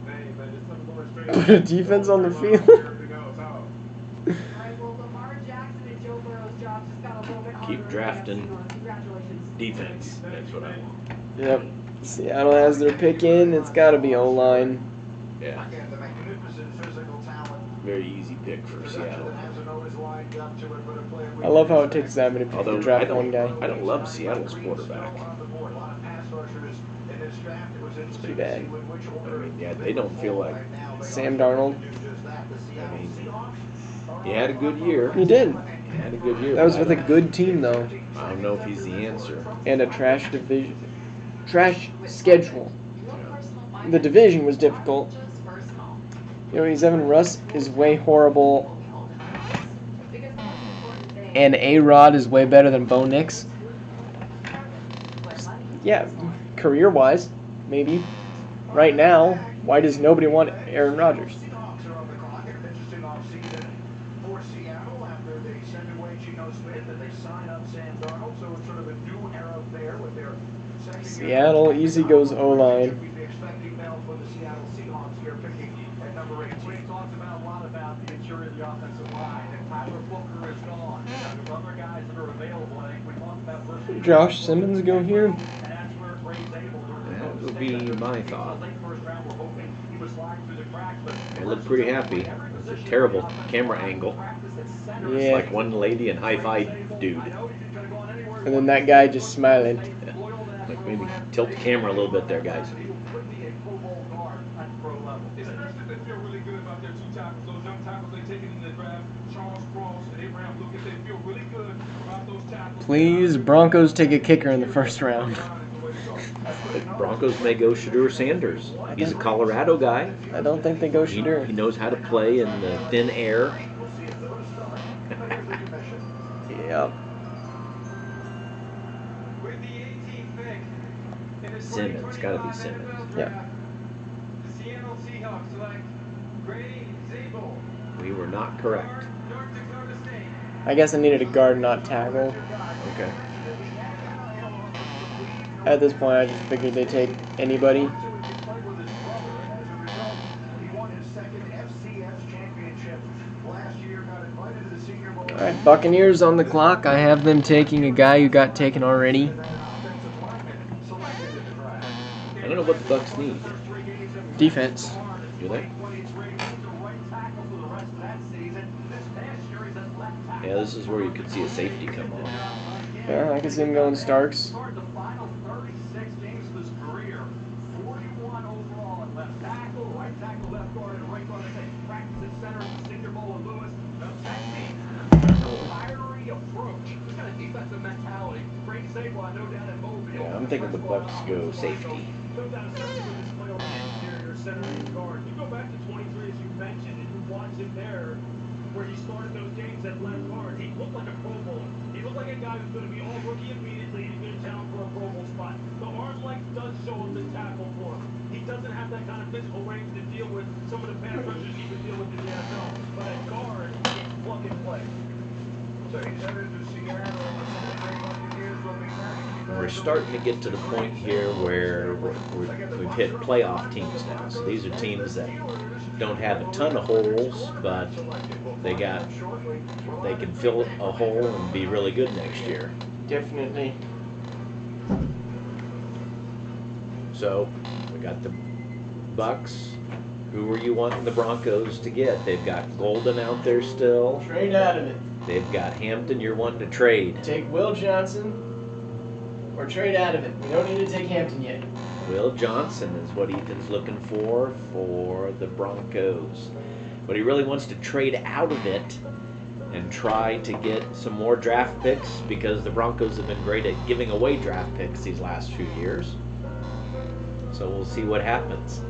Hey, man, just something going straight. Put a defense on the field. Everything else, how? All right, well, Lamar Jackson and Joe Burrow's job just got a little bit harder. Keep drafting Congratulations. defense. That's what I want. Yep. Seattle has their pick in. It's got to be O-line. Yeah. Again, the magnificent physical talent Very easy pick for that Seattle. hasn't always lined up to it, but a player we I love how it takes that many people Although to I draft one guy. don't love Seattle's quarterback. on the board. A lot of pass rushers in this draft. It was interesting pretty to see bad. which I order mean, yeah, they don't feel like. right now. They Sam also Darnold. do just that. The I Seattle mean, Seahawks he had a good year. He did. He had a good year. That was but with a good team, though, I don't know if he's the answer. and a trash division, trash schedule. The division was difficult. You know, Evan Russ is way horrible, and A-Rod is way better than Bo Nix. Yeah, career-wise, maybe. Right now, why does nobody want Aaron Rodgers? Seahawks are on the clock. An interesting offseason for Seattle after they send away Geno Smith and they sign up Sam Darnold. So it's sort of a new era there with their second Seattle, easy goes O-line. We'd be expecting now for the Seattle Seahawks here picking at number 18. We talked about a lot about the interior of the offensive line, and Tyler Booker is gone. And there's other guys that are available. I think we talked about versus Josh Simmons go here. and that's where Gray's able to That would be my thought. late first round. We're hoping he would slide through the cracks, but They look pretty happy. It's a terrible camera angle. It's Yeah, like one lady and high five dude. and then that guy just smiling. Like maybe tilt the camera a little bit there, guys. would be a Pro Bowl guard at pro level. Especially if they feel really good about their two tackles, those young tackles they taken in the draft, Charles Cross and Abraham Lucas. They feel really good about those tackles. Please, Broncos take a kicker in the first round. The Broncos may go Shadur Sanders. He's a Colorado guy. I don't think they go He Shadur. knows how to play in the thin air. Yep. With the 18th pick in the Simmons, gotta be Simmons. Yeah. The Seattle Seahawks select Grady Zabel, We were not correct. North Dakota State. I guess I needed a guard, not tackle. Okay. At this point, I just figured they'd take anybody. He won his second FCS championship last year. Got invited to the Senior Bowl. All right, Buccaneers on the clock. I have them taking a guy who got taken already. Offensive lineman selected in the draft. I don't know what the Bucks need. Defense. Do they? Yeah, this is where you could see a safety come on. Yeah, I can see him going Starks. The final 36 games of his career, 41 overall at left tackle, right tackle, left guard, and right guard. They practice at center at the Senior Bowl with Lewis. The technique, fiery approach. He's got a defensive mentality. Grady Zabel, I know down in Mobile. Yeah, I'm thinking the Bucks go safety. No doubt, especially with this play on the interior center and guard. You go back to 23, as you mentioned, and you watch him there, where he started those games at left guard. He looked like a Pro Bowler. He looked like a guy who's going to be all rookie immediately and get down for a Pro Bowl spot. The arm length does show him the tackle for him. He doesn't have that kind of physical range to deal with some of the pass We're starting to get to the point here where we've hit playoff teams now. So these are teams that don't have a ton of holes, but they can fill a hole and be really good next year. Definitely. So we got the Bucks. Who are you wanting the Broncos to get? They've got Golden out there still. Trade out of it. They've got Hampton. You're wanting to trade. Take Will Johnson or trade out of it. We don't need to take Hampton yet. Will Johnson is what Ethan's looking for the Broncos. But he really wants to trade out of it and try to get some more draft picks because the Broncos have been great at giving away draft picks these last few years. So we'll see what happens.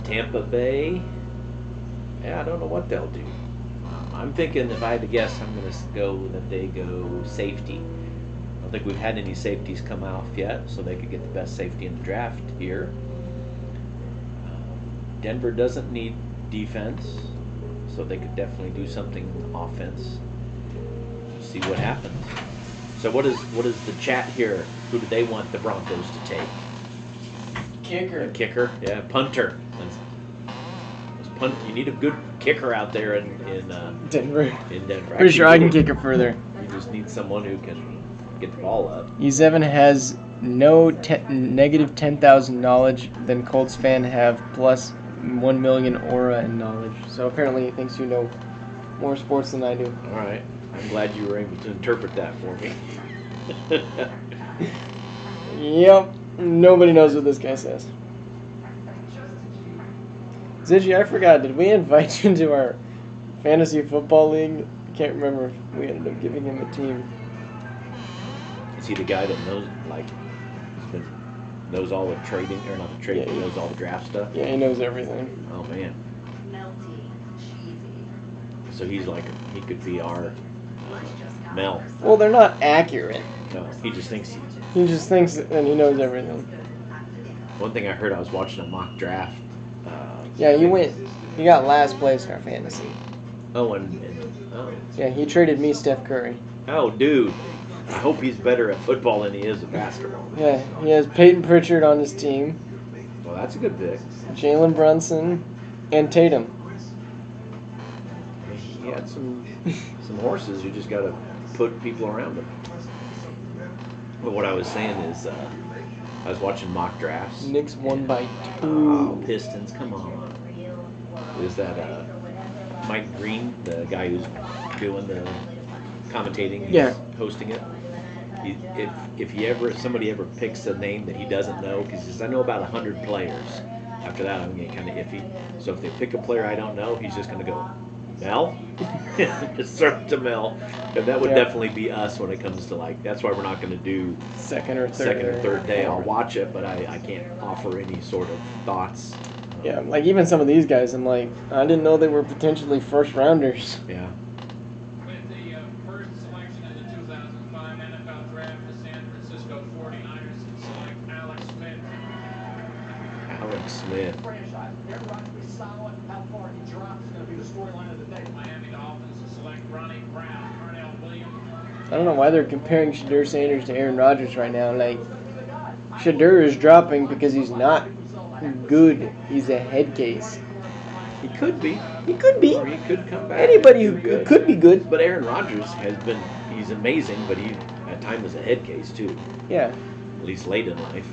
Tampa Bay, yeah, I don't know what they'll do. I'm thinking, if I had to guess, I'm going to go that they go safety. I don't think we've had any safeties come off yet, so they could get the best safety in the draft here. Denver doesn't need defense, so they could definitely do something offense. See what happens. So what is the chat here? Who do they want the Broncos to take? Kicker. A kicker? Yeah, punter. You need a good kicker out there in Denver. In Denver. Pretty sure I can kick it further. You just need someone who can get the ball up. E7 has no negative 10,000 knowledge, then Colts fan have plus 1 million aura and knowledge. So apparently he thinks you know more sports than I do. All right. I'm glad you were able to interpret that for me. Yep. Nobody knows what this guy says. Ziggy, I forgot. Did we invite you to our fantasy football league? I can't remember if we ended up giving him a team. Is he the guy that knows, knows all the trading, or not the trading, Yeah, he knows all the draft stuff? Yeah, he knows everything. Oh, man. Melty, cheesy. So he's he could be our Mel. Well, they're not accurate. No, he just thinks He just thinks and he knows everything. One thing I heard, I was watching a mock draft. Yeah, he got last place in our fantasy. Oh. Yeah, he traded me Steph Curry. Oh, dude. I hope he's better at football than he is at basketball. Yeah, he has Peyton Pritchard on his team, Well, that's a good pick. Jalen Brunson, and Tatum. He had some horses. You just got to put people around him. But what I was saying is, I was watching mock drafts. Knicks won by 2. Oh, Pistons, come on. Is that Mike Green, the guy who's doing the commentating? He's hosting it. If somebody ever picks a name that he doesn't know, because he says, I know about 100 players. After that, I'm getting kind of iffy. So if they pick a player I don't know, he's just going to go, Mel? Just throw it to Mel. And that would definitely be us when it comes to that's why we're not going to do second or third day. I'll watch it, but I can't offer any sort of thoughts. Yeah, even some of these guys, I'm like, I didn't know they were potentially first rounders. Yeah. With the first selection in the 2005 NFL Draft, the San Francisco 49ers select Alex Smith. Alex Smith. Franchise. Aaron Rodgers is solid. How far he drops is going to be the storyline of the day. Miami Dolphins select Ronnie Brown, Darnell Williams. I don't know why they're comparing Shadur Sanders to Aaron Rodgers right now. Shadur is dropping because he's not good. He's a head case. He could be. He could be. Or he could come back. Anybody who could be good. But Aaron Rodgers he's amazing, but he at times is a head case too. Yeah. At least late in life.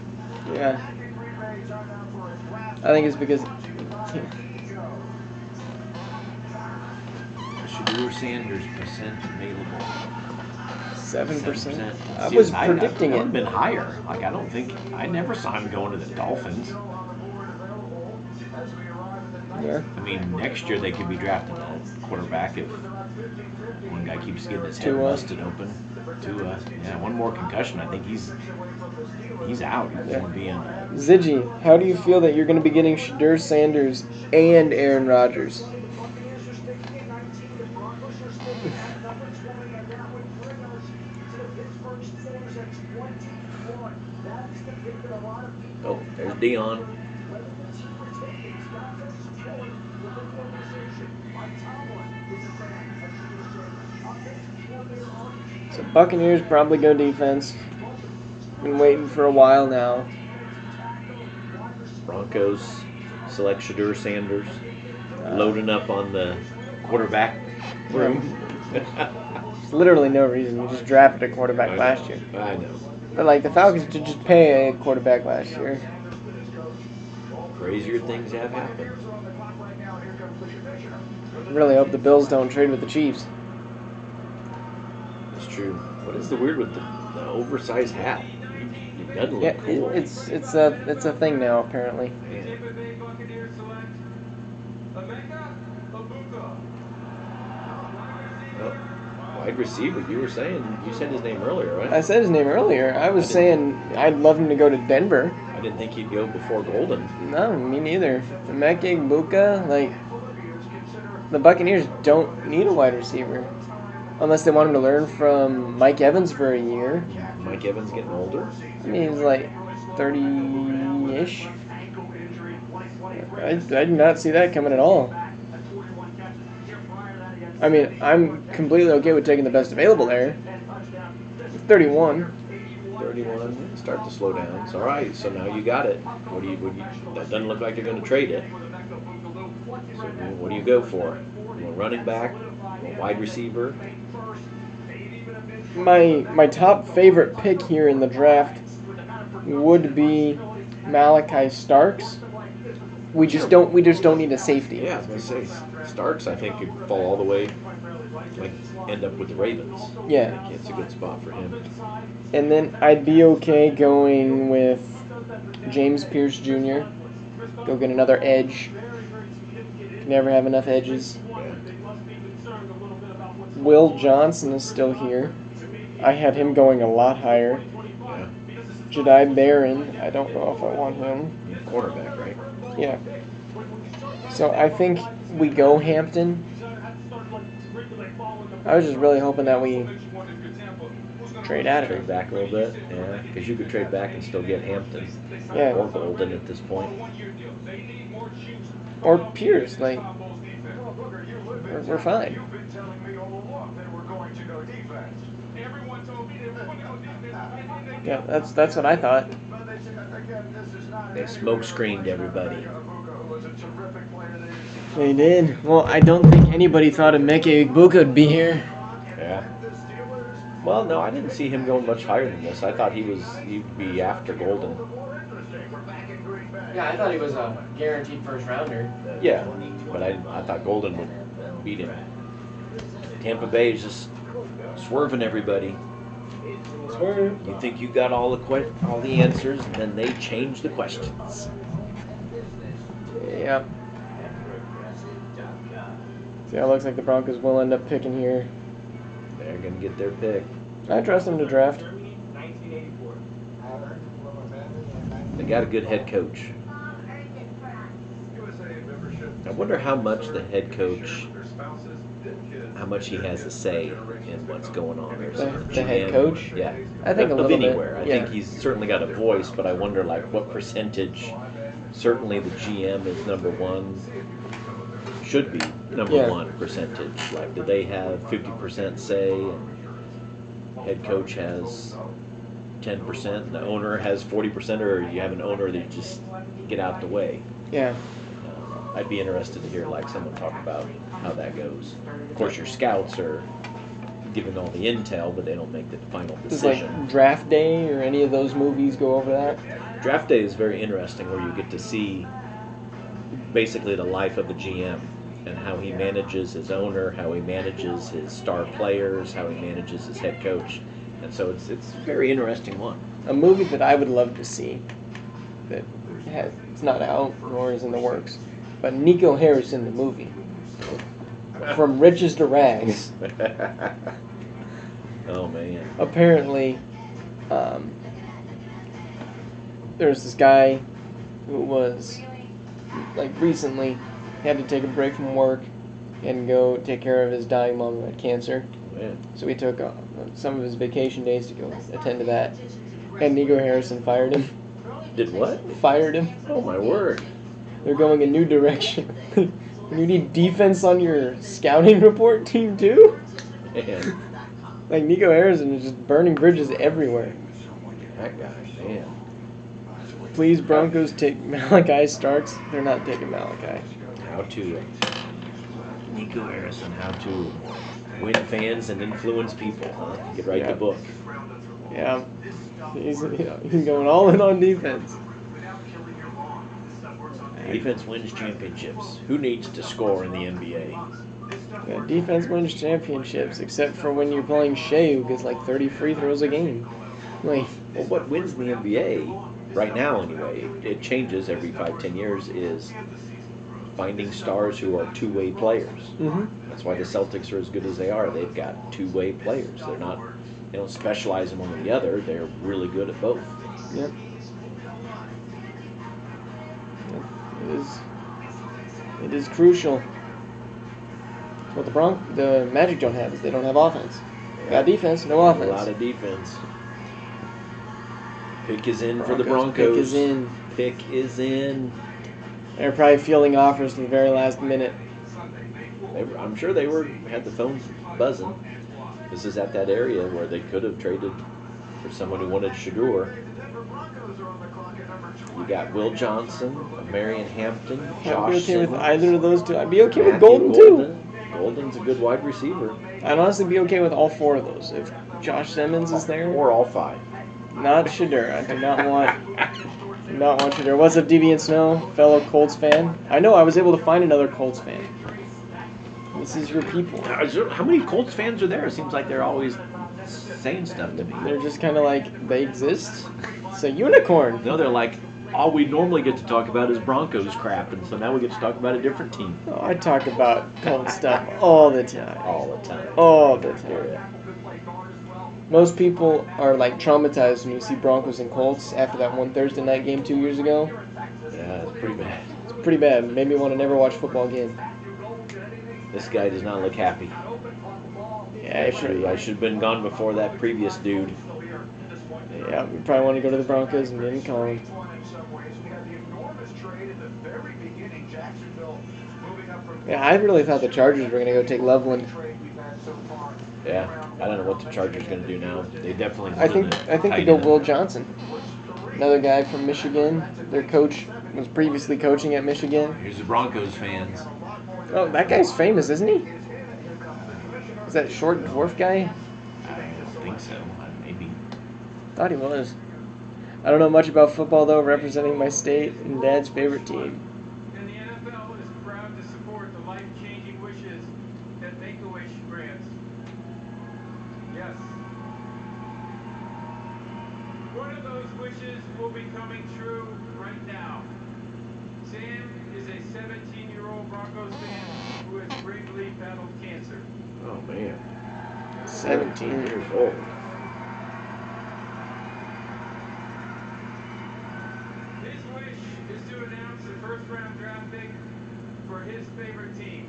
Yeah. I think it's because Shadur Sanders percent available. 7%. I was predicting it. Would have it. been higher. I never saw him going to the Dolphins. Yeah. I mean, next year they could be drafting a quarterback if one guy keeps getting his head Tua. busted open. Tua. Yeah, one more concussion. I think he's out. He won't be in. Ziggy, how do you feel that you're going to be getting Shadur Sanders and Aaron Rodgers? Oh, there's Dion. So Buccaneers probably go defense. Been waiting for a while now. Broncos select Shadur Sanders, loading up on the quarterback room. There's literally no reason. You just drafted a quarterback last year. I know. But like the Falcons did just pay a quarterback last year. Crazier things have happened. Really hope the Bills don't trade with the Chiefs. It's true. What is the weird with the oversized hat? It doesn't look cool. It's a thing now apparently. Wide receiver, you said his name earlier, right? I said his name earlier. I was saying I'd love him to go to Denver. I didn't think he'd go before Golden. No, me neither. Emeka Egbuka, like the Buccaneers don't need a wide receiver. Unless they want him to learn from Mike Evans for a year. Mike Evans getting older? I mean, he's like 30-ish. I did not see that coming at all. I mean, I'm completely okay with taking the best available there. 31. 31. Start to slow down. It's all right. So now you got it. That doesn't look like you're going to trade it. So what do you go for? You want running back? A wide receiver? My top favorite pick here in the draft would be Malachi Starks. We just don't need a safety. Yeah, I was gonna say Starks. I think could fall all the way, like end up with the Ravens. Yeah, It's a good spot for him. and then I'd be okay going with James Pierce Jr. Go get another edge. Can never have enough edges. Yeah. Will Johnson is still here. I had him going a lot higher. Yeah. Jedi Barron, I don't know if I want him. Cornerback, right? Yeah. So I think we go Hampton. I was just really hoping that we trade out of Trade it. back a little bit, yeah, because you could trade back and still get Hampton Yeah. or Golden at this point. Or Pierce, like, we're fine. Yeah, that's what I thought. They smoke screened everybody. They did. Well, I don't think anybody thought Emeka Egbuka would be here. Yeah. Well, no, I didn't see him going much higher than this. I thought he'd be after Golden. Yeah, I thought he was a guaranteed first rounder. Yeah, but I thought Golden would beat him. Tampa Bay is just swerving everybody. You think you got all the answers, and then they change the questions. Yep. See, it looks like the Broncos will end up picking here. They're gonna get their pick. I trust them to draft. They got a good head coach. I wonder how much the head coach, how much he has a say in what's going on. Or The head coach? Yeah. I think a of little bit, anywhere. I yeah. think he's certainly got a voice, but I wonder like what percentage. Certainly the GM is number one. Should be number one percentage. Like, do they have 50% say? And head coach has 10%. And the owner has 40%, or you have an owner that just get out the way. Yeah. I'd be interested to hear like someone talk about how that goes. Of course, your scouts are given all the intel, but they don't make the final Does decision. like Draft Day or any of those movies go over that? Draft Day is very interesting, where you get to see basically the life of the GM and how he manages his owner, how he manages his star players, how he manages his head coach, and so it's a very interesting one. A movie that I would love to see that it's not out nor is in the works, but Nico Harrison the movie. From Riches to Rags. Oh man. Apparently, there's this guy who was, like, recently had to take a break from work and go take care of his dying mom who had cancer. Man. So he took some of his vacation days to go attend to that. And Nico Harrison fired him. Did what? Fired him. Oh my word. They're going a new direction. And you need defense on your scouting report team too? Man. Like, Nico Harrison is just burning bridges everywhere. That guy, man. Please, Broncos, take Malachi Starks. They're not taking Malachi. How to Nico Harrison, how to win fans and influence people, huh? You could write the book. Yeah. He's going all in on defense. Defense wins championships. Who needs to score in the NBA? Yeah, defense wins championships, except for when you're playing Shea, who gets like 30 free throws a game. Like, Well, what wins in the NBA, right now anyway, it changes every 5-10 years, is finding stars who are two-way players. mm-hmm. That's why the Celtics are as good as they are. They've got two-way players. They don't specialize in one or the other. They're really good at both. Yep. It is crucial. What the Magic don't have is they don't have offense. They got defense, no offense. A lot of defense. Pick is in for the Broncos, Broncos. pick is in. Pick is in. They're probably fielding offers to the very last minute. I'm sure they had the phones buzzing. This is at that area where they could have traded for someone who wanted Shador. You got Will Johnson, Marion Hampton, I'd Josh be okay with Simmons, either of those two. I'd be okay with Matthew Golden too. Golden's a good wide receiver. I'd honestly be okay with all four of those. If Josh Simmons is there, Or all five. not Shador. I do not want Shador. What's up, Deviant Snow, fellow Colts fan? I know I was able to find another Colts fan. This is your people. How many Colts fans are there? It seems like they're always saying stuff to me. They're just kind of like, they exist? It's a unicorn. No, they're like, all we normally get to talk about is Broncos crap, and so now we get to talk about a different team. Oh, I talk about Colts stuff all the time. All the time. All the time. Most people are like traumatized when you see Broncos and Colts after that one Thursday night game 2 years ago. Yeah, it's pretty bad. It's pretty bad. Made me want to never watch football again. This guy does not look happy. Yeah, I should have been gone before that previous dude. Yeah, we probably want to go to the Broncos and didn't call him. Yeah, I really thought the Chargers were going to go take Loveland. Yeah, I don't know what the Chargers are going to do now. They definitely. I think they go Will Johnson, another guy from Michigan. Their coach was previously coaching at Michigan. Here's the Broncos fans. Oh, that guy's famous, isn't he? Is that short dwarf guy? I don't think so. Maybe. Thought he was. I don't know much about football though. Representing my state and Dad's favorite team. And the NFL is proud to support the life-changing wishes that Make-A-Wish grants. Yes. One of those wishes will be coming true right now. Sam is a 17-year-old Broncos fan who has bravely battled cancer. Oh man. 17 years old. His wish is to announce the first-round draft pick for his favorite team.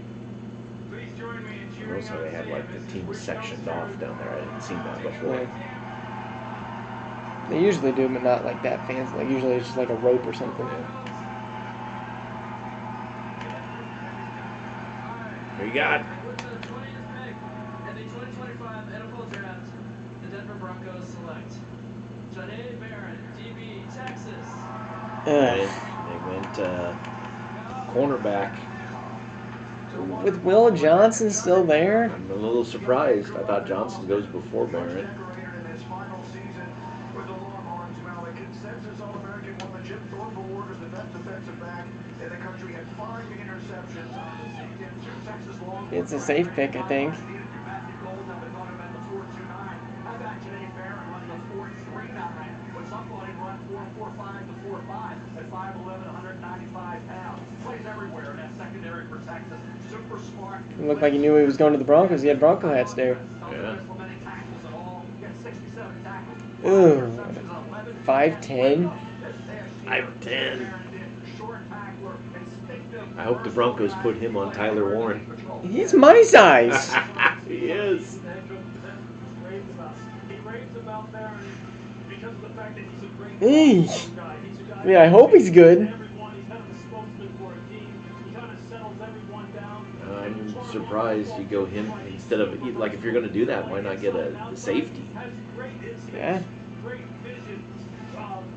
Please join me in cheering Notice how on they had Sam like as the he team pushes sectioned through. off down there. I hadn't seen that before. Yeah. They usually do, but not like that fancy. Like usually it's just like a rope or something. Here you got. With the 20th pick in the 2025 NFL Draft, the Denver Broncos select Janae Barron, DB, Texas. They went cornerback. With Will Johnson still there? I'm a little surprised. I thought Johnson goes before Barrett. It's a safe pick, I think. It looked like he knew he was going to the Broncos. He had Bronco hats there. Yeah. Ooh. 5'10". 5'10". I hope the Broncos put him on Tyler Warren. He's my size. He is. He raves about Barron because of the fact that he's a great Hey. guy. He's a guy Yeah, I hope he's good. He's kind of a spokesman for a team. He kind of settles everyone I'm surprised you go him instead of like if you're going to do that, why not get a safety? Yeah. Great vision,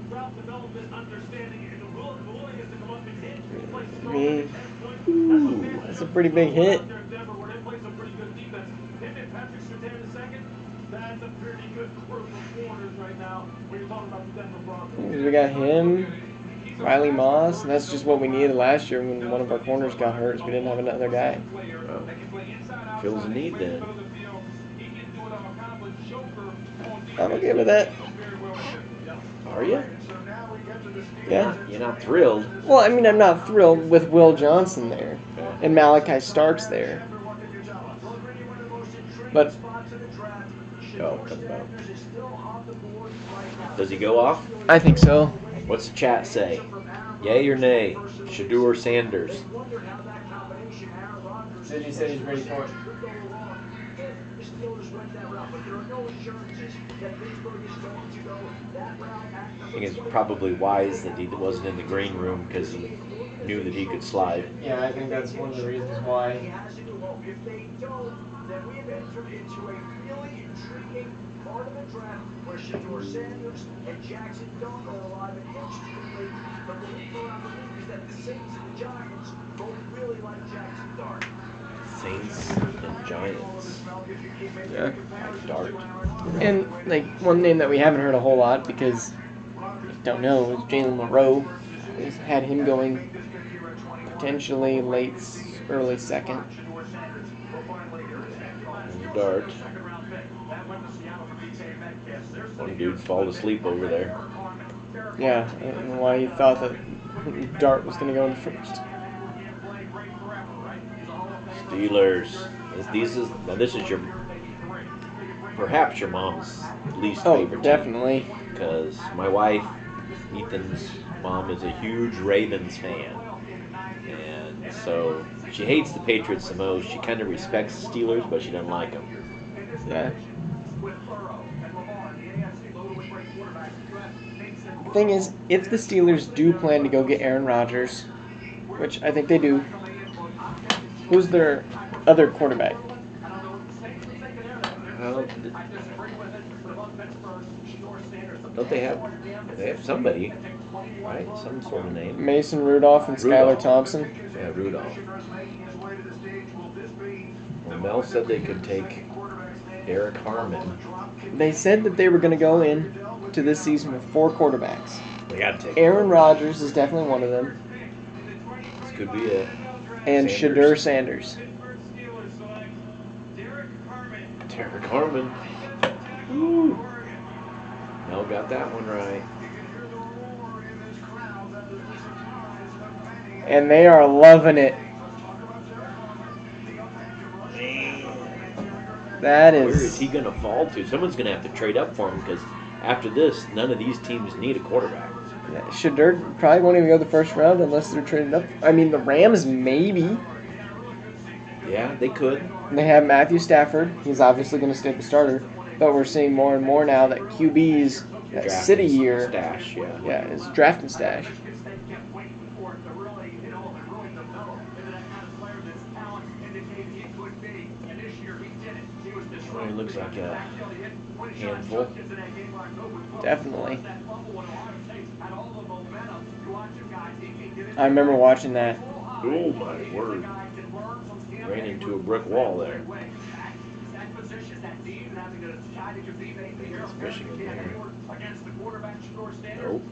route development, understanding, and the willingness to come up and hit. He plays I strong mean, at 10 points. Ooh, that's a pretty big hit. Out there in Denver where they play some pretty good defense. Him and Patrick Surtain the second. That's a pretty good group of corners right now when you're talking about the Denver Broncos. We got him, Riley Moss, and that's just what we needed last year when one of our corners got hurt. So we didn't have another guy. well, fills a need then. I'm okay with that. Are you? Yeah. You're not thrilled. Well, I mean, I'm not thrilled with Will Johnson there and Malachi Starks there. But Oh, comes out. Does he go off? I think so. What's the chat say? Yay or nay? Shador Sanders. Did he say he's ready for it? I think it's probably wise that he wasn't in the green room because he knew that he could slide. Yeah, I think that's one of the reasons why. If they don't, then we have entered into a really intriguing part of the draft where Shador Sanders and Jackson Dart are alive. And interestingly, the belief around the league is that the Saints and the Giants both really like Jackson Dart. Saints and Giants. Yeah. Like Dart. And like one name that we haven't heard a whole lot because we don't know is Jalen Moreau. We've had him going potentially late, early second. Dart. One dude fall asleep over there. Yeah, I don't know why you thought that Dart was going to go in first. Steelers. This is your perhaps your mom's least Oh, favorite team. definitely. Because my wife, Ethan's mom, is a huge Ravens fan. And so she hates the Patriots the most. She kind of respects the Steelers, but she doesn't like them. Yeah. Thing is, if the Steelers do plan to go get Aaron Rodgers, which I think they do, who's their other quarterback? Don't they have somebody, right? Some sort of name. Mason Rudolph and Skylar Thompson. Yeah, Rudolph. Well, Mel said they could take Derek Harmon. They said that they were going to go in to this season with 4 quarterbacks. They got to take Aaron Rodgers is definitely one of them. This could be it. And Shador Sanders. Derek Harmon. Woo. Mel got that one right. And they are loving it. That is. Where is he going to fall to? Someone's going to have to trade up for him because after this, none of these teams need a quarterback. Yeah, Shador probably won't even go the first round unless they're traded up. I mean, the Rams maybe. Yeah, they could. They have Matthew Stafford. He's obviously going to stay the starter. But we're seeing more and more now that QB's that city year stash, yeah, is drafting stash. Well, he looks like a handful. Definitely. I remember watching that. Oh my word. Ran into a brick wall there. It's Michigan there. Nope.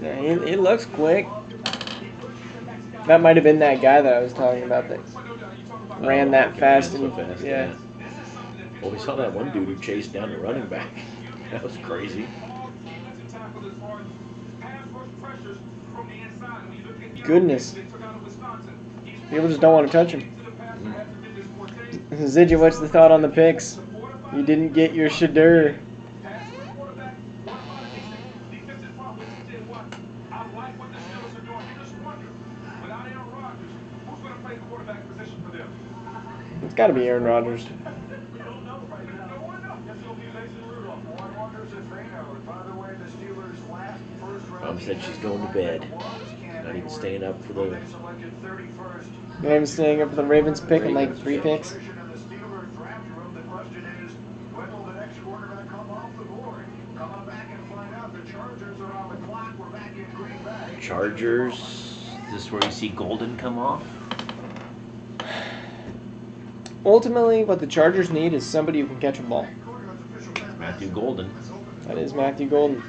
Yeah, he looks quick. That might have been that guy that I was talking about that ran that fast. So fast, yeah. Well, we saw that one dude who chased down the running back. That was crazy. Goodness. People just don't want to touch him. Zidja, what's the thought on the picks? You didn't get your Shador. It's got to be Aaron Rodgers. Mom said she's going to bed. Not even staying up for the. Selected 31st. Not even staying up for the Ravens pick and like 3 picks. The Steelers draft room. The question is, when will the next quarterback come off the board? Coming back and find out. The Chargers are on the clock. We're back in Green Bay. Chargers. Is this where you see Golden come off? Ultimately, what the Chargers need is somebody who can catch a ball. Matthew Golden. That is Matthew Golden.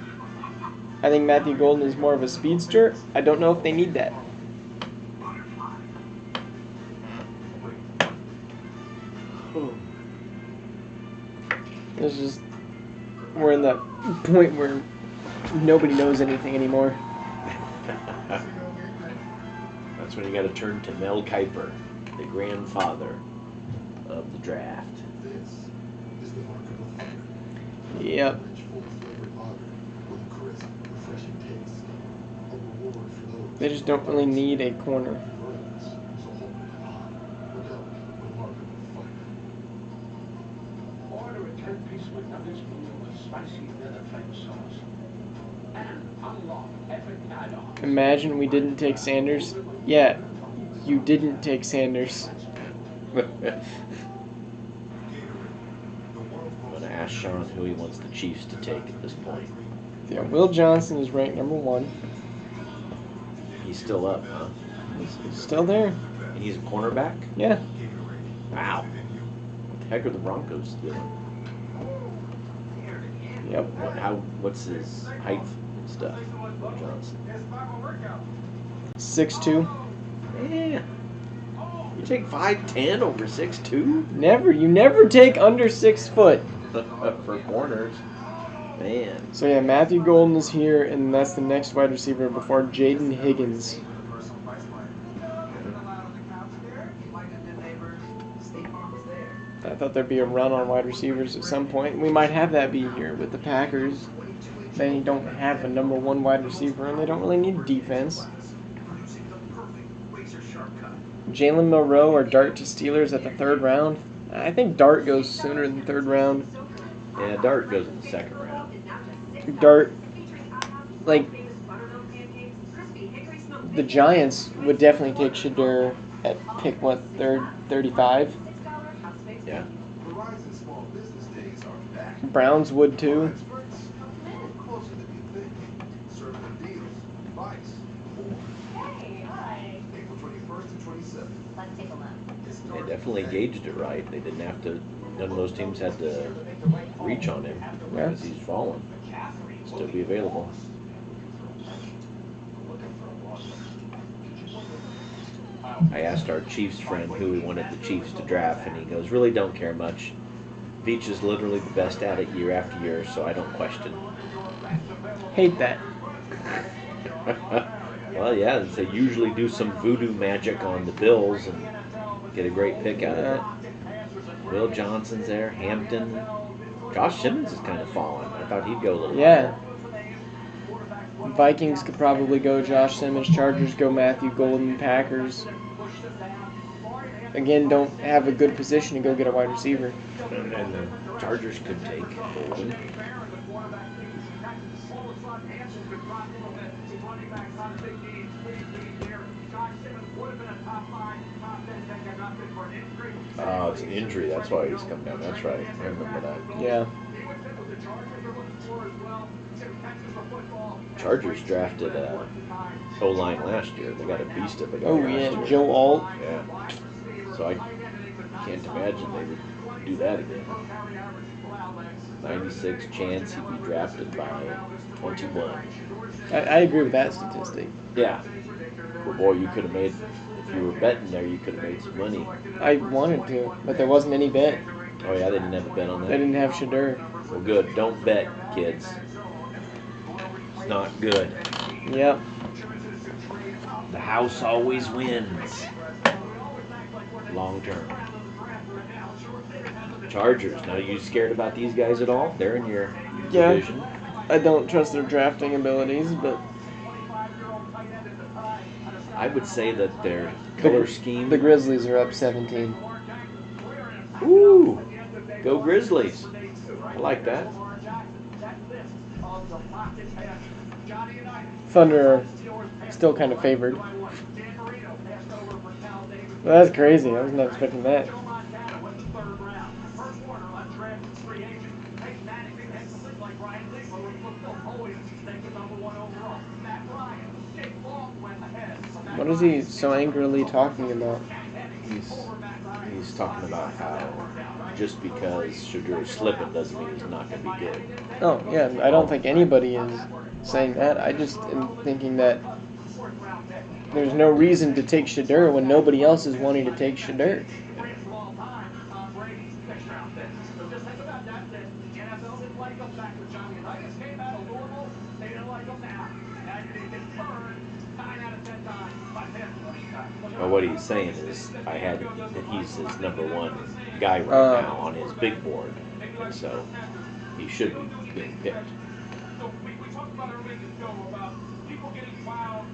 I think Matthew Golden is more of a speedster. I don't know if they need that. It's just, we're in that point where nobody knows anything anymore. That's when you got to turn to Mel Kiper, the grandfather of the draft. This is the mark of a fighter. Yep. Rich, full flavored lager with a crisp, refreshing taste. A reward for those They just don't really need a corner. burdens who's a whole hot. Look out for the mark of a fighter. Order a 10-piece McNuggets meal with spicy leather flame sauce. And unlock epic add-ons. Imagine we didn't take Sanders. Yeah, you didn't take Sanders. I'm going to ask Sean who he wants the Chiefs to take at this point. Yeah, Will Johnson is ranked number 1. He's still up, huh? He's still there. And he's a cornerback? Yeah. Wow. What the heck are the Broncos doing? Yep. What's his height and stuff? Will Johnson. 6'2". Yeah. You take 5'10" over 6'2"? Never. You never take under 6 foot. For corners. Man. So yeah, Matthew Golden is here, and that's the next wide receiver before Jaden Higgins. I thought there'd be a run on wide receivers at some point. We might have that be here with the Packers. They don't have a number 1 wide receiver, and they don't really need defense. Jalen Milroe or Dart to Steelers at the 3rd round. I think Dart goes sooner than 3rd round. Yeah, Dart goes in the 2nd round. Dart, like, the Giants would definitely take Shadur at pick, 35? Yeah. Verizon small business days are back. Browns would too. Closer than you think. Serving them deals, advice, more. Hey, hi. April 21st and 27th. Let's take a look. They definitely gauged it right. They didn't have to, none of those teams had to reach on him because he's fallen. Still be available. I asked our Chiefs friend who we wanted the Chiefs to draft, and he goes, really don't care much. Veach is literally the best at it year after year, so I don't question. Hate that. Well, yeah, they usually do some voodoo magic on the Bills and get a great pick out of it. Will Johnson's there, Hampton. Josh Simmons is kind of fallen. I thought he'd go a little Yeah. higher. Vikings could probably go Josh Simmons. Chargers go Matthew Golden. Packers, again, don't have a good position to go get a wide receiver. And the Chargers could take Golden. Oh, it's an injury. That's why he's come down. That's right. I remember that. Yeah. Chargers drafted O-line last year. They got a beast of a guy Oh last yeah, year. Joe Alt. Yeah. So I can't imagine they would do that again. 96 chance he'd be drafted by 21. I agree with that statistic. Yeah. Well, boy, you could have made, if you were betting there, you could have made some money. I wanted to, but there wasn't any bet. Oh, yeah, they didn't have a bet on They that? didn't have Shadur. Well, good. Don't bet, kids. It's not good. Yep. The house always wins. Long term. Chargers. Now, you scared about these guys at all? They're in your Yeah. division. I don't trust their drafting abilities, but I would say that their color scheme. the Grizzlies are up 17. Ooh, go Grizzlies. I like that. Thunder are still kind of favored. Well, that's crazy. I was not expecting that. What is he so angrily talking about? He's talking about how just because Shadur's slipping doesn't mean he's not going to be good. Oh, yeah, I don't think anybody is saying that. I just am thinking that there's no reason to take Shadur when nobody else is wanting to take Shadur. Well, what he's saying is that he's his number one guy right now on his big board, and so he should be being picked. So we talked about earlier in the show about people getting fouled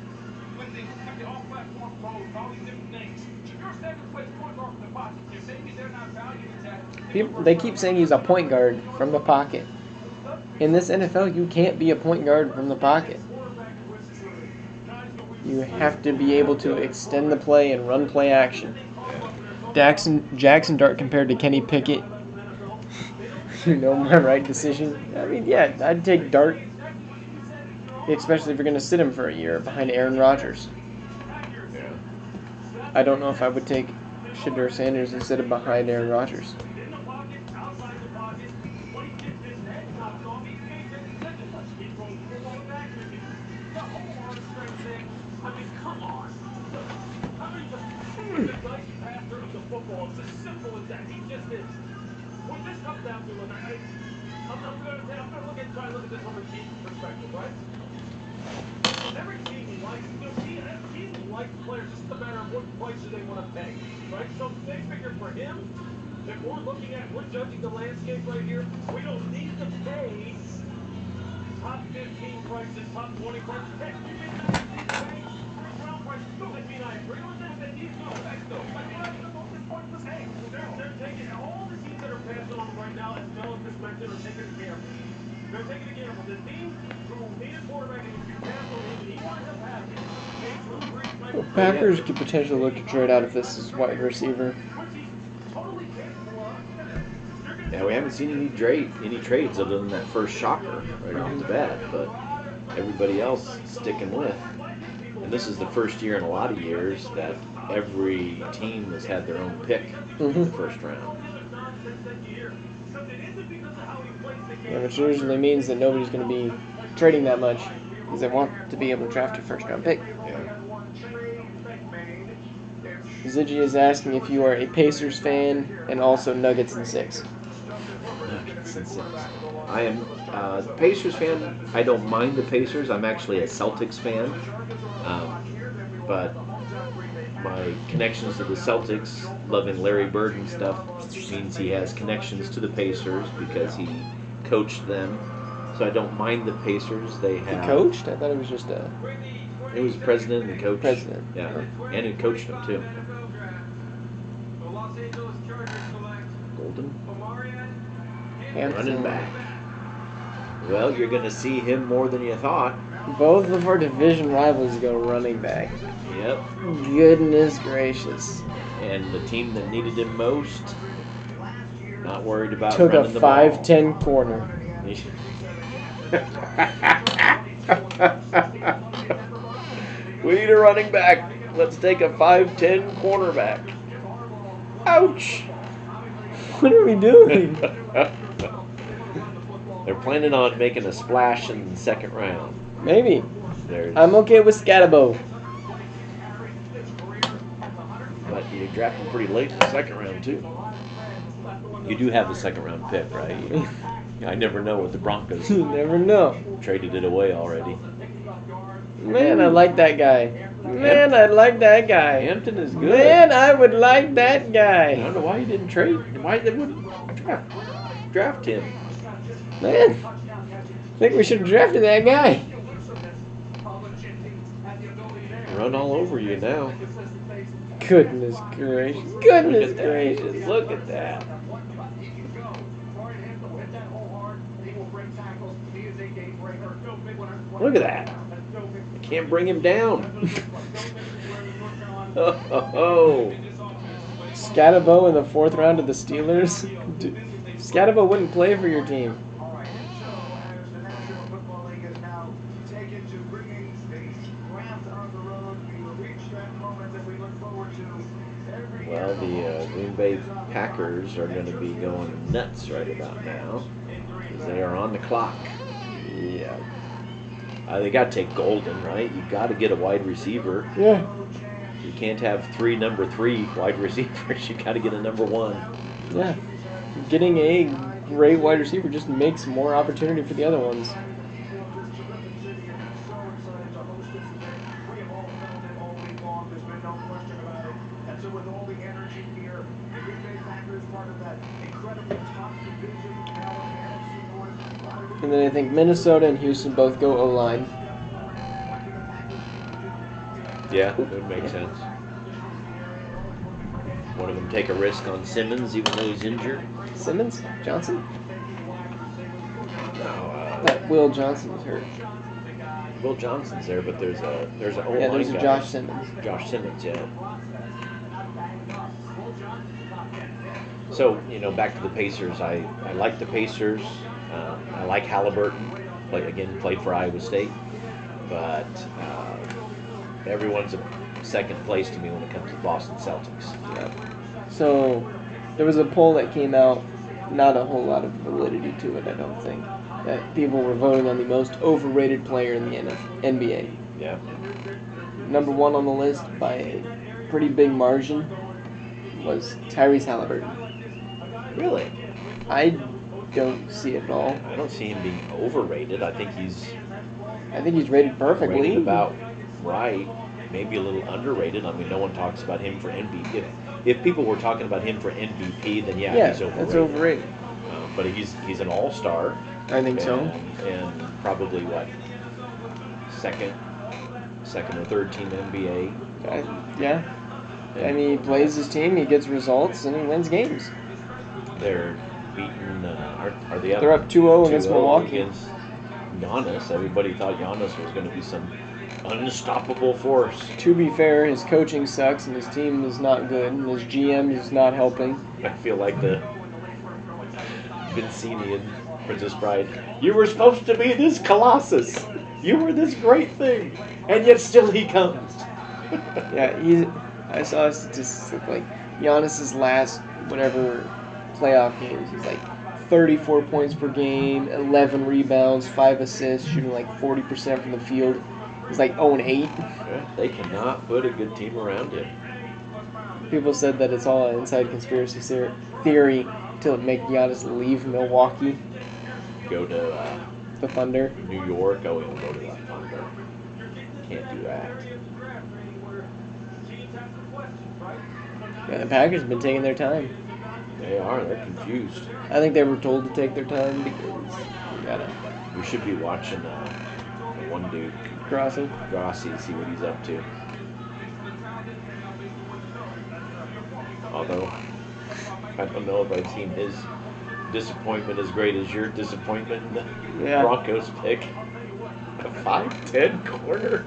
with the off-platform throws and all these different things. Shadur Sanders plays point guard from the pocket. Maybe they're not valuing that. They keep saying he's a point guard from the pocket. In this NFL, you can't be a point guard from the pocket. You have to be able to extend the play and run play action. Jackson Dart compared to Kenny Pickett. You know my right decision. I mean, yeah, I'd take Dart, especially if you're going to sit him for a year behind Aaron Rodgers. Yeah. I don't know if I would take Shadur Sanders instead of behind Aaron Rodgers. It's as simple as that. He just is. What this comes down to, look, I'm going to try to look at this from a team perspective, right? Every team likes, teams like players, just a matter of what price do they want to pay, right? So they figure for him, if we're judging the landscape right here, we don't need to pay top 15 prices, top 20 prices. Heck, we may not need to pay first round prices. Does that mean I agree with that? That needs no. They're taking all the teams that are passing on right now, as Mel just mentioned, are taking a gamble. They're taking a gamble. The team who need a quarterback and if you pass on him and he winds up having Well, Packers could potentially look to trade out if this is wide receiver. Yeah, we haven't seen any trades other than that first shocker right off the bat, but everybody else sticking with. And this is the first year in a lot of years that every team has had their own pick in the first round. Yeah, which usually means that nobody's going to be trading that much because they want to be able to draft a first-round pick. Yeah. Ziggy is asking if you are a Pacers fan and also Nuggets and 6. Nuggets and 6. I am a Pacers fan. I don't mind the Pacers. I'm actually a Celtics fan. But my connections to the Celtics, loving Larry Bird and stuff, means he has connections to the Pacers because he coached them. So I don't mind the Pacers. They have. He coached? I thought it was just a. It was president and coach. President. Yeah, and he coached them too. Golden. Running back. Well, you're going to see him more than you thought. Both of our division rivals go running back. Yep. Goodness gracious. And the team that needed him most, not worried about took running a the ball. 5'10" corner. We need a running back. Let's take a 5'10" cornerback. Ouch! What are we doing? They're planning on making a splash in the second round. Maybe. I'm okay with Scatabo. But you drafted pretty late in the second round, too. You do have the second round pick, right? I never know with the Broncos. You never know. Traded it away already. Man, I like that guy. Man, I like that guy. Hampton is good. Man, I would like that guy. I don't know why you didn't trade. Why they wouldn't draft him. Man, I think we should have drafted that guy. Run all over you now. Goodness gracious. Goodness gracious. Look at that. He will break tackles. He is a game breaker. Look at that. I can't bring him down. Oh. Scatabo in the 4th round of the Steelers. Dude, Scatabo wouldn't play for your team. All right, and so as the National Football League is now taken to bringing the draft on the road, we will reach that moment that we look forward to every year. Well, the Green Bay Packers are going to be going nuts right about now because they are on the clock. Yeah. They got to take Golden, right? You got to get a wide receiver. Yeah. You can't have 3 number 3 wide receivers. You got to get a number 1. Yeah. Getting a great wide receiver just makes more opportunity for the other ones. And then I think Minnesota and Houston both go O-line. Yeah, that would make sense. One of them take a risk on Simmons, even though he's injured. Simmons? Johnson? No, Will Johnson was hurt. Will Johnson's there, but there's a O-line Yeah, there's a guy. Josh Simmons. Josh Simmons, yeah. So, back to the Pacers. I like the Pacers. I like Halliburton. Played for Iowa State. But everyone's a second place to me when it comes to Boston Celtics. Yeah. So, there was a poll that came out, not a whole lot of validity to it, I don't think, that people were voting on the most overrated player in the NBA. Yeah. Number 1 on the list by a pretty big margin was Tyrese Halliburton. Really? I don't see it at all. I don't see him being overrated. I think he's rated perfectly. rated about right. Maybe a little underrated. I mean, no one talks about him for MVP. If people were talking about him for MVP, then yeah he's overrated. That's overrated. But he's an all-star. I think so. And probably second or third team NBA. Yeah. I mean, he plays his team, he gets results, and he wins games. They're beating. Are they up? They're up 2-0 against 2-0 Milwaukee. Against Giannis. Everybody thought Giannis was going to be some unstoppable force. To be fair, his coaching sucks, and his team is not good, and his GM is not helping. I feel like the Vincini and Princess Bride. You were supposed to be this colossus. You were this great thing, and yet still he comes. Yeah, I saw a statistic like Giannis's last playoff games. He's like 34 points per game, 11 rebounds, 5 assists, shooting like 40% from the field. He's like 0-8. Yeah, they cannot put a good team around him. People said that it's all an inside conspiracy theory to make Giannis leave Milwaukee. Go to the Thunder. New York. Oh, he'll go to the Thunder. Can't do that. Yeah, the Packers have been taking their time. They are. They're confused. I think they were told to take their time because we should be watching one dude. Grossi, see what he's up to. Although, I don't know if I've seen his disappointment as great as your disappointment in the Broncos pick. A 5'10" corner?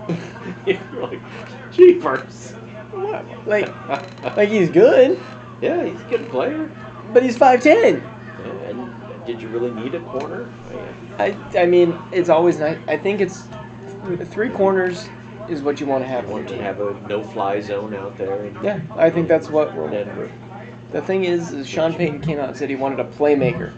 You're like, jeepers. What? Like he's good. Yeah, he's a good player. But he's 5'10". Yeah, and did you really need a corner? I mean, it's always nice. I think it's 3 corners is what you want to have. You want to have a no-fly zone out there. Yeah, I think that's what we're. Denver. The thing is Sean Payton came out and said he wanted a playmaker.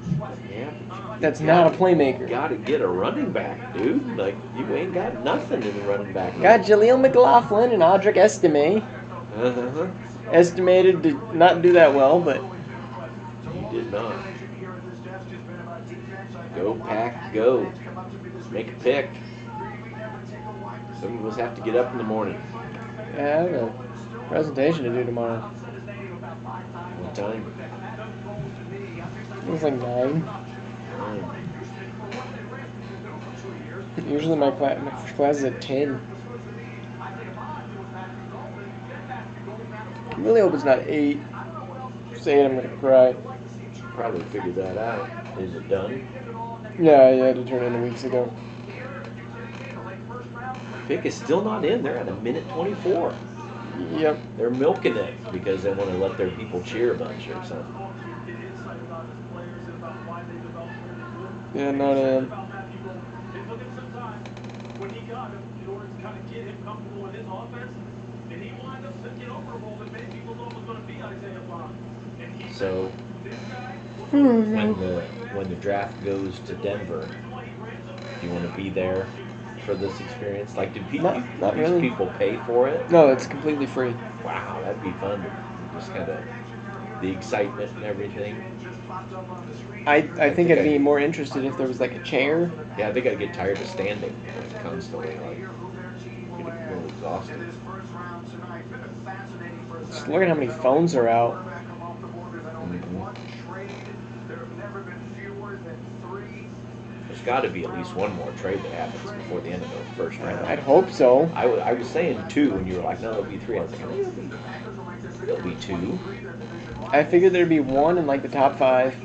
Yeah. That's not a playmaker. You got to get a running back, dude. Like, you ain't got nothing in the running back. Got Jaleel McLaughlin and Audric Estime. Estimated to not do that well, but he did not. Go Pack, go. Make a pick. Some of us have to get up in the morning. Yeah, I have a presentation to do tomorrow. What time? It's like 9. Usually my class is at 10. I really hope it's not 8. If it's 8, I'm going to cry. Probably figured that out. Is it done? Yeah, you had to turn in weeks ago. Pick is still not in. They're at a minute 24. Yep. They're milking it because they want to let their people cheer a bunch or something. Yeah, not in. When he got him, in order to kind of get him comfortable with his offense, and he wound up looking over a role that many people thought was going to be Isaiah Bond. And he So this guy was when the draft goes to Denver, do you want to be there for this experience? Like, do people, Not these really. people pay for it? No, it's completely free. Wow, that'd be fun. Just kind of the excitement and everything. I think I'd be more interested if there was like a chair. Yeah, I think I'd get tired of standing constantly. Like, get a little exhausted. Just look at how many phones are out. There's got to be at least one more trade that happens before the end of the first round. I'd hope so. I was saying 2, and you were like, no, it'll be 3. I was like, it'll be 2. I figured there'd be one in like the top 5.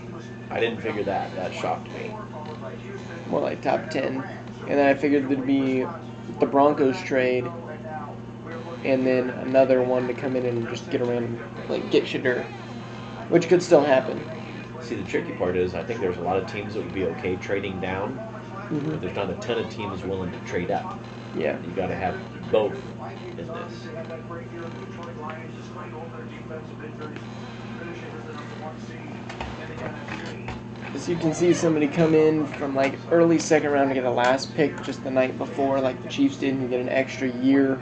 I didn't figure that. That shocked me. More like top 10. And then I figured there'd be the Broncos trade, and then another one to come in and just get around, like get Shadur, which could still happen. See, the tricky part is I think there's a lot of teams that would be okay trading down, but there's not a ton of teams willing to trade up. Yeah. You got to have both in this. As you can see, somebody come in from like early second round to get a last pick just the night before, like the Chiefs did, and get an extra year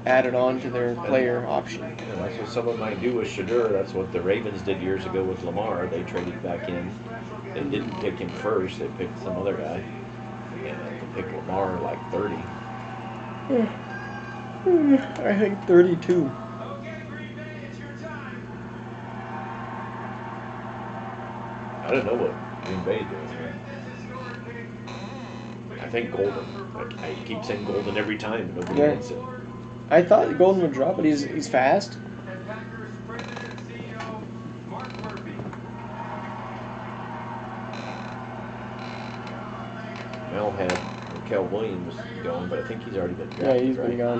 added on to their player option. And that's what someone might do with Shadur. That's what the Ravens did years ago with Lamar. They traded back in. They didn't pick him first. They picked some other guy. And they picked Lamar like 30. I think 32. I don't know what Green Bay did. I think Golden. I keep saying Golden every time, and nobody gets it. I thought Golden would drop, but he's fast. Mel had Kel Williams going, but I think he's already been drafted. Yeah, he's been gone.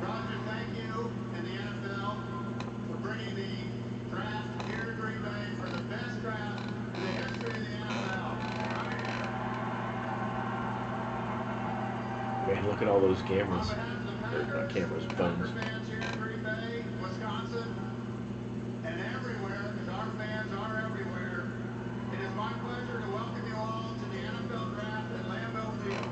Roger, thank you and the NFL for bringing the draft here to Green Bay for the best draft in the history of the NFL. Man, look at all those cameras. Or not cameras, phones. Fans here in Green Bay, Wisconsin, and everywhere, because our fans are everywhere. It is my pleasure to welcome you all to the NFL draft at Lambeau Field.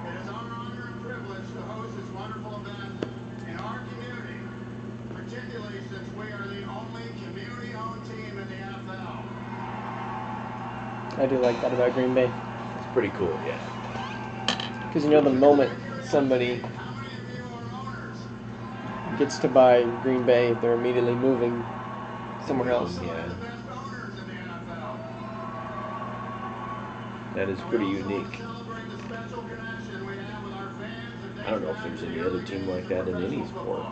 It is our honor and privilege to host this wonderful event in our community, particularly since we are the only community-owned team in the NFL. I do like that about Green Bay. It's pretty cool, yeah. Because you know the moment somebody gets to buy Green Bay, they're immediately moving somewhere else. Yeah. That is pretty unique. I don't know if there's any other team like that in any sport.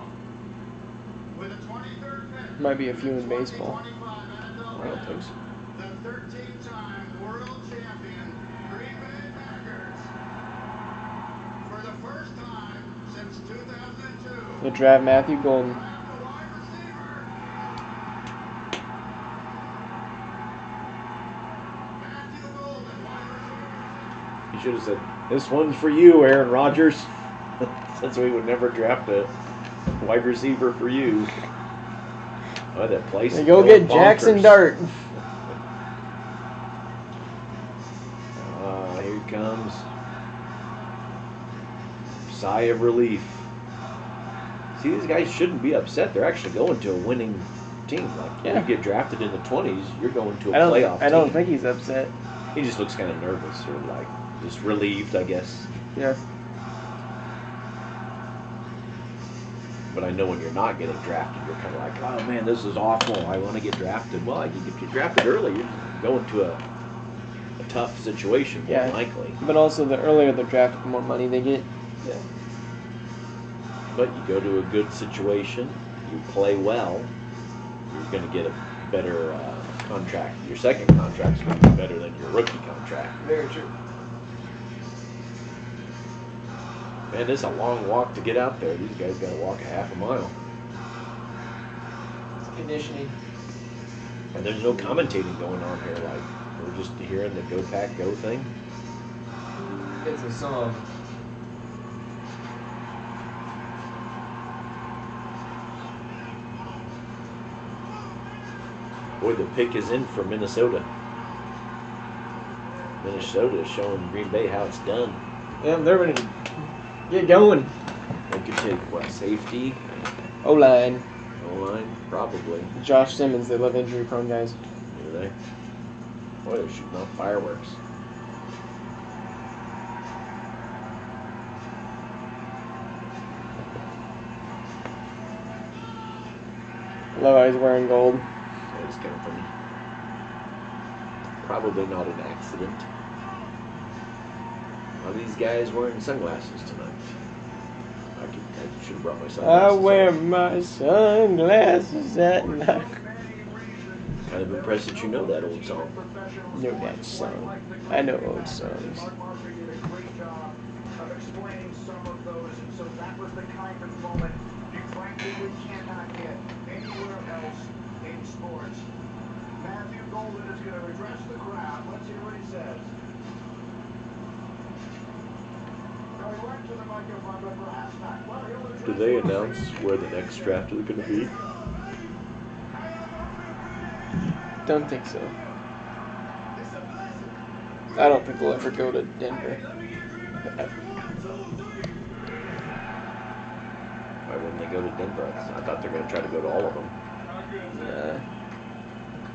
Might be a few in baseball. I don't think so. The 13-time world champion Green Bay Packers. For the first time since 2002. They draft Matthew Golden. You should have said, "This one's for you, Aaron Rodgers." Since we would never draft a wide receiver for you. Oh, that place. They go get Jackson Dart. Here he comes. Sigh of relief. See, these guys shouldn't be upset. They're actually going to a winning team. Like, Yeah. you get drafted in the 20s, you're going to a playoff team. I don't think he's upset. He just looks kind of nervous or like just relieved, I guess. Yeah. But I know when you're not getting drafted, you're kind of like, oh man, this is awful. I want to get drafted. Well, you get drafted early, you're going to a tough situation, more likely. But also, the earlier they're drafted, the more money they get. Yeah. But you go to a good situation, you play well, you're going to get a better contract. Your second contract's going to be better than your rookie contract. Very true. Man, it's a long walk to get out there. These guys got to walk a half a mile. It's conditioning. And there's no commentating going on here. Like, we're just hearing the Go Pack Go thing. It's a song. Boy, the pick is in for Minnesota. Minnesota is showing Green Bay how it's done. Yeah, they're ready to get going. They could take, what, safety? O-line. O-line? Probably. Josh Simmons, they love injury-prone guys. Do they? Boy, they're shooting off fireworks. Love how he's wearing gold. That is kind of funny. Probably not an accident. A lot of these guys wearing sunglasses tonight. I should have brought my sunglasses. I wear my sunglasses at night. Kind of impressed that you know that old song. Know that song. I know old songs. Mark Murphy did a great job of explaining some of those, and so that was the kind of moment you frankly cannot get anywhere else in sports. Matthew Golden is going to address the crowd. Let's hear what he says. Now he went to the microphone, but perhaps not. Well, he'll address Do they announce where the next draft is going to be? Don't think so. I don't think we'll ever go to Denver. Why wouldn't they go to Denver? I thought they were going to try to go to all of them.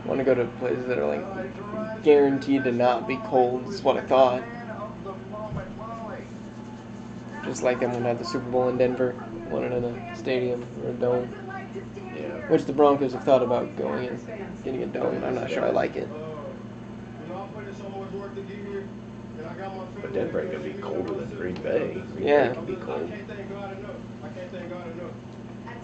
Want to go to places that are like guaranteed to not be cold is what I thought. Just like them when they had the Super Bowl in Denver, wanted in a stadium or a dome. Yeah. Which the Broncos have thought about going and getting a dome. I'm not sure I like it. But Denver ain't going to be colder than Green Bay. Green Yeah. Bay can be cold. At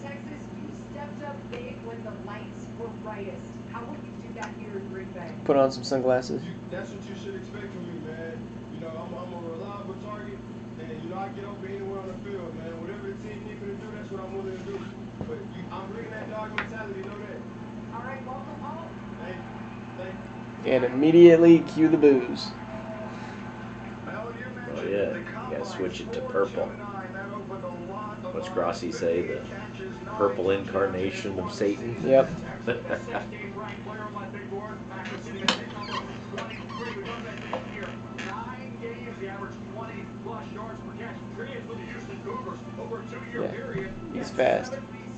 Texas, you stepped up big when the lights were brightest. How would you do that here in Green Bay? Put on some sunglasses. That's what you should expect from me, man. You know, I'm a reliable target, and you know I get open anywhere on the field, man. Whatever the team needs me to do, that's what I'm willing to do. But I'm bringing that dog mentality, you know that. All right, welcome home. Thank you. And immediately cue the booze. Oh yeah, you gotta switch it to purple. What's Grossi say? The purple incarnation of Satan? Yep. Yeah, he's fast.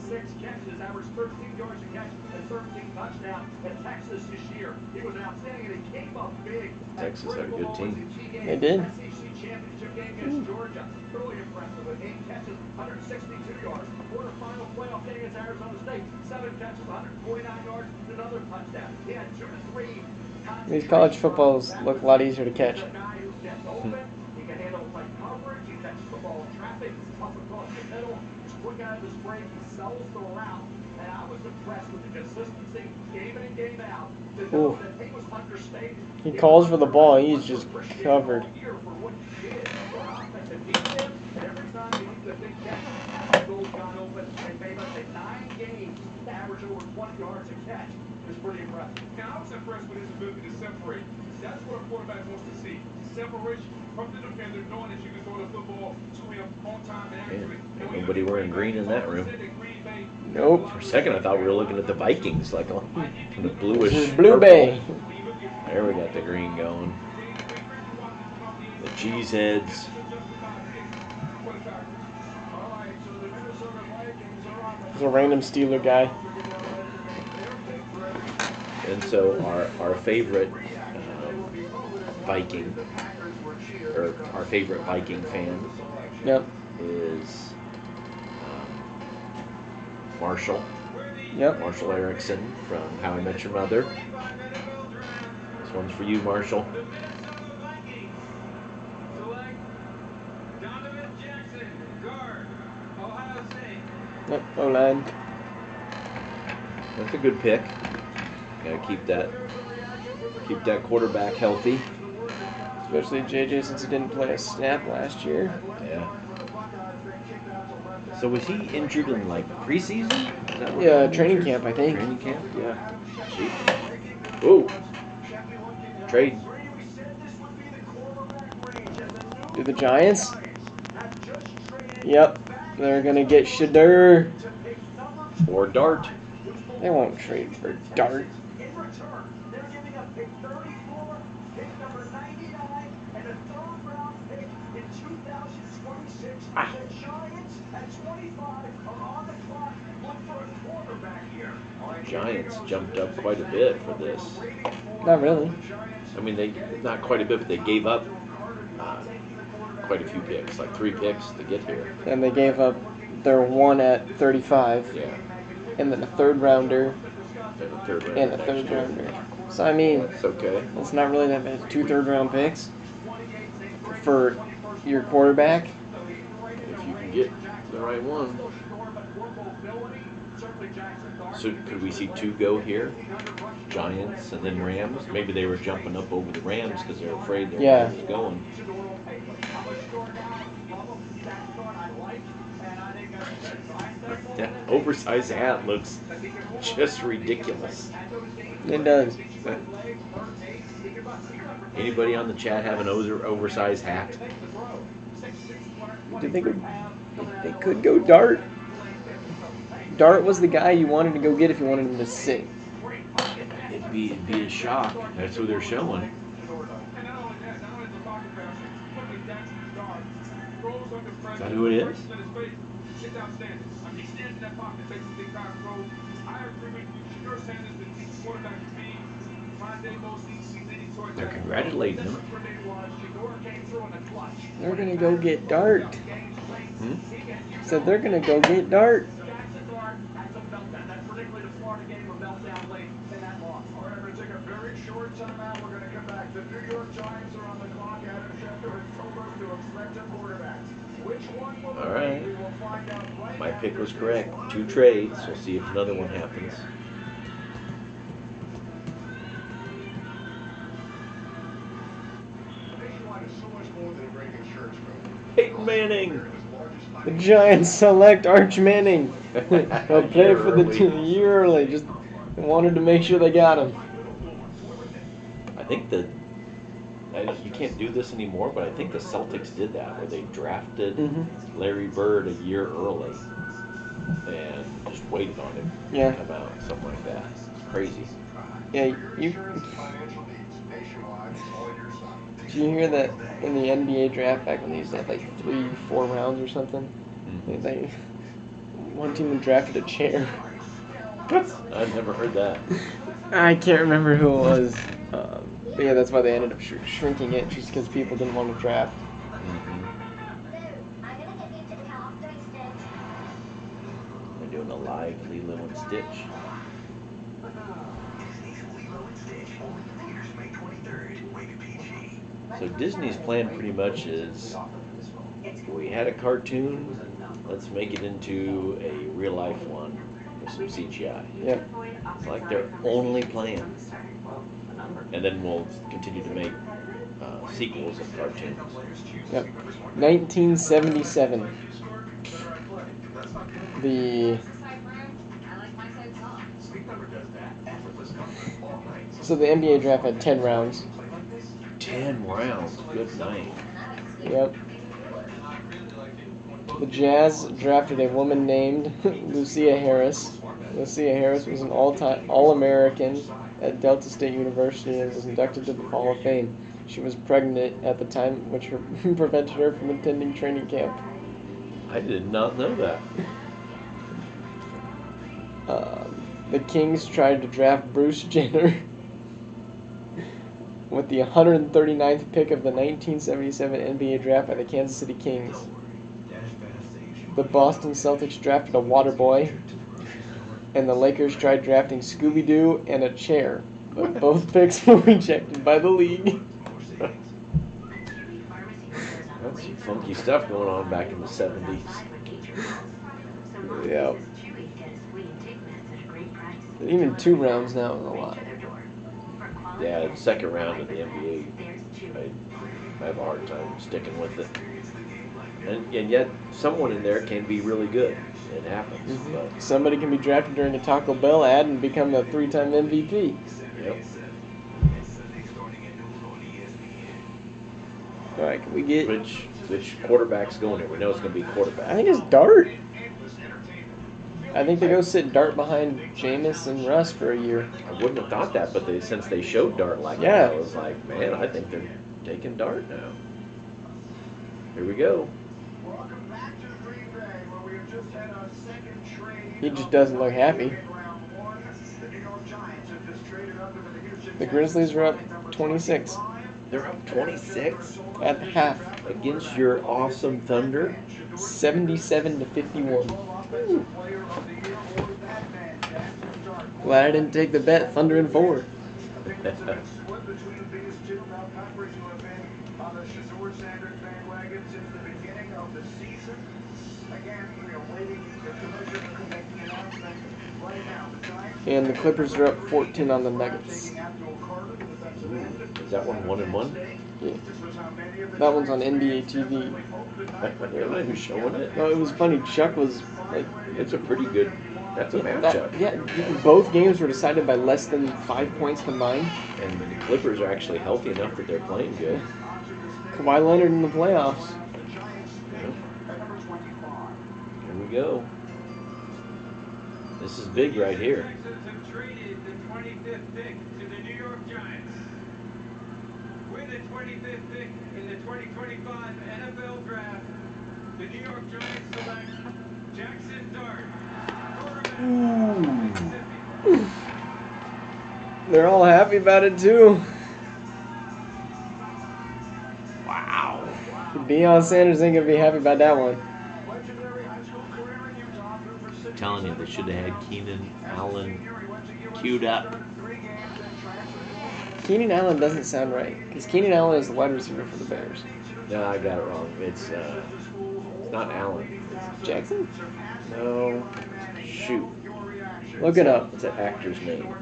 6 catches, averaged 13 yards a catch and 13 touchdowns at Texas this year. He was outstanding, and he came up big. Texas had a good team. They did. SEC championship game against Georgia. Really impressive with 8 catches, 162 yards. Quarterfinal playoff game against Arizona State. 7 catches, 149 yards, another touchdown. He had 2 to 3. These college footballs look a lot easier to catch. He can handle tight coverage. He catches the ball in traffic. He's tough across the middle. He's quick out of his break. He sells the route. And I was impressed with the consistency, game in and game out. To know that he was understated. He calls for the ball. He's just covered. Every time he needed a big catch, goals got open and made us in 9 games to average over 20 yards a catch. It was pretty impressive. And I was impressed with his ability to separate. That's what a quarterback wants to see. Separation from the defender, knowing that you can throw the football to him on time and accurately. Man, nobody wearing green in that room. Nope. For a second, I thought we were looking at the Vikings, like on the bluish. This is Blue purple. Bay. There we got the green going. The cheeseheads. There's a random Steeler guy. And so our favorite Viking, or our favorite Viking fan, Yep. is Marshall. Yep. Marshall Erickson from How I Met Your Mother. This one's for you, Marshall. The Minnesota Vikings select Donovan Jackson, guard, Ohio Yep, O-line. That's a good pick. Gotta keep that quarterback healthy. Especially JJ since he didn't play a snap last year. Yeah. So was he injured in like preseason? Is that what Yeah, got him training injured? camp, I think. Training camp? Yeah. Jeez. Whoa. Trade. Do the Giants? Yep. They're gonna get Shadur. Or Dart. They won't trade for Dart. In return, they're giving up pick 34, pick number 99, and a third-round pick in 2026. The Giants at 25 are on the clock. Look for a quarterback here. Giants jumped up quite a bit for this. Not really. I mean, they not quite a bit, but they gave up quite a few picks, like 3 picks to get here. And they gave up their one at 35. Yeah. And then a third rounder. And a third rounder. And a third rounder. So, I mean, it's okay. It's not really that bad. 2 third-round picks for your quarterback. If you can get the right one. So could we see 2 go here? Giants and then Rams? Maybe they were jumping up over the Rams because they're afraid their Yeah. was going. That oversized hat looks just ridiculous. It does. Anybody on the chat have an oversized hat? Do they could go Dart? Dart was the guy you wanted to go get if you wanted him to sit. It'd be a shock. That's who they're showing. Is that who it is? They're congratulating him. They're gonna go get Dart. Hmm? Said they're gonna go get Dart. All right. My pick was correct. 2 trades. We'll see if another one happens. Peyton Manning. The Giants select Arch Manning. They'll play for the team a year early. Just wanted to make sure they got him. I think you can't do this anymore, but I think the Celtics did that where they drafted Larry Bird a year early and just waited on him to come out, something like that. Crazy. Yeah, did you hear that in the NBA draft back when they used to have like 3-4 rounds or something? They one team drafted a chair. I've never heard that. I can't remember who it was. But yeah, that's why they ended up shrinking it, just because people didn't want to draft. They're doing a live Lilo and Stitch. So Disney's plan pretty much is, we had a cartoon, let's make it into a real life one with some CGI. Yep. It's like their only plan. And then we'll continue to make sequels of cartoons. Yep. 1977. So the NBA draft had 10 rounds. 10 rounds. Good night. Yep. The Jazz drafted a woman named Lucia Harris. Lucia Harris was an All-American at Delta State University and was inducted to the Hall of Fame. She was pregnant at the time, which prevented her from attending training camp. I did not know that. The Kings tried to draft Bruce Jenner with the 139th pick of the 1977 NBA draft by the Kansas City Kings. The Boston Celtics drafted a water boy, and the Lakers tried drafting Scooby-Doo and a chair, but both picks were rejected by the league. That's some funky stuff going on back in the 70s. Yeah. Even 2 rounds now is a lot. Yeah, the second round of the NBA, I have a hard time sticking with it. And yet, someone in there can be really good. It happens, but Somebody can be drafted during a Taco Bell ad and become a 3-time MVP. yep. All right, can we get? Which quarterback's going there? We know it's going to be quarterback. I think it's Dart. I think they go sit Dart behind Jameis and Russ for a year. I wouldn't have thought that, but since they showed Dart like Yeah. that, I was like, man, I think they're taking Dart now. Here we go. Welcome back to Green Bay, where we have just had our second trade. He just doesn't look happy. The New York Giants have just traded up into the Houston The Grizzlies are up 26 They're up 26 at the half, against your awesome Thunder. 77-51. Glad I didn't take the bet. Thunder in 4. Split between these two. Mel Peppers, who have been on the Shazor Sanders bandwagon since the beginning of the season. Again, we are waiting for the commissioner to make the announcement right now. The Giants And the Clippers are up 14 on the Nuggets. Is that one 1-1? Yeah. That one's on NBA TV. They're not even showing it. No, it was funny. Chuck was like, It's a pretty good. That's a matchup. Both games were decided by less than 5 points combined. And the Clippers are actually healthy enough that they're playing good. Kawhi Leonard in the playoffs. Yeah. Here we go. This is big right here. The Texans have traded the 25th pick to the New York Giants. With the 25th pick in the 2025 NFL Draft, the New York Giants select Jackson Dart. They're all happy about it too. Wow. Deion Sanders ain't gonna be happy about that one. I'm telling you, they should have had Keenan Allen queued up. Keenan Allen doesn't sound right because Keenan Allen is the wide receiver for the Bears. No, I got it wrong. It's not Allen. Jackson? No. Shoot. Look it up. What's that actor's name?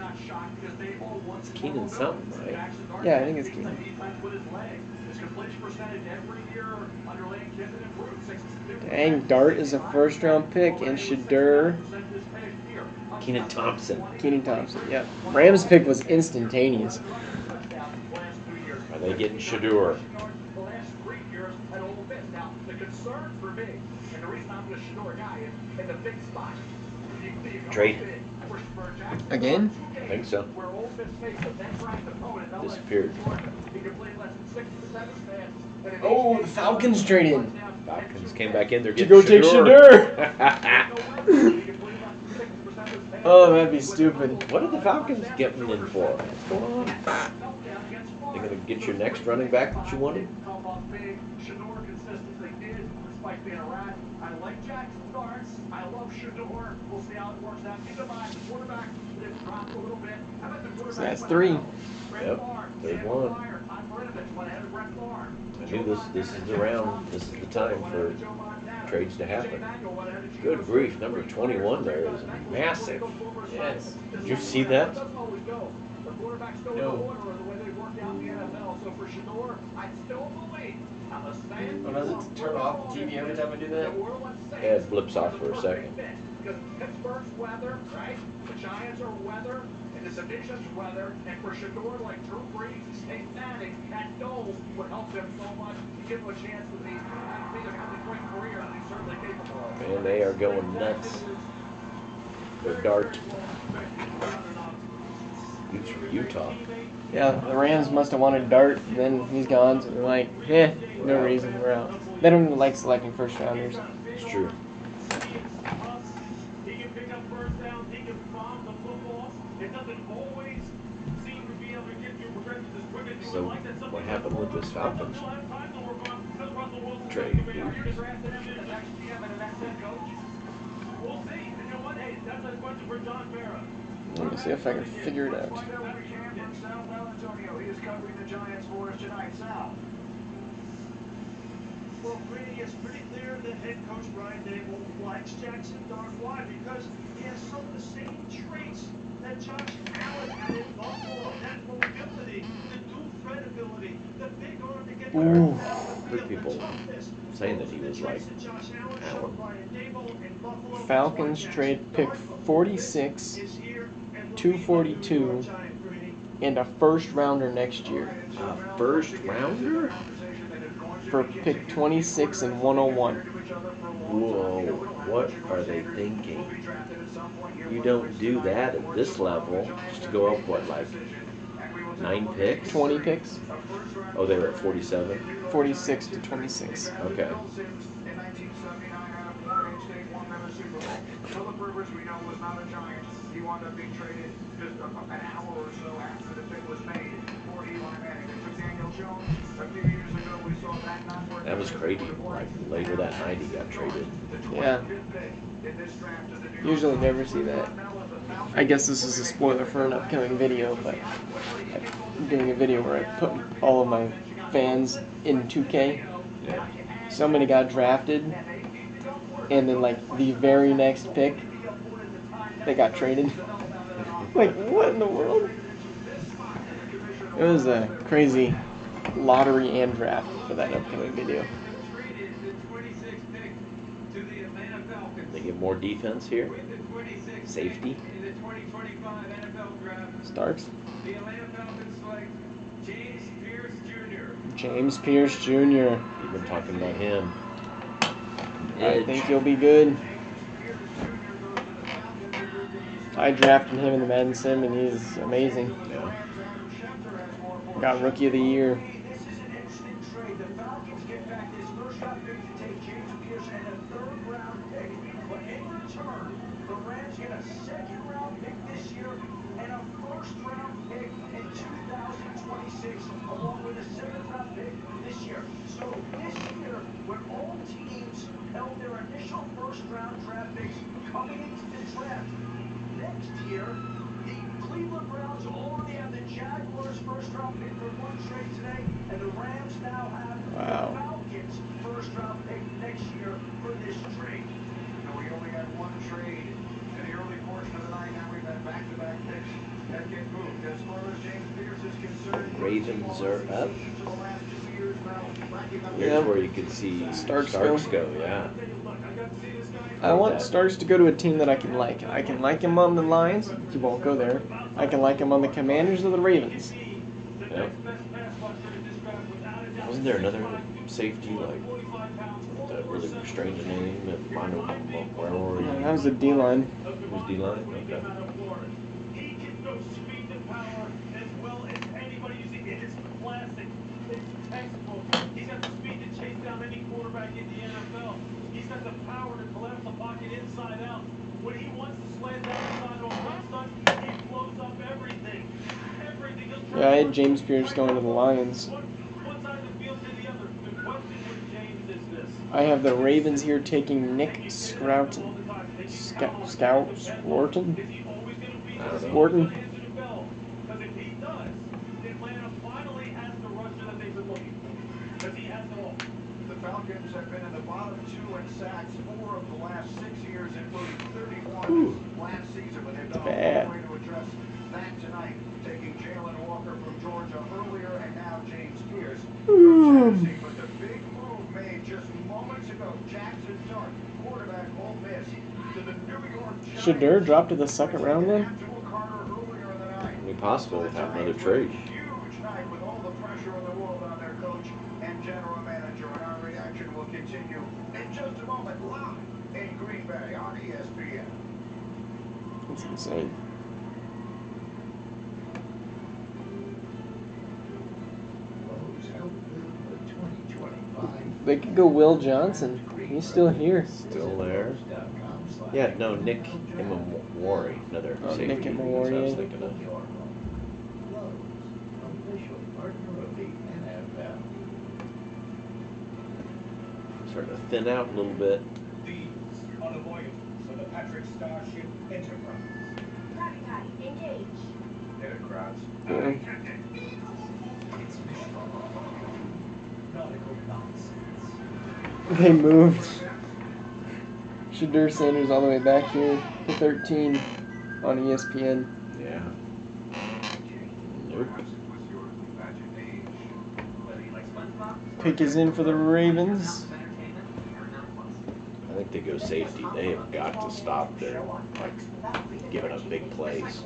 It's Keenan something, right? Yeah, I think it's Keenan. Dang, Dart is a first-round pick, and Shadur. Keenan Thompson. Keenan Thompson, yep. Rams pick was instantaneous. Are they getting Shadur? The last 3 years at Ole Miss. Now, the concern for me, and the reason I'm a Shador guy, is in the big spot. Trade. Again? I think so. Where Ole Miss faced a then-ranked opponent, Disappeared. he completed less than 60% of snaps. Oh, the Falcons traded. Falcons came back in. They're To getting go take Shadur. Oh, that'd be stupid. What did the Falcons get me in for? What's going on? They're going to get your next running back that you wanted? Shador consistently did, despite being a rat. I like Jackson Darts. I love Shador. We'll see how it works out. Keep in mind, the quarterback did drop a little bit. How about the quarterback? So that's 3. Yep, there's one. I knew this is the round. This is the time for trades to happen. Good grief, number 21 there is massive. Yes. Did you see that? No. Oh, does it turn off the TV every time I do that? Yeah, it blips off for a second. Because Pittsburgh's weather, right? The Giants are weather, and the division's weather, and for Shador, like Drew Brees, Peyton Manning, that dome would help him so much. You give him a chance to be either have a great career, and he's certainly capable of. Man, they are going nuts. They're Dart. He's from Utah. Yeah, the Rams must have wanted Dart, and then he's gone, so they're like, no reason, we're out. They don't even like selecting first-rounders. It's true. He can pick up first downs. He can bomb the football. It doesn't always seem to be able to get you progressions as quick as you So, would like. That's what happened with this Falcons trade? We'll see. And you know what? Hey, that's a question for John Farrah. Let me see if I can figure it out. He is covering the Giants for us tonight. Sal. Well, Brady, it's pretty clear that Head coach Brian Dable likes Jackson Dart. Why? Because he has some of the same traits that Josh Allen had in Buffalo. That mobility, the dual threat ability, the big arm to get the ball down the Heard field, the people toughness. saying Those that are he the was like traits that Josh Allen showed Allen. Brian Dable in Buffalo. That's why Falcons Jackson trade pick Dart of 46, is here and will be a New 242, York Giant, Greeny. and a first rounder next year A first rounder? for pick 26 and 101. Whoa, what are they thinking? You don't do that at this level. Just to go up, what, like 9 picks? 20 picks? Oh, they were at 47? 46 to 26. Okay. In 1979, out of Morehead State, won them a Super Bowl. Philip Rivers, we know, was not a Giant. He wound up being traded just an hour or so after the pick was made for Eli Manning. They took Daniel Jones a few years ago. We saw that not work. That was crazy. Like later that night he got traded. Yeah. Usually never see that. I guess this is a spoiler for an upcoming video, but I'm doing a video where I put all of my fans in 2K. Yeah. Somebody got drafted, and then like the very next pick, they got traded. Like, what in the world? It was a crazy lottery and draft for that upcoming video. Traded the 26th pick to the Atlanta Falcons. They get more defense here. With the 26th Safety. pick in the 2025 NFL Draft, Starks. the Atlanta Falcons select James Pierce Jr. James Pierce Jr. You've been talking about him. I think he'll be good. I drafted him in the Madden Sim, and he's amazing. Yeah. Got Rookie of the Year. This is an interesting trade. The Falcons get back this first-round pick to take James Pierce and a third-round pick. But in return, the Rams get a second-round pick this year and a first-round pick in 2026, along with a seventh-round pick this year. So this year, when all teams held their initial first-round draft picks coming into the draft, next year, the Cleveland Browns already have the Jaguars' first-round pick for one trade today, and the Rams now have the Falcons' first-round pick next year for this trade. And we only had one trade in the early portion of the night. Now we've had back-to-back picks that get moved. As far as James Pierce is concerned, Ravens are up. for the last 2 years now. Here's where you could see Starks go, yeah. I want Starks to go to a team that I can like. I can like him on the Lions. He won't go there. I can like him on the Commanders or the Ravens. Yeah. Wasn't there another safety, like, with a really strange name? That was the D-line. It was D-line? Okay. He can go speed to power as well as anybody. You see, it is classic. It's textbook. He's got the speed to chase down any quarterback in the NFL. He's got the power to collapse the pocket inside out. When he wants to slant down inside on run stunt, he blows up everything. Everything. Yeah, I had James Pierce going to the Lions. One side of the field to the other. The question with James is this. I have the Ravens here taking Nick Scrouton. Wharton? Wharton? Because if he does, Atlanta finally has the rusher that they've been looking for. Because he has it all. The Falcons have been in the bottom 2 in sacks 4 of the last 6 years, including 31 last season. But they've done a long way to address that tonight, taking Jalen Walker from Georgia earlier and now James Pierce from Tennessee. But the big move made just moments ago, Jackson Dart, quarterback, Ole Miss, to the New York Giants. Should Durr drop to the second round then? Only possible without another trade. Huge night with all the pressure in the world on their coach and general manager. And our reaction will continue in just a moment, live in Green Bay on ESPN. That's insane. They could go Will Johnson. He's still here. Still there? Yeah, no, Nick Imamori, another safety. Nick Imamori. I was thinking of. Starting to thin out a little bit. These are the voyages of the Patrick Starship Enterprise. Patty, engage. Hit it, Krause. Yeah. It's mission. Nautical nonsense. They moved. Shadur Sanders all the way back here to 13 on ESPN. Yeah. Nope. Pick is in for the Ravens. I think they go safety. They have got to stop their giving up big plays.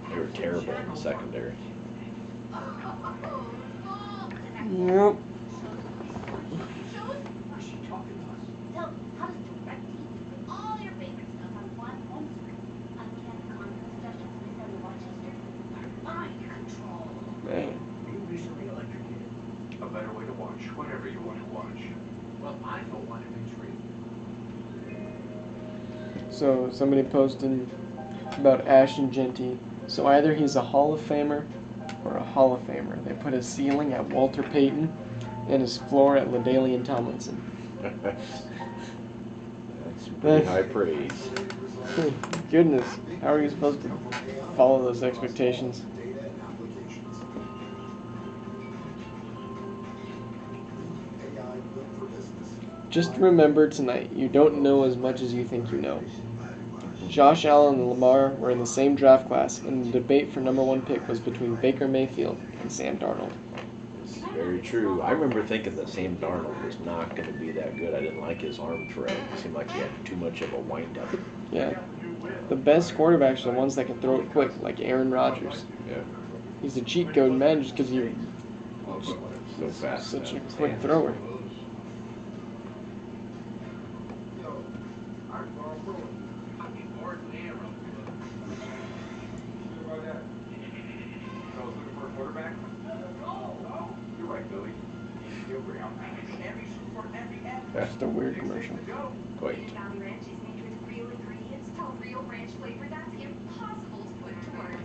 They were terrible in the secondary. Yep. What's she talking to us? So, how does DirecTV put all your favorite stuff on one home screen? Uncanny Chronicles Sessions by Sally Rochester? Mind control. Man. Were you recently electrocuted? A better way to watch whatever you want to watch. Well, I for one have been treated. So somebody posted about Ashton Genty. So either he's a Hall of Famer or a Hall of Famer. They put his ceiling at Walter Payton and his floor at LaDainian Tomlinson. That's pretty high praise. Goodness, how are you supposed to follow those expectations? Data and applications. AI built for business. Just remember tonight, you don't know as much as you think you know. Josh Allen and Lamar were in the same draft class, and the debate for #1 pick was between Baker Mayfield and Sam Darnold. It's very true. I remember thinking that Sam Darnold was not going to be that good. I didn't like his arm throw. It seemed like he had too much of a wind-up. Yeah. The best quarterbacks are the ones that can throw it quick, like Aaron Rodgers. Yeah. He's a cheat code, man, just because he's So fast. such a quick thrower. Quarterback? No. You're right, Billy. Just a weird commercial. Quite. Valley Ranch is made with real ingredients for real ranch flavor that's impossible to put into words.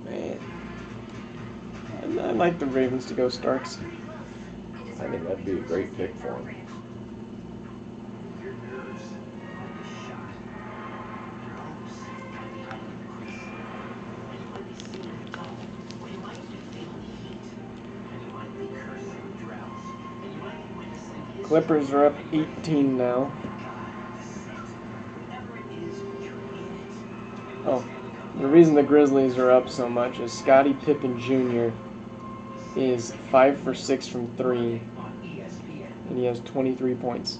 Man. I like the Ravens to go Starks. I think that'd be a great pick for him. Your nerves might be shot. Your hopes might be out of the crease. And you might be seeing the ball, or you might be feeling the heat. And you might be cursing droughts. And you might be witnessing history. Clippers are up 18 now. Whatever it is, you're in it. Oh, the reason the Grizzlies are up so much is Scottie Pippen Jr. is 5 for 6 from 3, On ESPN. and he has 23 points.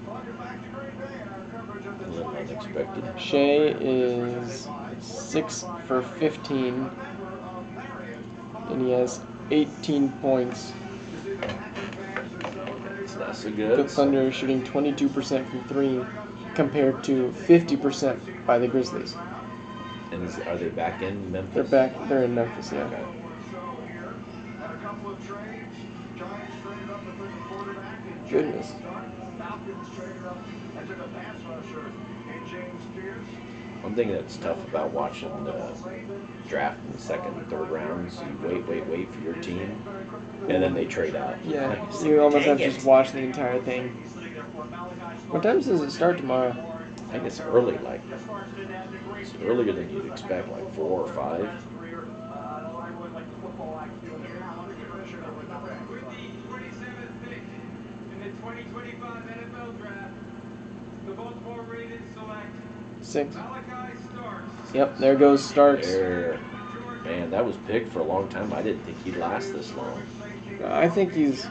Welcome back to Green Bay and our coverage of the A little 2025 unexpected. NFL Shea Draft, which is is presented by 6 Ford for Motor 15, a member of Marion, and he has 18 points. You see the Packer fans are celebrating It's not so The good. Thunder are shooting 22% from 3, compared to 50% by the Grizzlies. And are they back in Memphis? They're back. They're in Memphis, yeah. Okay. So here, and a couple of trades. Giants traded up to pick a quarterback in Goodness. James Stark. Falcons traded up and took a pass rusher in James Pierce. One thing that's tough about watching the draft in the second and third rounds, you wait for your team, and then they trade out. Yeah, It's you like, almost have dang to just it. watch the entire thing. What time does it start tomorrow? I think it's early, like it's earlier than you'd expect, like 4 or 5. With the 27th pick in the 2025 NFL Draft, the Baltimore Ravens select 6. Malachi Starks. Yep, there goes Starks. There. Man, that was picked for a long time. I didn't think he'd last this long. I think he's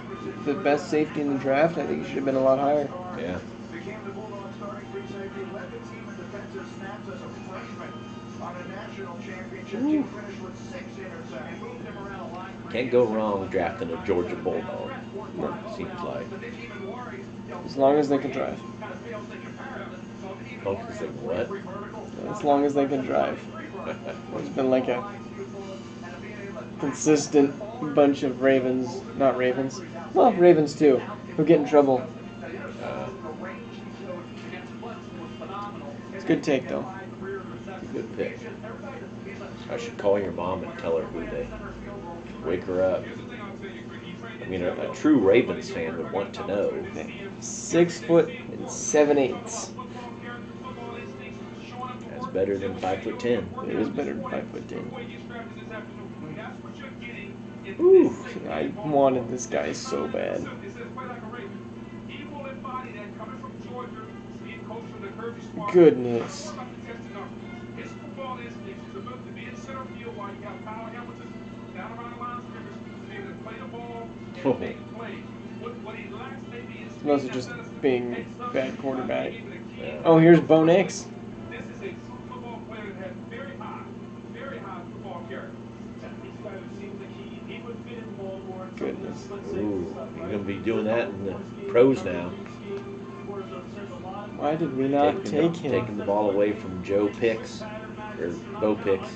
the best safety in the draft. I think he should have been a lot higher. Yeah. Became the Bulldogs starting free safety, led the team in defensive snaps as a freshman on a national championship team, finished with 6 interceptions. Moved him around a lot. Can't go wrong drafting a Georgia Bulldog. Seems like. As long as they can drive. Oh, because they what? As long as they can drive. There's been like a consistent bunch of Ravens, not Ravens, well, Ravens too, who get in trouble. It's a good take though. Good pick. I should call your mom and tell her who they wake her up. I mean, a true Ravens fan would want to know. 6 foot and 7/8. That's better than 5'10". It is better than 5'10". Ooh. I wanted this guy so bad. somebody that coming from Georgia, being coached from the Kirby Smart. Goodness. More about the testing numbers. His football instincts, his ability to be in center field while you got Kyle Hamilton down around the line of scrimmage to be able to play the ball and make plays. What he lacks maybe in speed Those are and just athleticism, being takes up bad quarterback. being able to key Yeah. Oh, here's Bo Nix. This is a true football player that has very high football character. He's a guy who seems like he would fit in Baltimore in some of this Goodness. split safety Ooh, stuff, you're right? gonna be doing The that in the one scheme, pros cover now. three scheme, where there's a lot of Why did we not take him? Taking the ball away from Joe Picks or Bo Picks.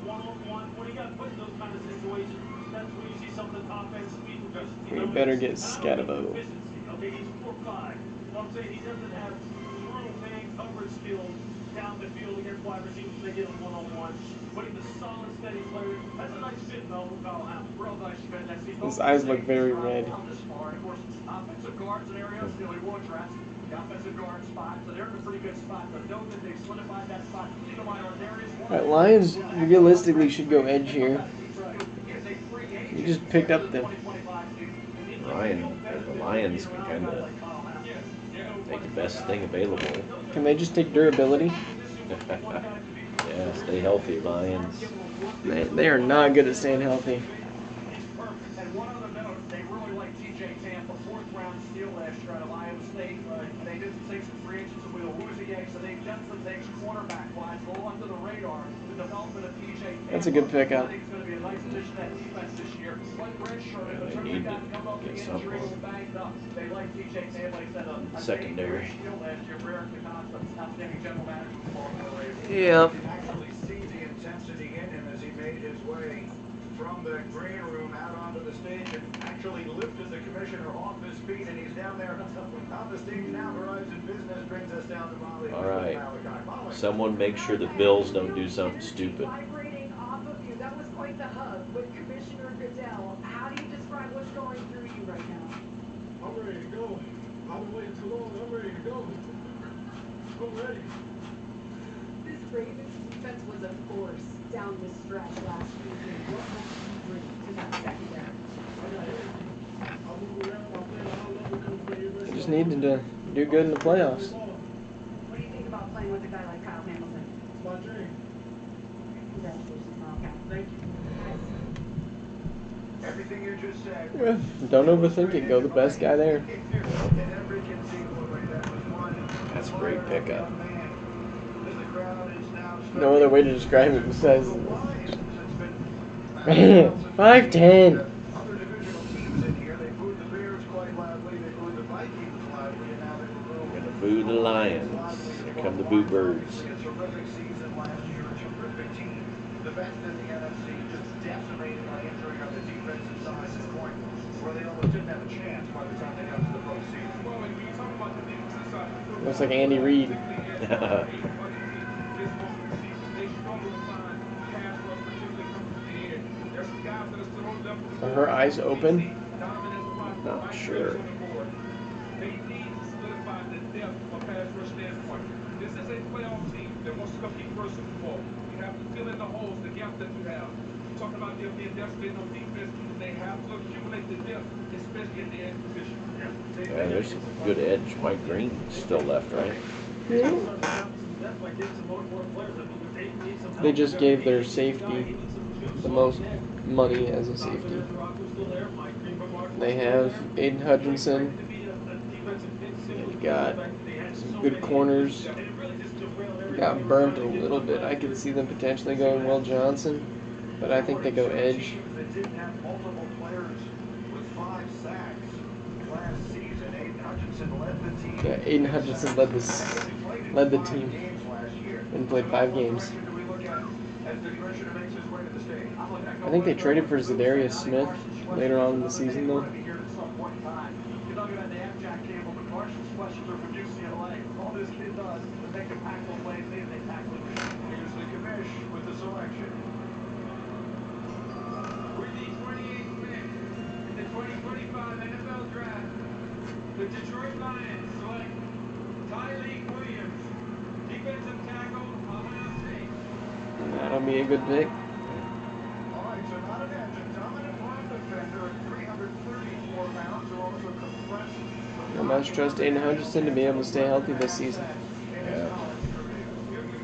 One-on-one. When he got put in those kind of situations, that's where you see some of the top end speed and efficiency. We coming. better get And I don't mean Scatabo. efficiency. Okay, he's 4'5". So I'm saying he doesn't have true man coverage skills down the field against wide receivers when they get him one-on-one. But he's a solid, steady player. That's a nice fit, Mel, with Kyle Hamilton. Real nice fit. I see His both eyes look safeties very drop red. down this far. And of course, offensive guards and areas, we will address the offensive guard spot. So they're in a pretty good spot. But know that they've solidified that spot. Keep in mind, Ardarius Alright, Lions realistically should go edge here. is a free agent. You just picked up the... The Lions can kind of take the best thing available. Can they just take durability? Yeah, stay healthy, Lions. They are not good at staying healthy. And one other note, they really like TJ Tampa, fourth-round steal last year out of Iowa State. And they did take some free agents with Awuzie, so they've done some things cornerback-wise, a little under the radar. The development of TJ Tampa. That's a good pickup. I think it's going to be a nice addition to that defense this year. One redshirt, Yeah, but they certainly need got to come up get with injury, a little someone. banged up. They like TJ Tampa. He said a Secondary. steal last year for Eric DeCosta, outstanding general manager of the Baltimore Ravens. Yep. You can actually see the intensity in him as he made his way from the green room out onto the stage and actually lifted the commissioner off his feet, and he's down there on the stage now. Verizon Business brings us down to Molly. All right. Someone make sure the Bills don't do something stupid. Vibrating off of you. That was quite the hug with Commissioner Goodell. How do you describe what's going through you right now? I'm ready to go. I've been waiting too long. I'm ready to go. I'm ready. This Ravens defense was a force down the stretch last weekend. What helped you bring to that secondary? I got energy. I move around. I play at a high level because of the They just needed to do good in the playoffs. What do you think about playing with a guy like Kyle Hamilton? It's my dream. Congratulations, Malcolm. Thank you. Everything you just said. Yeah, don't overthink it. Go the best guy there. In every conceivable way, that was one. That's a great pickup. As the crowd is now No other way to describe it besides the Lions, it's been 5'10". other divisional teams in here. They booed the Bears quite loudly. They booed the Vikings loudly, and now they will We're gonna boo the Lions. Here come the Boo Birds. A terrific season last year, a terrific team. The best in the NFC, just decimated by injury on the defensive side to the point where they almost didn't have a chance by the time they got to the postseason. Well, when you talk about the defensive side of the football, Looks like Andy Reid. this moment of the season, they struggle to find pass rush, particularly coming from the end. There's some guys that are still on left of the Are board. her eyes open? Donovan has a block. Not Mike sure. Williams on the board. They need to solidify the depth from a pass rush standpoint. This is a playoff team that wants to compete for a Super Bowl. You have to fill in the holes, the gaps that you have. You talk about them being devastated on defense. They have to accumulate the depth, especially at the edge position. Yeah, there's some good edge. Mike Green still left, right? They just gave their safety the most money as a safety. They have Aiden Hutchinson. They've got some good corners. Got burnt a little bit. I could see them potentially going Will Johnson, but I think they go edge. That didn't have multiple players with 5 sacks last season. Aiden Hutchinson led the team. Yeah, Aiden Hutchinson led the team and played 5 games. I think they traded for Zadarius Smith later on in the season, though. You talk about the Jack Cable, but Carson's questions are from UCLA. All this kid does is make impactful plays. They tackle it. Here's the commish with the selection. With the 28th pick in the 2025 NFL Draft, the Detroit Lions select Tyleek Williams, defensive tackle, Ohio State. That'll be a good pick. All right, so not an edge, a dominant run defender at 334 pounds who also compressed the I must trust Aiden Hutchinson to be able to stay healthy this season. Yeah.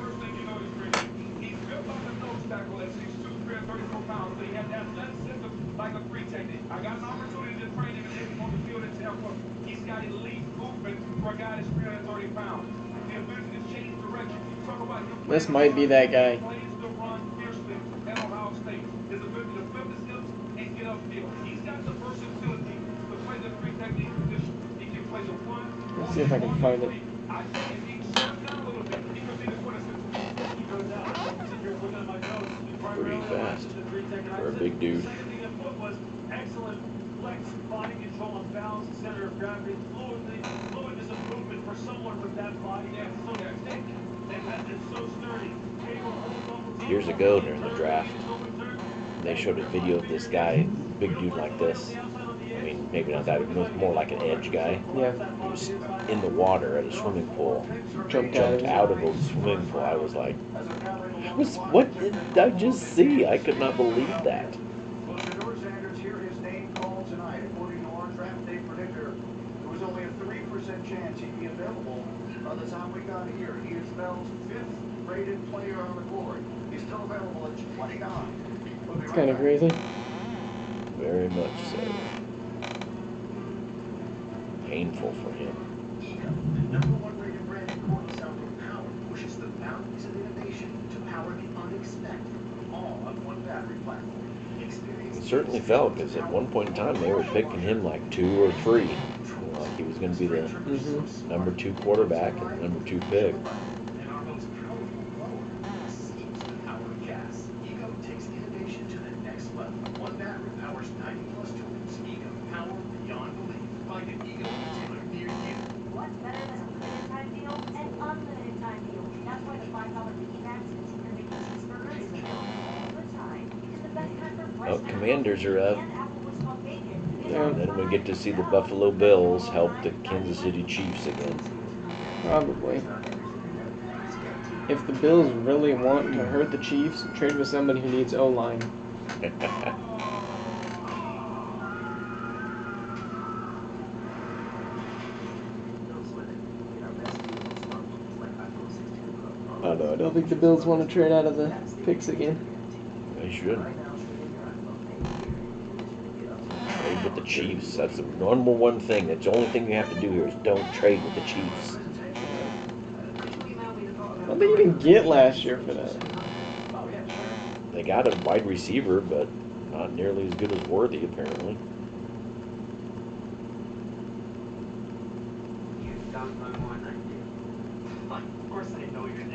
First thing you notice, Ricky, he's built like a nose tackle at 6'2", 334 pounds, but he has athleticism like a 3 technique. I got an opportunity to train him on the field in Tampa. He's got elite movement for a guy that's 330 pounds. The ability to change direction. You talk about him. This might be that guy. He plays the run fiercely at Ohio State. His ability to flip his hips and get upfield. He's got the versatility to play the 3 technique position. He can play the 1. Let's see if I can find it. I think if he slows down a little bit, he could be the quintessential. No doubt. Sitting here looking at my notes. Pretty fast for a big dude. Second thing that put was excellent flex, body control and balance, center of gravity, fluidness of movement for someone with that body. That's so thick. It's so sturdy. Years ago during the draft, they showed a video of this guy, big dude like this. I mean, maybe not that, more like an edge guy. Yeah. He was in the water at a swimming pool. Jumped Out of the swimming pool. I was like, what did I just see? I could not believe that. Well, Shedeur Sanders here, his name called tonight. According to our draft day predictor, there was only a 3% chance he'd be available by the time we got here. He is Bell's 5th rated player on the board. He's still available at 29. It's kind of crazy. Very much so. Painful for him. The #1 rated brand in cordless outdoor power pushes the boundaries of innovation to power the unexpected, all on one battery platform. It certainly felt, because at one point in time they were picking him like 2 or 3. Like he was going to be the number 2 quarterback and the number 2 pick. And our most powerful blower seems the power of gas. Ego takes innovation to the next level. One battery powers 90+ tools. Ego, power beyond belief. Find an Ego retailer near you. What's better than a limited time deal? An unlimited time deal. That's why the $5 Mickey Max Consumer Mickey Cheeseburger is available all the time. It's the best time for fresh Commanders are up. and Applewood smoked bacon. Yeah. Then we get to see the Buffalo Bills help the Kansas City Chiefs again. Probably. If the Bills really want to hurt the Chiefs, trade with somebody who needs O-line. I don't know. I don't think the Bills want to trade out of the picks again. They should. Trade with the Chiefs. That's the number one thing. That's the only thing you have to do here is don't trade with the Chiefs. What did they even get last year for that? They got a wide receiver, but not nearly as good as Worthy, apparently.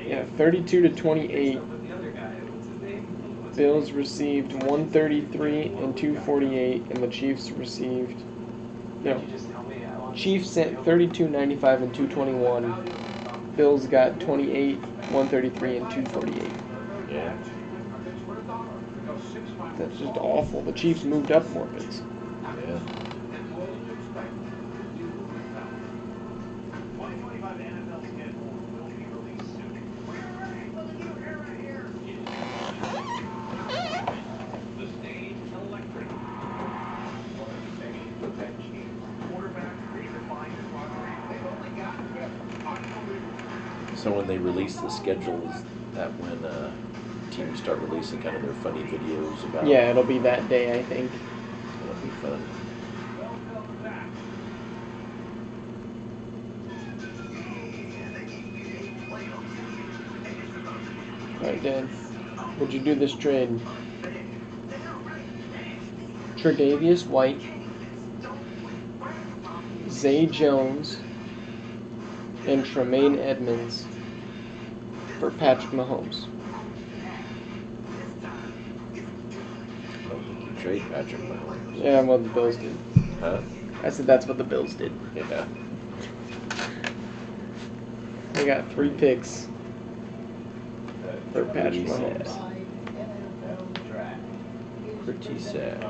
Yeah, 32-28. Bills received 133 and 248, and the Chiefs received. No. Chiefs sent 32, 95, and 221. Bills got 28, 133, and 248. Yeah. That's just awful. The Chiefs moved up more picks. Yeah. 2025 NFL schedule will be released soon. We're ready for the new era here. The stage electric. What are you saying with that team? Quarterback, David Fine, and Rodgers. They've only gotten better. Unbelievable. So when they release the schedule, is that when teams start releasing kind of their funny videos about? Yeah, it'll be that day, I think. That'll be fun. Welcome back. Alright, Dan. Would you do this trade? Tre'Davious White, Zay Jones, and Tremaine Edmonds for Patrick Mahomes. I don't think you trade Patrick Mahomes. Yeah, well, the Bills did. Huh? I said that's what the Bills did. Yeah. They got 3 picks for Patrick Pretty sad. Mahomes. Pretty sad.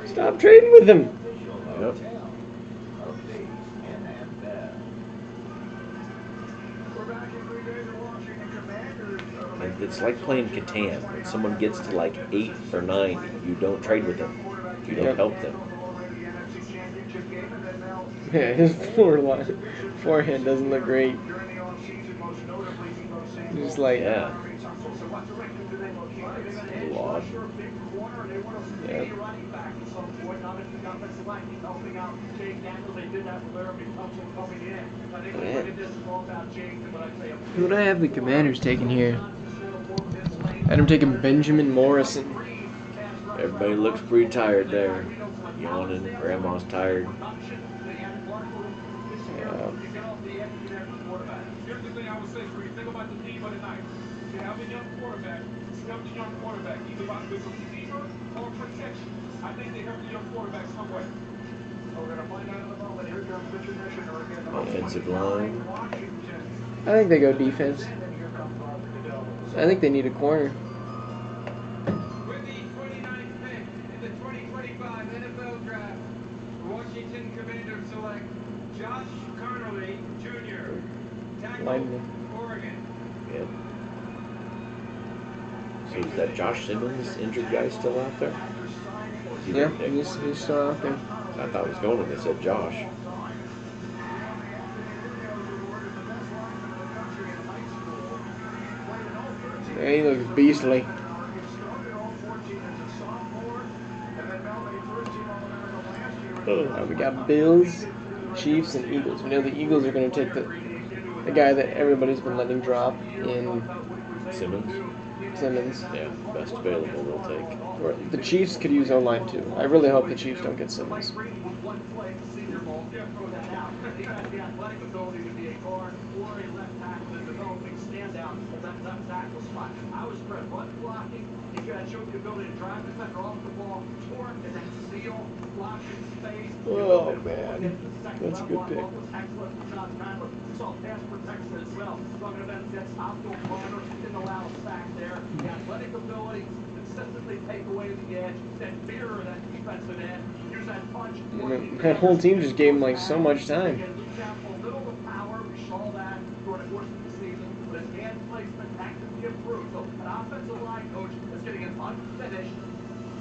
Stop trading with him. Yep. It's like playing Catan. When someone gets to like 8 or 9, you don't trade with them. You don't help them. Yeah, his forehead doesn't look great. During the offseason, most notably Debo Samuel. Just like Yeah. So what direction do they look here? Are they going to edge Odd. rusher, big corner, or they want a speedy running back at some point? Obviously, the offensive line keep helping out Jake Daniels. They did that with Laramie Tunsil coming in. I think we look at this, it's all about Jake, but I'd say a who would I have the Commanders taking here? sort of work this lane. I had him taking Benjamin Morrison. Everybody looks pretty tired there. Yawning. Grandma's tired. Yeah. Here's the thing I would say for you. Think about the theme of the night. You have a young quarterback. You help the young quarterback either with receiver or protection. I think they help the young quarterback some way. We're going to find out in a moment. Here comes the commissioner again. Offensive line. Washington. I think they go defense. And here comes Roger Goodell. I think they need a corner. With the 29th pick in the 2025 NFL Draft, the Washington Commanders select Josh Connerly Jr., tackle, Lineman. Oregon. Yep. So is that Josh Simmons, injured guy, still out there? Yeah, he's still out there. I thought it was going when they said Josh. Yeah, he looks beastly. We got Bills, Chiefs, and Eagles. We know the Eagles are going to take the guy that everybody's been letting drop in Simmons? Simmons. Yeah, best available they'll take. Or the Chiefs could use O-line too. I really hope the Chiefs don't get Simmons. He has the athletic ability to be a guard or a left tackle, a developing standout at that left tackle spot. I was spread run blocking. He's got to show the ability to drive the defender off the ball, torque, and then steal, block in space. Oh man, that's a good pick. Was excellent for John Conley. We saw pass protection as well. Talking about that's optimal corner, didn't allow a sack there. The athletic ability to consistently take away the edge, then mirror that defensive end, use that punch. That whole team just gave him like so much time. A little of power, we saw that during the course of the season, but his hand placement that could be improved. So an offensive line coach is getting an unfinished,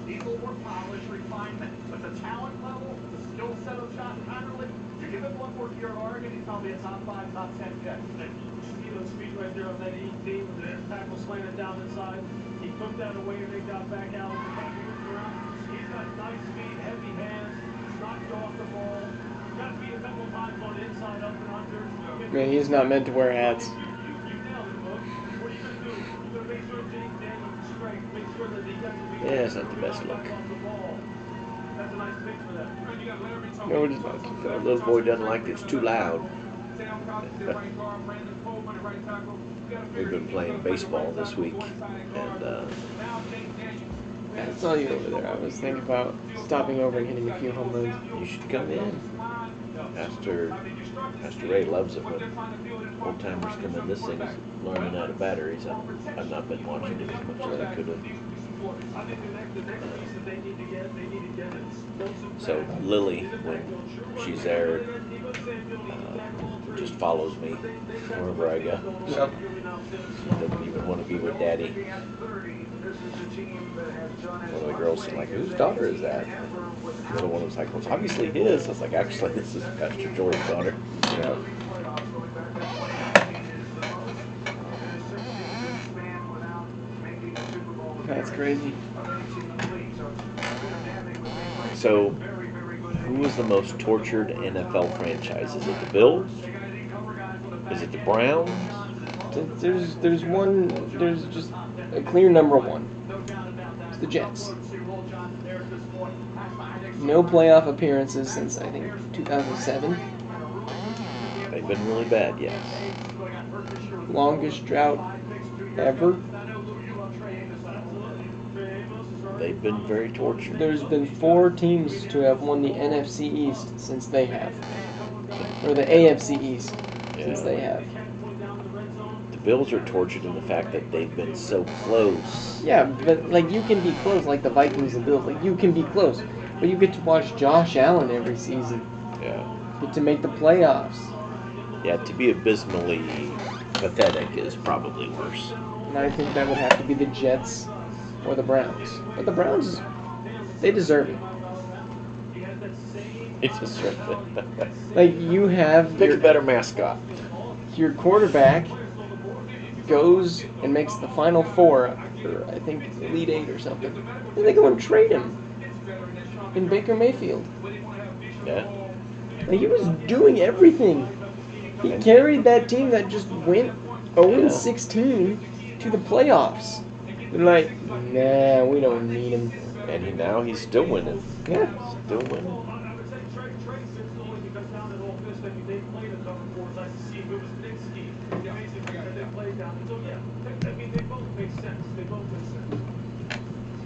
needs a little more polish, refinement, but the talent level, the skill set of Josh Connerly, you give him one more year at Oregon, he's probably a top 5, top 10 pick. And you see those speed right there on that E team, the tackle slanted down inside. He took that away and they got back out. The tackle looked around. He's got nice speed, heavy hands, knocked you off the ball. Got beat a couple times on the inside, up and under. Man, he's not meant to wear hats. You nailed it, Book. What are you going to do? You're going to make sure Jake Daniels is straight. Make sure that the defensive Yeah, it's not the best look. That's a nice pick for them. And you got Laramie Tunsil. No, it is not. That little boy doesn't like it's too loud. We've been playing baseball this week, and I saw you over there. I was thinking about stopping over and hitting a few home runs. you should come in. Pastor Ray loves it when old timers come in. This thing's learning out of batteries. I've not been watching it as much as I could have. So Lily, when she's there, just follows me wherever I go. Yep. She doesn't even want to be with Daddy. One of the girls is like, whose daughter is that? The other one was like, well, it's obviously his. I was like, actually, this is Pastor Joy's daughter. Yeah. That's crazy. So, who was the most tortured NFL franchise? Is it the Bills? Is it the Browns? There's just a clear number one. It's the Jets. No playoff appearances since, I think, 2007. They've been really bad, yes. Longest drought ever. They've been very tortured. There's been 4 teams to have won the NFC East since they have. Or the AFC East since they have. The Bills are tortured in the fact that they've been so close. Yeah, but like you can be close, like the Vikings and Bills. Like you can be close, but you get to watch Josh Allen every season. Yeah. Get to make the playoffs. Yeah, to be abysmally pathetic is probably worse. And I think that would have to be the Jets or the Browns. But the Browns, they deserve it. He deserved it. Like, you have Pick a better mascot. your quarterback goes and makes the Final Four, or I think Elite Eight or something. Then they go and trade him in Baker Mayfield. Yeah. Like, he was doing everything. He carried that team that just went 0-16 to the playoffs. They're like, nah, we don't need him. And now he's still winning. Yeah. Still winning. I would say Trey fits only because down at Ole Miss they played a cover four. It's nice to see if it was Nick's scheme. It makes it that they played down. So yeah, I mean they both make sense. They both make sense.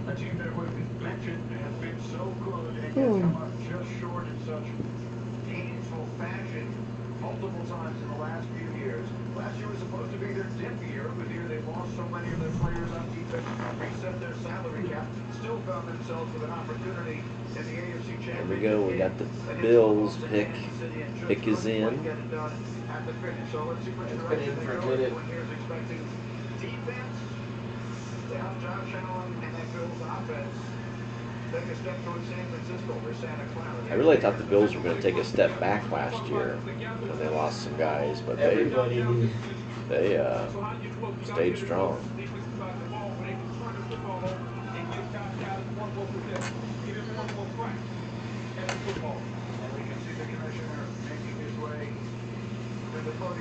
A team that was mentioned has been so good and yet come up just short in such painful fashion multiple times in the last few years. Last year was supposed to be their dip year, but here they lost so many of their players on defense, reset their salary cap, still found themselves with an opportunity in the AFC Championship. Here we go. We got the Bills pick. Pick is in. At the finish. So let's see which It's been in direction for a they go. minute. Everyone here is expecting defense. Yeah, Josh Allen and that Bills offense take a step towards San Francisco or Santa Clara. I really thought the Bills were going to take a step back last year when they lost some guys, but they stayed strong.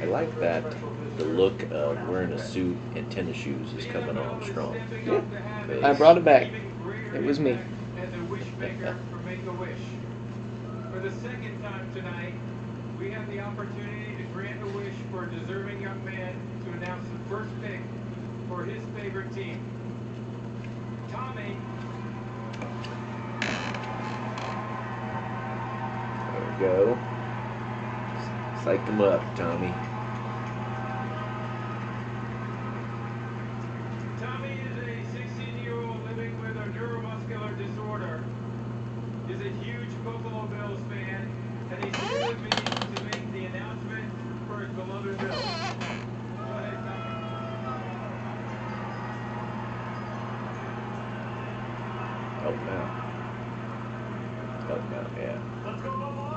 I like that the look of wearing a suit and tennis shoes is coming on strong. Yeah. I brought it back. It was me. And the wish maker for Make-A-Wish. For the second time tonight, we have the opportunity to grant a wish for a deserving young man to announce the first pick for his favorite team. Tommy. There we go. Psych him up, Tommy. Tommy is a 16-year-old living with a neuromuscular disorder. He's a huge Buffalo Bills fan, and he's here with me to make the announcement for his beloved Bills. Go ahead, Tommy. Help him out. Help him out, yeah. Let's go Buffalo!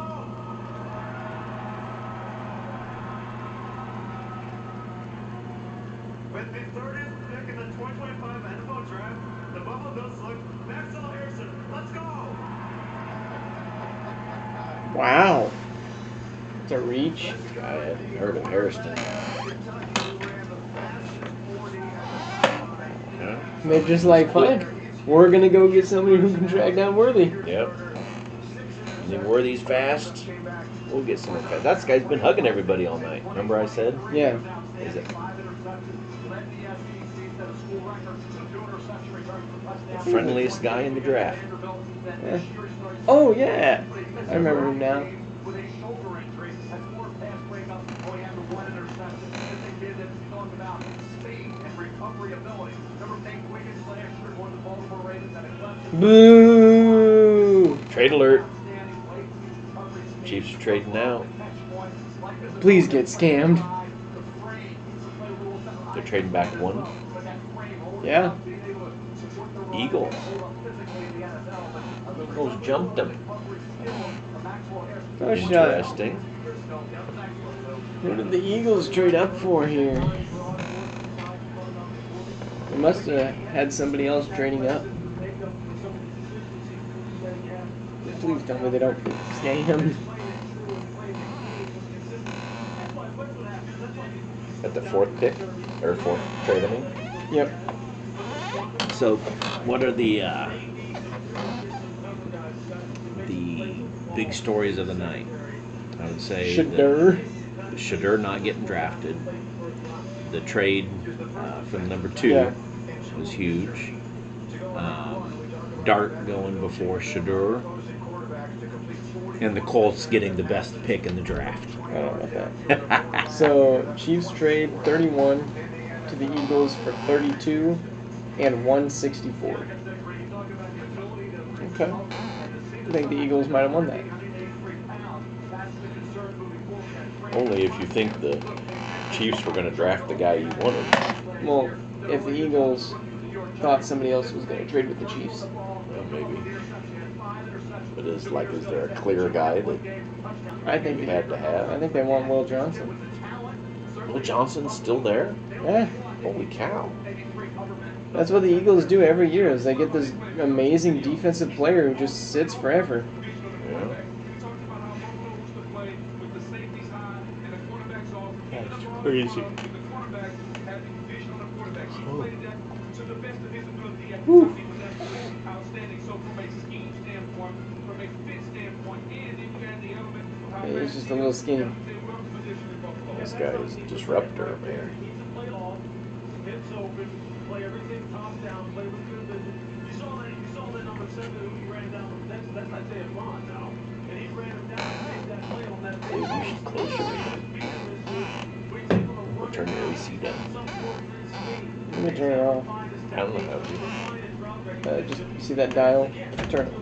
With the 30th pick in the 2025 NFL Draft, the Buffalo Bills select Maxwell Harrison. Let's go! Wow. It's a reach. I hadn't heard of Harrison. Huh? They're just like, fine, we're going to go get somebody who can track down Worthy. Yep. And then Worthy's fast. We'll get someone fast. That guy's been hugging everybody all night. Remember I said? Yeah. Is it the friendliest guy in the draft? Yeah. Oh, yeah. I remember him now. With a shoulder injury, has 4 pass breakups, only had 1 interception. This is a kid that's talked about speed and recovery ability. Remember Nate Wiggins last year, one of the Baltimore Ravens at a Clemson. Boo! Trade alert. Chiefs are trading out. Please get scammed. They're trading back 1. Yeah. Eagles. Eagles jumped them. Oh, shut. Interesting. What did the Eagles trade up for here? They must have had somebody else trading up. Please tell me they don't scam. At the 4th pick? Or 4th trade, I mean? Yep. So, what are the big stories of the night? I would say Shedeur not getting drafted. The trade from number 2 was huge. Dart going before Shedeur. And the Colts getting the best pick in the draft. I don't know about that. So, Chiefs trade 31 to the Eagles for 32 and 164. Okay. I think the Eagles might have won that. Only if you think the Chiefs were going to draft the guy you wanted. Well, if the Eagles thought somebody else was going to trade with the Chiefs. Well, maybe. But is there a clear guy that I think we had to have? I think they want Will Johnson. Will Johnson's still there? Yeah. Holy cow! That's what the Eagles do every year. Is they get this amazing defensive player who just sits forever. Yeah. That's crazy. To the best of his ability at the Whew. time he was absolutely outstanding. So from a scheme standpoint, from a fit standpoint, and then you add the element of how He's fast just he a little is, skinny. yeah, he's a wealth of position in Buffalo. This guy is a disruptor, man. He needs to play off, hips open, play everything top down, play with good vision. You saw that number 7 who he ran down. That's Isaiah Bond now. And he ran him down and made that play on that big Maybe we should close your We'll turn your AC down. Let me turn it off. I don't know how to. Just see that dial? Turn it.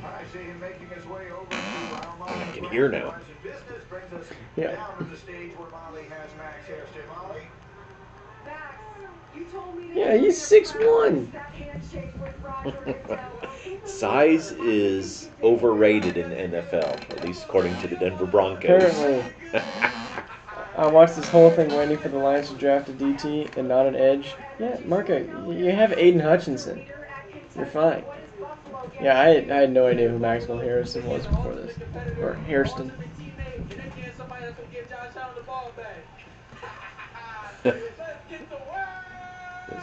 I see him making his way over to our Molly. I can hear now. Business brings us Yeah. down to the stage where Molly has Max Hairston. Molly. Max, you told me to Yeah, he's 6'1". that handshake with Roger Goodell. Size is overrated in the NFL, at least according to the Denver Broncos. Apparently. I watched this whole thing waiting for the Lions to draft a DT and not an edge. Yeah, Marco, you have Aiden Hutchinson. You're fine. Yeah, I had no idea who Maxwell Harrison was before this. Or Hairston. This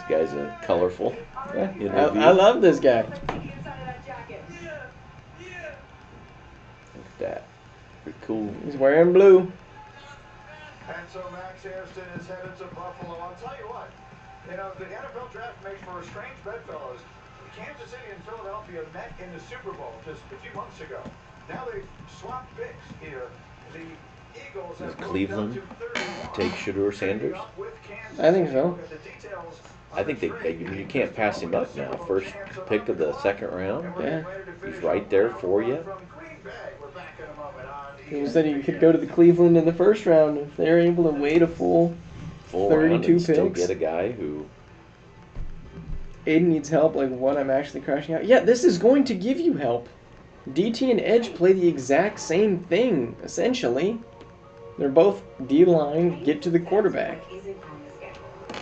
guy's a colorful. Yeah, interview. I love this guy. Look at that. Pretty cool. He's wearing blue. And so Max Hairston is headed to Buffalo. I'll tell you what, the NFL draft makes for a strange bedfellows. Kansas City and Philadelphia met in the Super Bowl just a few months ago. Now they've swapped picks here. The Eagles Does have Cleveland take Shedeur Sanders? I think so. I think you can't pass him up now. First pick of the second round. Yeah. He's right there for you. People said he could go to the Cleveland in the first round if they're able to wait a full 32 and still picks. get a guy who. Aiden needs help, like what I'm actually crashing out. Yeah, this is going to give you help. DT and Edge play the exact same thing, essentially. They're both D-line, get to the quarterback.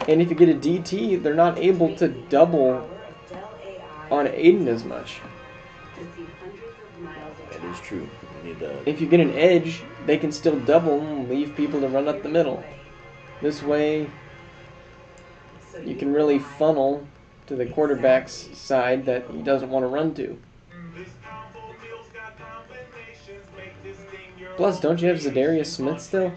And if you get a DT, they're not able to double on Aiden as much. That is true. You need If you get an edge, they can still double and leave people to run up the middle. This way, you can really funnel to the quarterback's side that he doesn't want to run to. Plus, don't you have Zadarius Smith still?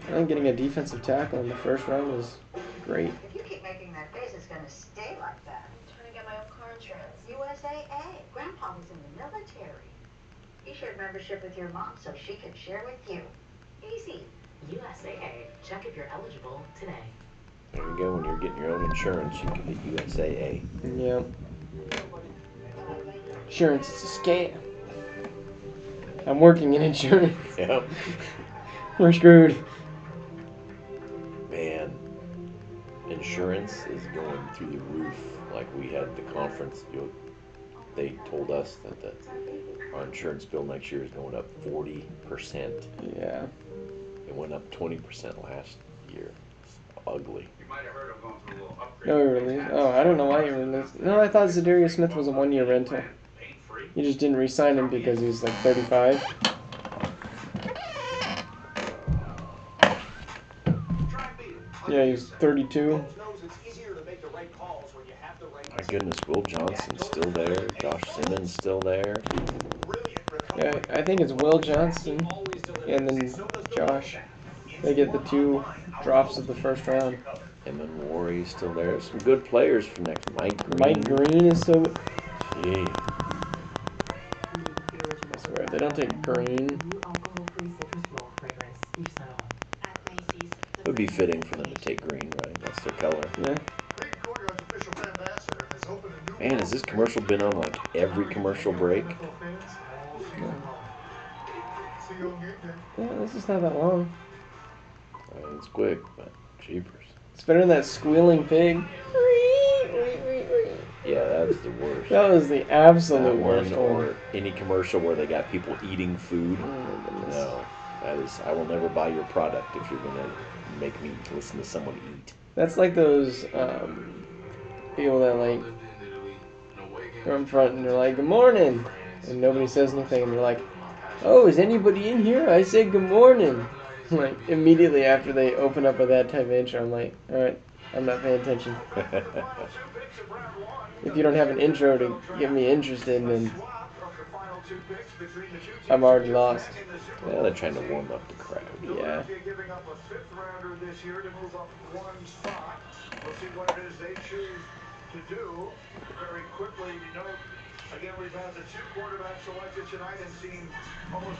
I think getting a defensive tackle in the first round was great. If you keep making that face, it's going to stay like that. I'm trying to get my own car insurance. USAA. Grandpa was in the military. He shared membership with your mom so she could share with you. Easy. USAA. Check if you're eligible today. There you go. When you're getting your own insurance, you can get USAA. Yeah. Insurance is a scam. I'm working in insurance. Yep. We're screwed. Man, insurance is going through the roof. Like we had the conference, they told us that our insurance bill next year is going up 40%. Yeah. It went up 20% last year. It's ugly. You might have heard I'm going through a little upgrade. No, he released. Oh, I don't know why he released. No, I thought Zadarius Smith was a one-year rental. You just didn't re-sign him because he's like 35. Yeah, he's 32. My goodness, Will Johnson's still there. Josh Simmons still there. Yeah, I think it's Will Johnson and then Josh. They get the 2 drops of the first round. Emin Warry's still there. Some good players for next. Mike Green is so. Gee. I swear, they don't take Green. It would be fitting for them to take green, right? That's their color. Yeah. Man, has this commercial been on like every commercial break? Yeah, this is not that long. It's quick, but jeepers. It's better than that squealing pig. Yeah, that's the worst. That was the absolute That worst one, one. or any commercial where they got people eating food. Oh my goodness. No, that is. I will never buy your product if you're gonna make me listen to someone eat. That's like those people that like go in front and they're like, "Good morning," and nobody says anything, and they're like, "Oh, is anybody in here? I said good morning." Like immediately after they open up with that type of intro, I'm like, "All right, I'm not paying attention." If you don't have an intro to get me interested, then I'm already lost. Well, they're trying to warm up the crowd. Yeah. Giving up a fifth rounder this year to move up one spot. We'll see what it is they choose to do very quickly. We know, again, we've had the 2 quarterbacks selected tonight and seen almost.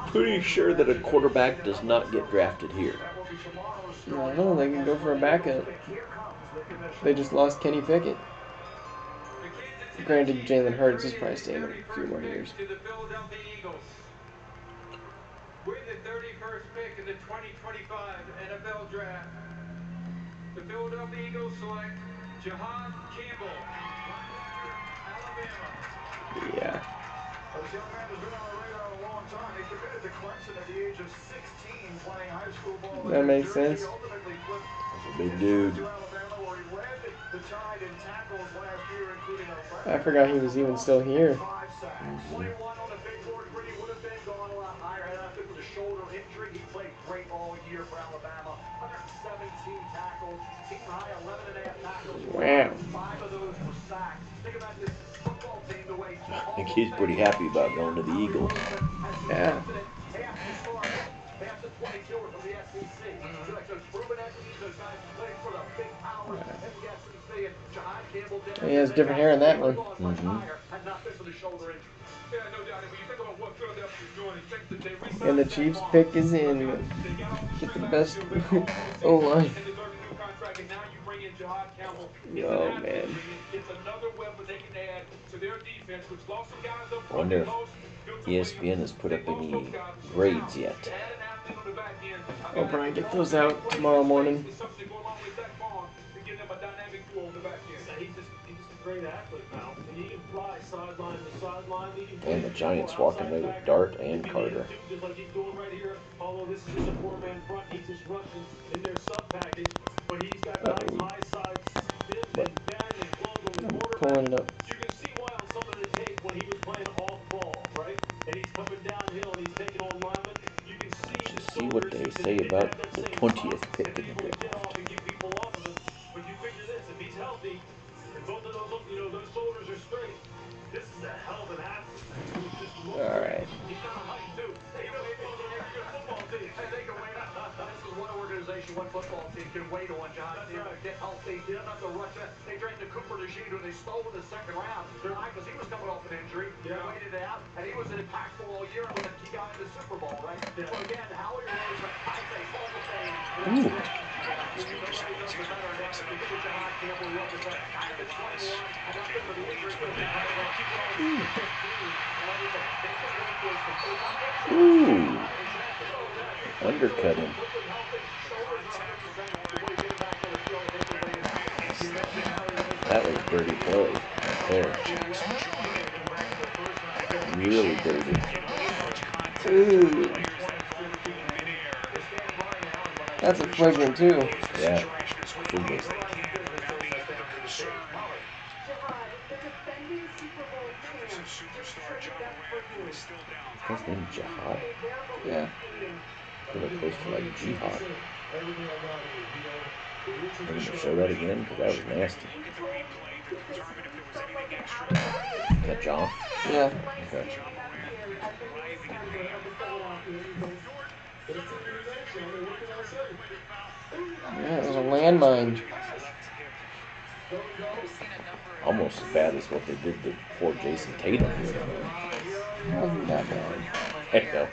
I'm pretty sure that a quarterback does not get drafted here. That will be tomorrow's. I don't know. They can go for a backup. They just lost Kenny Pickett. Granted, Jalen Hurts is probably staying a few more years. To the Philadelphia Eagles. With the 31st pick in the 2025 NFL Draft, the Philadelphia Eagles select Jahad Campbell, Alabama. Yeah. Well, this young man has been on the radar a long time. He committed to Clemson at the age of 16, playing high school ball in That New makes Jersey. sense. Ultimately flipped That's a big his dude. to Alabama, where he led the Tide in tackles last year, including a I forgot he was even still here. 5 sacks. 21 on the big board. Gritty would have been gone a lot higher had not been for the shoulder injury. He played great all year for Alabama. 117 tackles, team high 11.5 tackles. Wow. 5 of those were sacks. Think about this football team, the way I think he's pretty happy about going to the Eagles. Yeah. half the starters, half the 22 are from the SEC. So like those proven entities, those guys who played for the big powers in the SEC, and Jahad Campbell did. He has different hair in that one. Much higher had not been for the shoulder injury. Yeah, no doubt. And when you think about what Philadelphia is doing, it's that they re-signed And the Zach Chiefs Moss. pick is in. They got off the Get the street best last year, ripped off the O-line. and deserved a new contract, and now you bring in Jahad Campbell. It's Oh, an man. It's another weapon they can add to their defense, which lost some guys up I front. wonder They if lost Milton ESPN Williams. has put They up lost any those guys. grades yet. To add an athlete on the back end, I'll probably get those out tomorrow morning. is something to go along with Zach Vaughn to give them a dynamic duo on the back end. He's just a great athlete now. I mean, he can fly sideline to sideline. He can And the play Giants for walking outside away with backer. Dart He and can Carter. do just like he's doing right here. Although this is just a 4-man front, he's just rushing in their sub package. But he's got nice high side spin and bend and close on the I'm quarterback. pulling it up. You can see why on some of the tape when he was playing off ball, right? And he's coming downhill and he's taking on linemen. You can see the Let's see what shoulders. they He said say he didn't about have that the same 20th toughness pick to be in the able to get draft. off and get people off of him. But you figure this, if he's healthy and both of those, those shoulders are straight, this is a hell of an athlete. Who just looks All great. right. He's got a height too. He made one of the very good football teams. And they can wait. This is one organization, one football team can wait on John Campbell to get healthy. He doesn't have to rush it. They drafted Cooper DeJean, who they stole in the second round. Why? Because he was coming off an injury. They waited it out, and he was impactful all year and was a key guy in the Super Bowl, right? So again, Howie Roseman, I say Hall of Fame. Ooh. Nobody does it better now. If you look at John Campbell, you look at that guy at the 21, and not been with the injury, but he had about 12, 15. And like I said, they can work towards the Ooh. Undercut him. That was dirty play right there. Really dirty. Ooh. That's a flagrant too. Yeah. Flagrant. Jihad, the defending Super Bowl champ, just traded up for you. His name Jihad? They verbally Yeah. pleading. As opposed to like Jihad. Everything I got here, We're going to show that again because that was nasty. He told me this really felt like an out-of-body experience. That John? Yeah. Okay. Standing up here as the newest member of the Philadelphia Eagles. Let's take it in action. I mean, what can I say? Yeah, it was a landmine. Almost as bad as what they did to poor Jason Tatum. Wasn't that bad. Heck no.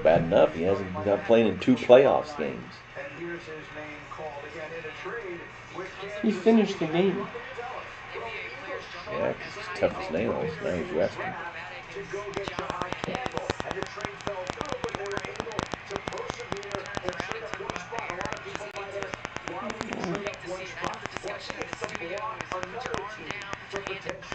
Bad enough. He hasn't got playing in 2 playoffs games. And here's his name called again in a trade with He Kansas finished the City. game. Yeah, 'cause it's the toughest nails. Now he's resting. To go get Jahad Campbell, and the trade fell through, but they were able to persevere and trade up one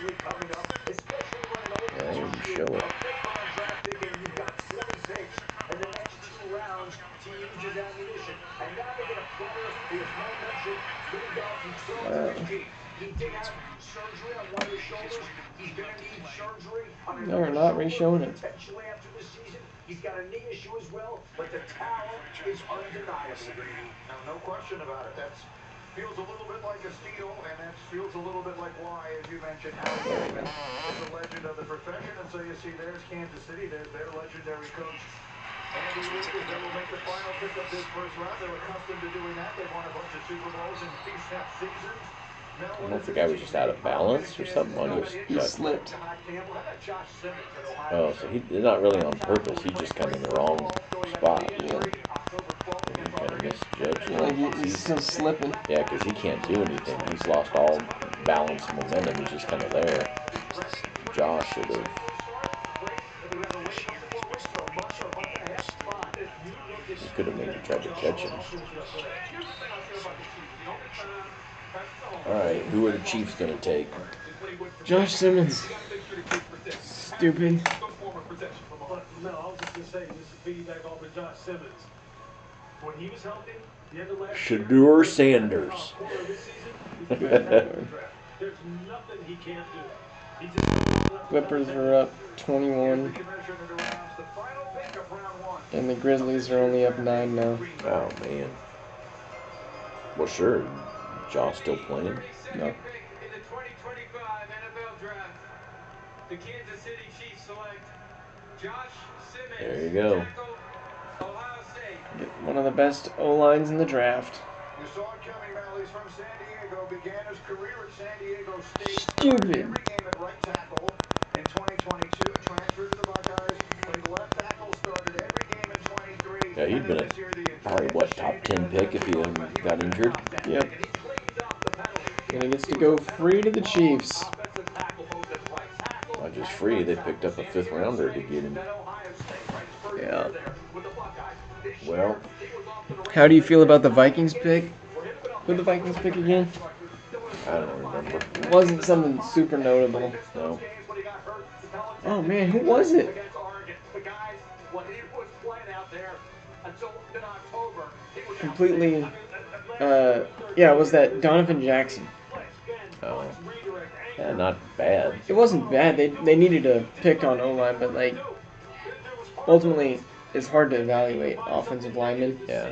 quickly coming up, especially when an old Yeah, you gives you show it. a pick for a draft pick and you've got 20 picks in the next 2 rounds to use as ammunition. And now they get a player who, as Mo mentioned, moved on from 12 to 15. He did have surgery on one of his shoulders. He's going to need surgery on They're another not shoulder re-showing it. potentially after this season. He's got a knee issue as well, but the talent is undeniable. No question about it. That feels a little bit like a steal, and that feels a little bit like why, as you mentioned, Howie Roseman is a legend of the profession. And so you see there's Kansas City, there's their legendary coach, Andy Reid, as they will make the final pick of this first round. They're accustomed to doing that. They've won a bunch of Super Bowls in recent seasons. I don't know if the guy was just out of balance or something. He slipped. Oh, so he's not really on purpose. He's just kind of in the wrong spot. Yeah. He kind of misjudged. Like he's still slipping. Yeah, because he can't do anything. He's lost all balance, momentum. He's just kind of there. Josh should have. He could have maybe tried to catch him. All right, who are the Chiefs going to take? Josh Simmons. Stupid. No, I was just going to say, this is piggyback off of Josh Simmons. When he was healthy, the end of last Shedeur Sanders. There's nothing he can't do. Clippers are up 21. And the Grizzlies are only up 9 now. Oh, man. Well, sure. Josh still playing? No. In the 2025 NFL Draft, the Kansas City Chiefs select Josh Simmons. There you go. Tackle, Ohio State. Get one of the best O-lines in the draft. You saw it coming, Mal. He's from San Diego. Began his career at San Diego State. Stupid. Every game at right tackle in 2022. Transferred to the Buckeyes. Played left tackle. Started every game in 23. Yeah, he'd been a probably, what, top 10 pick if he got injured? Yep. And he gets to go free to the Chiefs. Not just free, they picked up a 5th rounder to get him. Yeah. Well, How do you feel about the Vikings pick? Who'd the Vikings pick again? I don't remember. It wasn't something super notable. No. Oh man, who was it? Completely. Yeah, it was that Donovan Jackson. Oh. Yeah, not bad. It wasn't bad. They needed a pick on O-line, but like ultimately it's hard to evaluate offensive linemen. Yeah.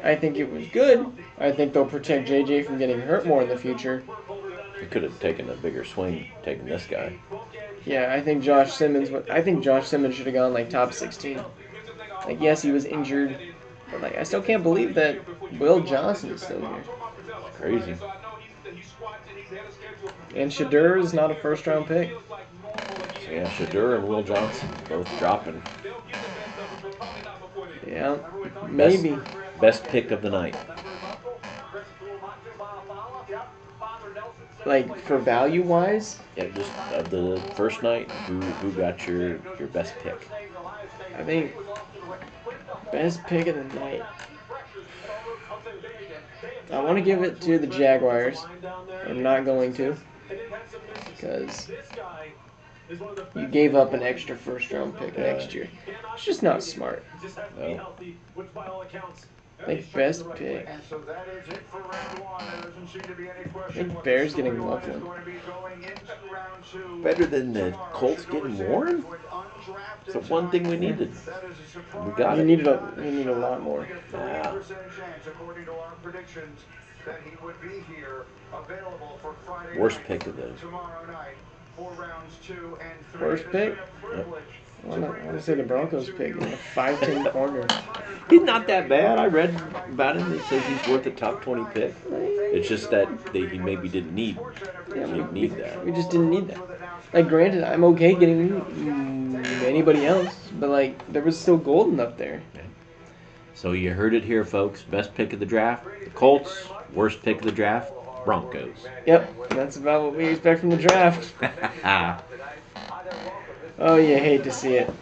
I think it was good. I think they'll protect JJ from getting hurt more in the future. He could have taken a bigger swing taking this guy. Yeah, I think Josh Simmons. I think Josh Simmons should have gone like top 16. Like yes, he was injured, but like I still can't believe that Will Johnson is still here. It's crazy. And Shedeur is not a first-round pick. So yeah, Shedeur and Will Johnson both dropping. Yeah, maybe. Best pick of the night. Like for value-wise, Yeah, just of the first night, who got your best pick? I think best pick of the night. I want to give it to the Jaguars. I'm not going to, because you gave up an extra first-round pick next year. It's just not smart. No. I think best pick. And so that is it for round one. There doesn't seem to be any I question think what Bears the getting storyline is Loveland. going to be going into round two. Better than the Tomorrow, Colts Shedeur getting Sanders Warren? went undrafted It's the one thing we tonight. needed. That is a surprise. We got You it. needed a lot more. Only a 30% chance, according to our predictions, that he would be here, available for Friday Worst night, pick of the. tomorrow night for rounds 2 and 3. Worst It has pick? been a privilege I want to say the Broncos pick, a 5'10" corner. He's not that bad. I read about him. He says he's worth a top 20 pick. It's just that he maybe didn't need. Yeah, He didn't need that. we just didn't need that. Like, granted, I'm okay getting anybody else, but like, there was still Golden up there. So you heard it here, folks. Best pick of the draft, the Colts. Worst pick of the draft, Broncos. Yep, that's about what we expect from the draft. Oh, you hate to see it.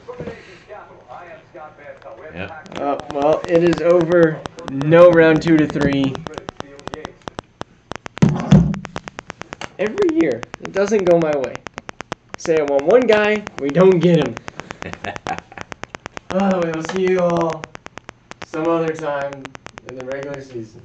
Yep. Oh, well, it is over. No round 2 to 3. Every year, it doesn't go my way. Say I want one guy, we don't get him. Oh, we'll see you all some other time in the regular season.